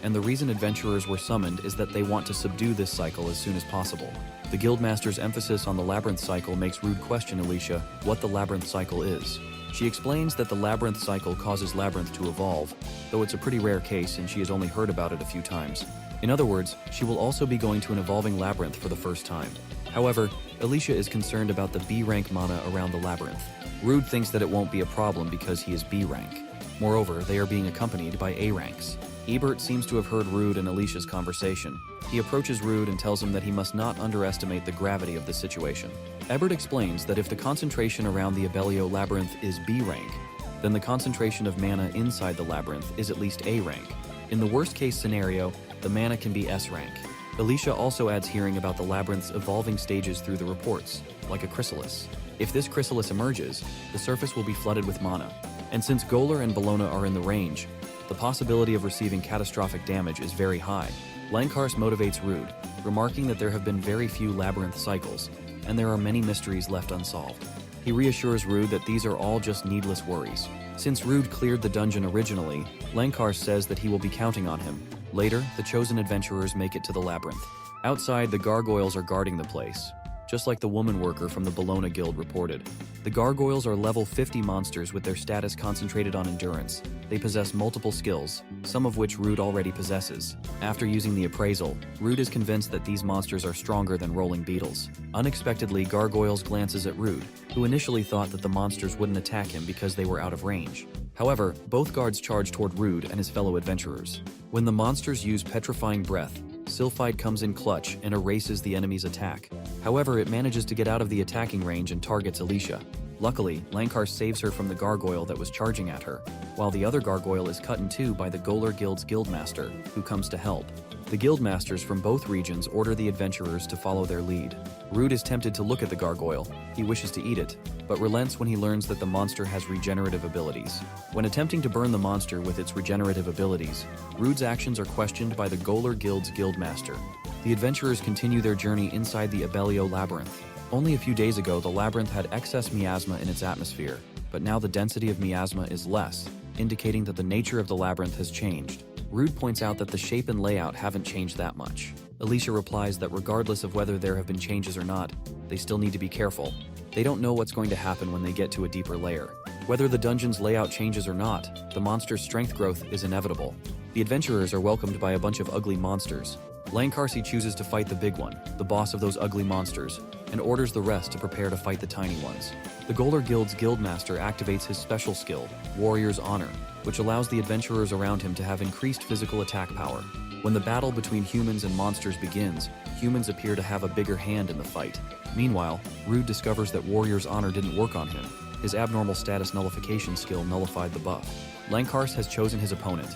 and the reason adventurers were summoned is that they want to subdue this cycle as soon as possible. The Guildmaster's emphasis on the labyrinth cycle makes Rude question Alicia what the labyrinth cycle is. She explains that the labyrinth cycle causes labyrinth to evolve, though it's a pretty rare case and she has only heard about it a few times. In other words, she will also be going to an evolving labyrinth for the first time. However, Alicia is concerned about the B rank mana around the labyrinth. Rude thinks that it won't be a problem because he is B rank. Moreover, they are being accompanied by A ranks. Ebert seems to have heard Rude and Alicia's conversation. He approaches Rude and tells him that he must not underestimate the gravity of the situation. Ebert explains that if the concentration around the Abellio labyrinth is B rank, then the concentration of mana inside the labyrinth is at least A rank. In the worst case scenario, the mana can be S rank. Alicia also adds hearing about the labyrinth's evolving stages through the reports, like a chrysalis. If this chrysalis emerges, the surface will be flooded with mana. And since Golar and Bellona are in the range, the possibility of receiving catastrophic damage is very high. Lankhars motivates Rude, remarking that there have been very few labyrinth cycles, and there are many mysteries left unsolved. He reassures Rude that these are all just needless worries. Since Rude cleared the dungeon originally, Lankhars says that he will be counting on him. Later, the chosen adventurers make it to the labyrinth. Outside, the gargoyles are guarding the place, just like the woman worker from the Bellona Guild reported. The gargoyles are level 50 monsters with their status concentrated on endurance. They possess multiple skills, some of which Rude already possesses. After using the appraisal, Rude is convinced that these monsters are stronger than rolling beetles. Unexpectedly, Gargoyles glances at Rude, who initially thought that the monsters wouldn't attack him because they were out of range. However, both guards charge toward Rude and his fellow adventurers. When the monsters use Petrifying Breath, Sylphide comes in clutch and erases the enemy's attack. However, it manages to get out of the attacking range and targets Alicia. Luckily, Lankhars saves her from the gargoyle that was charging at her, while the other gargoyle is cut in two by the Golar Guild's guildmaster, who comes to help. The guildmasters from both regions order the adventurers to follow their lead. Rude is tempted to look at the gargoyle. He wishes to eat it, but relents when he learns that the monster has regenerative abilities. When attempting to burn the monster with its regenerative abilities, Rude's actions are questioned by the Golar Guild's guildmaster. The adventurers continue their journey inside the Abellio labyrinth. Only a few days ago, the labyrinth had excess miasma in its atmosphere, but now the density of miasma is less, indicating that the nature of the labyrinth has changed. Rude points out that the shape and layout haven't changed that much. Alicia replies that regardless of whether there have been changes or not, they still need to be careful. They don't know what's going to happen when they get to a deeper layer. Whether the dungeon's layout changes or not, the monster's strength growth is inevitable. The adventurers are welcomed by a bunch of ugly monsters. Lankhars chooses to fight the big one, the boss of those ugly monsters, and orders the rest to prepare to fight the tiny ones. The Golar Guild's guildmaster activates his special skill, Warrior's Honor, which allows the adventurers around him to have increased physical attack power. When the battle between humans and monsters begins, humans appear to have a bigger hand in the fight. Meanwhile, Rude discovers that Warrior's Honor didn't work on him. His Abnormal Status Nullification skill nullified the buff. Lankhars has chosen his opponent.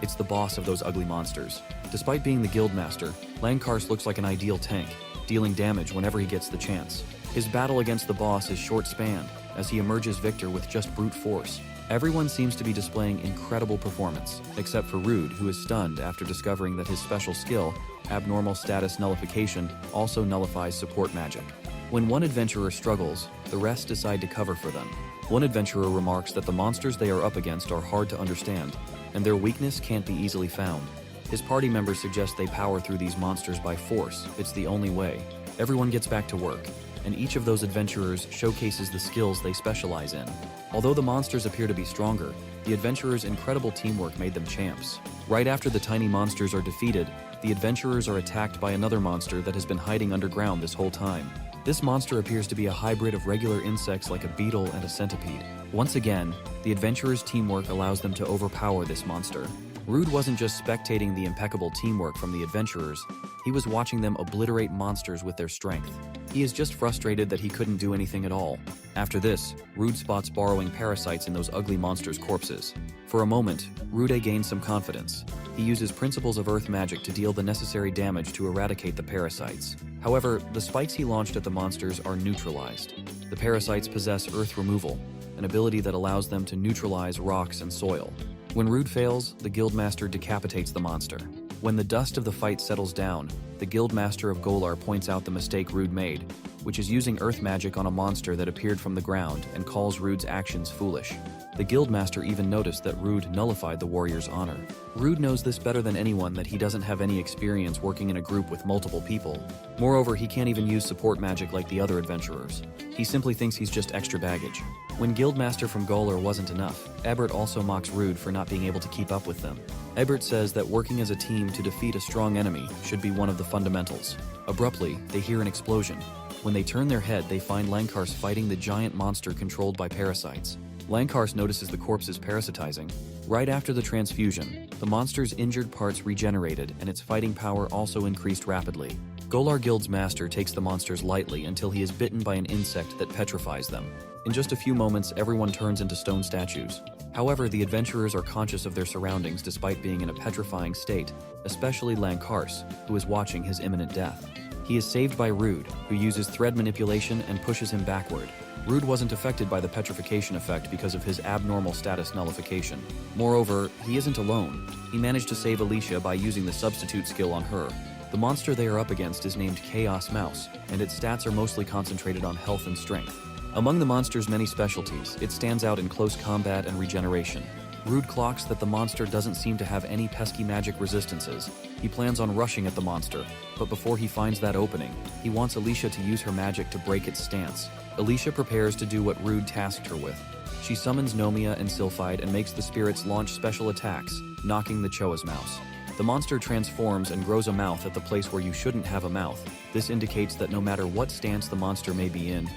It's the boss of those ugly monsters. Despite being the guildmaster, Lankhars looks like an ideal tank, dealing damage whenever he gets the chance. His battle against the boss is short-spanned, as he emerges victor with just brute force. Everyone seems to be displaying incredible performance, except for Rude, who is stunned after discovering that his special skill, Abnormal Status Nullification, also nullifies support magic. When one adventurer struggles, the rest decide to cover for them. One adventurer remarks that the monsters they are up against are hard to understand, and their weakness can't be easily found. His party members suggest they power through these monsters by force. It's the only way. Everyone gets back to work, and each of those adventurers showcases the skills they specialize in. Although the monsters appear to be stronger, the adventurers' incredible teamwork made them champs. Right after the tiny monsters are defeated, the adventurers are attacked by another monster that has been hiding underground this whole time. This monster appears to be a hybrid of regular insects like a beetle and a centipede. Once again, the adventurers' teamwork allows them to overpower this monster. Rude wasn't just spectating the impeccable teamwork from the adventurers, he was watching them obliterate monsters with their strength. He is just frustrated that he couldn't do anything at all. After this, Rude spots burrowing parasites in those ugly monsters' corpses. For a moment, Rude gains some confidence. He uses principles of earth magic to deal the necessary damage to eradicate the parasites. However, the spikes he launched at the monsters are neutralized. The parasites possess earth removal, an ability that allows them to neutralize rocks and soil. When Rude fails, the guildmaster decapitates the monster. When the dust of the fight settles down, the guildmaster of Golar points out the mistake Rude made, which is using earth magic on a monster that appeared from the ground, and calls Rude's actions foolish. The guildmaster even noticed that Rude nullified the warrior's honor. Rude knows this better than anyone, that he doesn't have any experience working in a group with multiple people. Moreover, he can't even use support magic like the other adventurers. He simply thinks he's just extra baggage. When guildmaster from Golar wasn't enough, Ebert also mocks Rude for not being able to keep up with them. Ebert says that working as a team to defeat a strong enemy should be one of the fundamentals. Abruptly, they hear an explosion. When they turn their head, they find Lankhars fighting the giant monster controlled by parasites. Lankhars notices the corpses parasitizing. Right after the transfusion, the monster's injured parts regenerated and its fighting power also increased rapidly. Golar Guild's master takes the monsters lightly until he is bitten by an insect that petrifies them. In just a few moments, everyone turns into stone statues. However, the adventurers are conscious of their surroundings despite being in a petrifying state, especially Lankhars, who is watching his imminent death. He is saved by Rude, who uses thread manipulation and pushes him backward. Rude wasn't affected by the petrification effect because of his abnormal status nullification. Moreover, he isn't alone. He managed to save Alicia by using the substitute skill on her. The monster they are up against is named Chaos Mouse, and its stats are mostly concentrated on health and strength. Among the monster's many specialties, it stands out in close combat and regeneration. Rude clocks that the monster doesn't seem to have any pesky magic resistances. He plans on rushing at the monster, but before he finds that opening, he wants Alicia to use her magic to break its stance. Alicia prepares to do what Rude tasked her with. She summons Nomia and Sylphide and makes the spirits launch special attacks, knocking the Choa's mouse. The monster transforms and grows a mouth at the place where you shouldn't have a mouth. This indicates that no matter what stance the monster may be in,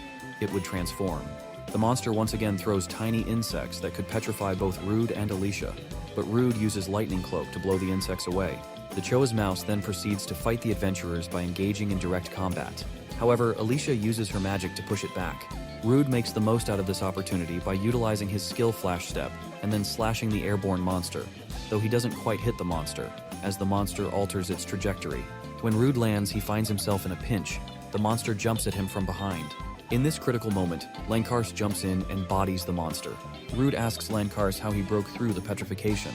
it would transform. The monster once again throws tiny insects that could petrify both Rude and Alicia, but Rude uses Lightning Cloak to blow the insects away. The Choa's mouse then proceeds to fight the adventurers by engaging in direct combat. However, Alicia uses her magic to push it back. Rude makes the most out of this opportunity by utilizing his skill Flash Step and then slashing the airborne monster, though he doesn't quite hit the monster, as the monster alters its trajectory. When Rude lands, he finds himself in a pinch. The monster jumps at him from behind. In this critical moment, Lankhars jumps in and bodies the monster. Rude asks Lankhars how he broke through the petrification.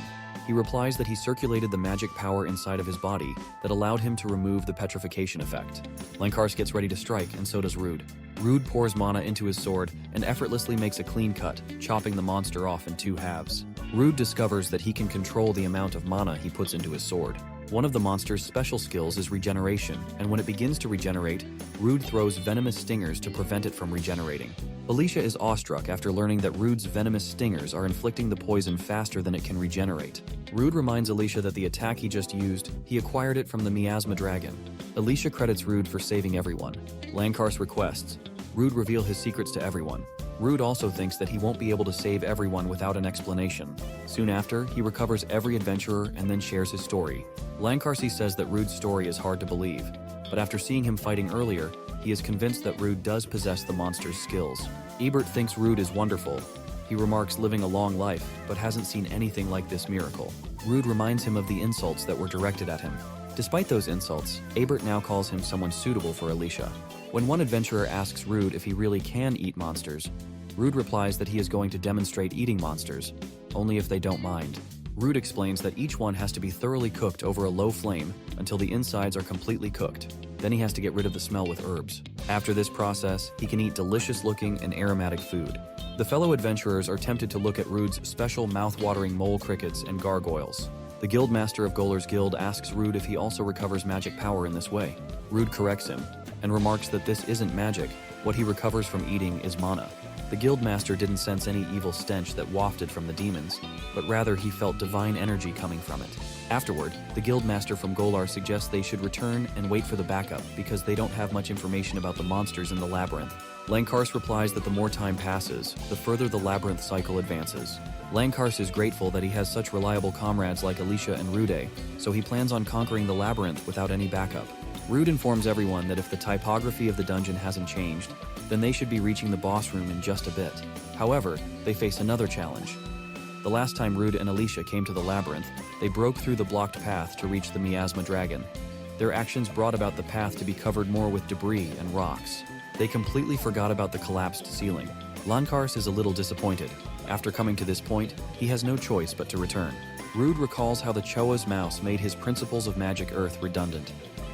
He replies that he circulated the magic power inside of his body that allowed him to remove the petrification effect. Lankhars gets ready to strike, and so does Rude. Rude pours mana into his sword and effortlessly makes a clean cut, chopping the monster off in two halves. Rude discovers that he can control the amount of mana he puts into his sword. One of the monster's special skills is regeneration, and when it begins to regenerate, Rude throws venomous stingers to prevent it from regenerating. Alicia is awestruck after learning that Rude's venomous stingers are inflicting the poison faster than it can regenerate. Rude reminds Alicia that the attack he just used, he acquired it from the Miasma Dragon. Alicia credits Rude for saving everyone. Lankhars requests Rude reveal his secrets to everyone. Rude also thinks that he won't be able to save everyone without an explanation. Soon after, he recovers every adventurer and then shares his story. Lankhars says that Rude's story is hard to believe, but after seeing him fighting earlier, he is convinced that Rude does possess the monster's skills. Ebert thinks Rude is wonderful. He remarks living a long life, but hasn't seen anything like this miracle. Rude reminds him of the insults that were directed at him. Despite those insults, Ebert now calls him someone suitable for Alicia. When one adventurer asks Rude if he really can eat monsters, Rude replies that he is going to demonstrate eating monsters, only if they don't mind. Rude explains that each one has to be thoroughly cooked over a low flame until the insides are completely cooked. Then he has to get rid of the smell with herbs. After this process, he can eat delicious-looking and aromatic food. The fellow adventurers are tempted to look at Rude's special mouth-watering mole crickets and gargoyles. The guildmaster of Golar's guild asks Rude if he also recovers magic power in this way. Rude corrects him and remarks that this isn't magic. What he recovers from eating is mana. The guildmaster didn't sense any evil stench that wafted from the demons, but rather he felt divine energy coming from it. Afterward, the guildmaster from Golar suggests they should return and wait for the backup because they don't have much information about the monsters in the labyrinth. Lankhars replies that the more time passes, the further the labyrinth cycle advances. Lankhars is grateful that he has such reliable comrades like Alicia and Rude, so he plans on conquering the labyrinth without any backup. Rude informs everyone that if the typography of the dungeon hasn't changed, then they should be reaching the boss room in just a bit. However, they face another challenge. The last time Rude and Alicia came to the labyrinth, they broke through the blocked path to reach the Miasma Dragon. Their actions brought about the path to be covered more with debris and rocks. They completely forgot about the collapsed ceiling. Lankhars is a little disappointed. After coming to this point, he has no choice but to return. Rude recalls how the Choa's mouse made his principles of magic earth redundant,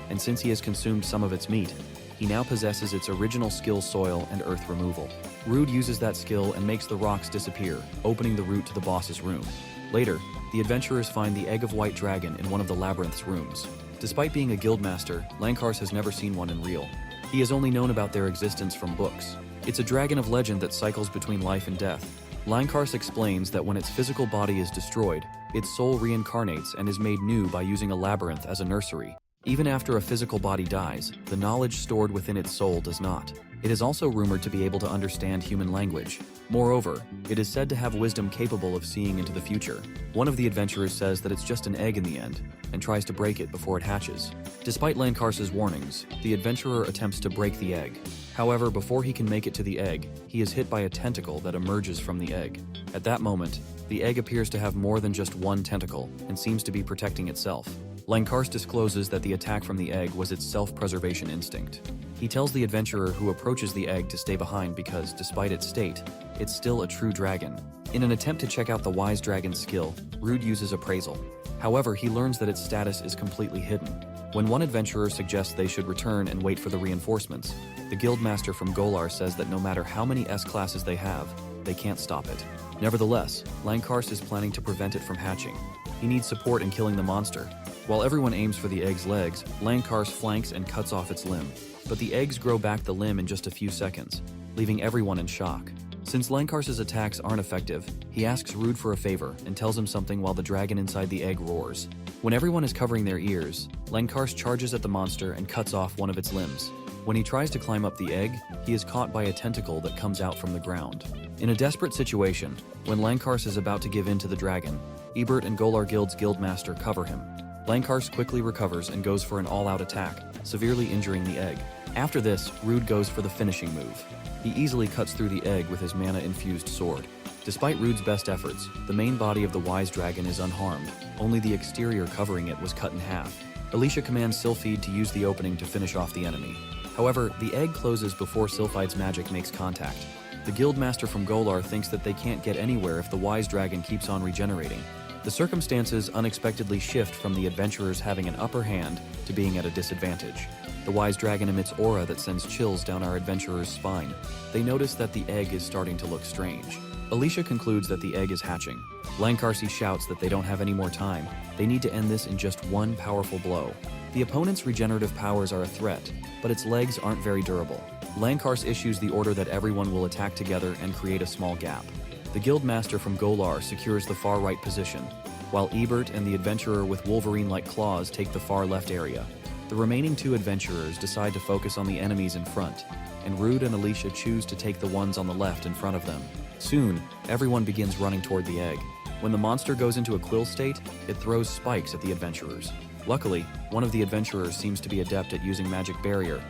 and since he has consumed some of its meat, He now possesses its original skill, soil and earth removal. Rude uses that skill and makes the rocks disappear, opening the route to the boss's room. Later, the adventurers find the Egg of White Dragon in one of the labyrinth's rooms. Despite being a guildmaster, Lankhars has never seen one in real. He has only known about their existence from books. It's a dragon of legend that cycles between life and death. Lankhars explains that when its physical body is destroyed, its soul reincarnates and is made new by using a labyrinth as a nursery. Even after a physical body dies, the knowledge stored within its soul does not. It is also rumored to be able to understand human language. Moreover, it is said to have wisdom capable of seeing into the future. One of the adventurers says that it's just an egg in the end, and tries to break it before it hatches. Despite Lankhars's warnings, the adventurer attempts to break the egg. However, before he can make it to the egg, he is hit by a tentacle that emerges from the egg. At that moment, the egg appears to have more than just one tentacle, and seems to be protecting itself. Lankhars discloses that the attack from the egg was its self-preservation instinct. He tells the adventurer who approaches the egg to stay behind because, despite its state, it's still a true dragon. In an attempt to check out the wise dragon's skill, Rude uses appraisal. However, he learns that its status is completely hidden. When one adventurer suggests they should return and wait for the reinforcements, the guildmaster from Golar says that no matter how many S-classes they have, they can't stop it. Nevertheless, Lankhars is planning to prevent it from hatching. He needs support in killing the monster. While everyone aims for the egg's legs, Lankhars flanks and cuts off its limb. But the eggs grow back the limb in just a few seconds, leaving everyone in shock. Since Lankhars's attacks aren't effective, he asks Rude for a favor and tells him something while the dragon inside the egg roars. When everyone is covering their ears, Lankhars charges at the monster and cuts off one of its limbs. When he tries to climb up the egg, he is caught by a tentacle that comes out from the ground. In a desperate situation, when Lankhars is about to give in to the dragon, Ebert and Golar Guild's guildmaster cover him. Lankhars quickly recovers and goes for an all-out attack, severely injuring the egg. After this, Rude goes for the finishing move. He easily cuts through the egg with his mana-infused sword. Despite Rude's best efforts, the main body of the wise dragon is unharmed. Only the exterior covering it was cut in half. Alicia commands Sylphide to use the opening to finish off the enemy. However, the egg closes before Sylphide's magic makes contact. The guildmaster from Golar thinks that they can't get anywhere if the wise dragon keeps on regenerating. The circumstances unexpectedly shift from the adventurers having an upper hand to being at a disadvantage. The wise dragon emits aura that sends chills down our adventurer's spine. They notice that the egg is starting to look strange. Alicia concludes that the egg is hatching. Lankhars shouts that they don't have any more time. They need to end this in just one powerful blow. The opponent's regenerative powers are a threat, but its legs aren't very durable. Lankhars issues the order that everyone will attack together and create a small gap. The guildmaster from Golar secures the far right position, while Ebert and the adventurer with Wolverine-like claws take the far left area. The remaining two adventurers decide to focus on the enemies in front, and Rude and Alicia choose to take the ones on the left in front of them. Soon, everyone begins running toward the egg. When the monster goes into a quill state, it throws spikes at the adventurers. Luckily, one of the adventurers seems to be adept at using magic barrier.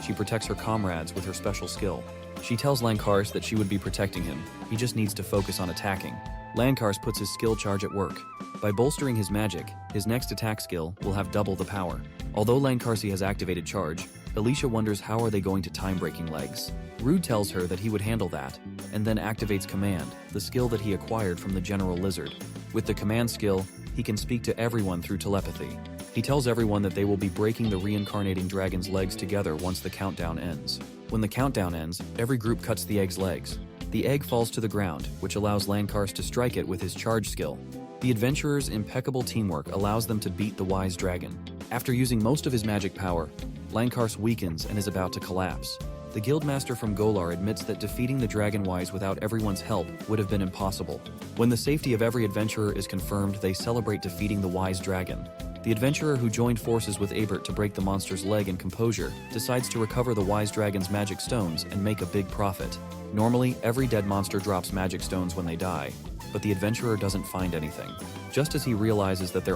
She protects her comrades with her special skill. She tells Lankhars that she would be protecting him. He just needs to focus on attacking. Lankhars puts his skill charge at work. By bolstering his magic, his next attack skill will have double the power. Although Lankhars has activated charge, Alicia wonders how are they going to time-breaking legs. Rude tells her that he would handle that, and then activates Command, the skill that he acquired from the General Lizard. With the Command skill, he can speak to everyone through telepathy. He tells everyone that they will be breaking the reincarnating dragon's legs together once the countdown ends. When the countdown ends, every group cuts the egg's legs. The egg falls to the ground, which allows Lankhars to strike it with his charge skill. The adventurers' impeccable teamwork allows them to beat the wise dragon. After using most of his magic power, Lankhars weakens and is about to collapse. The guildmaster from Golar admits that defeating the Dragonwise without everyone's help would have been impossible. When the safety of every adventurer is confirmed, they celebrate defeating the wise dragon. The adventurer who joined forces with Ebert to break the monster's leg in composure decides to recover the wise dragon's magic stones and make a big profit. Normally, every dead monster drops magic stones when they die, but the adventurer doesn't find anything. Just as he realizes that their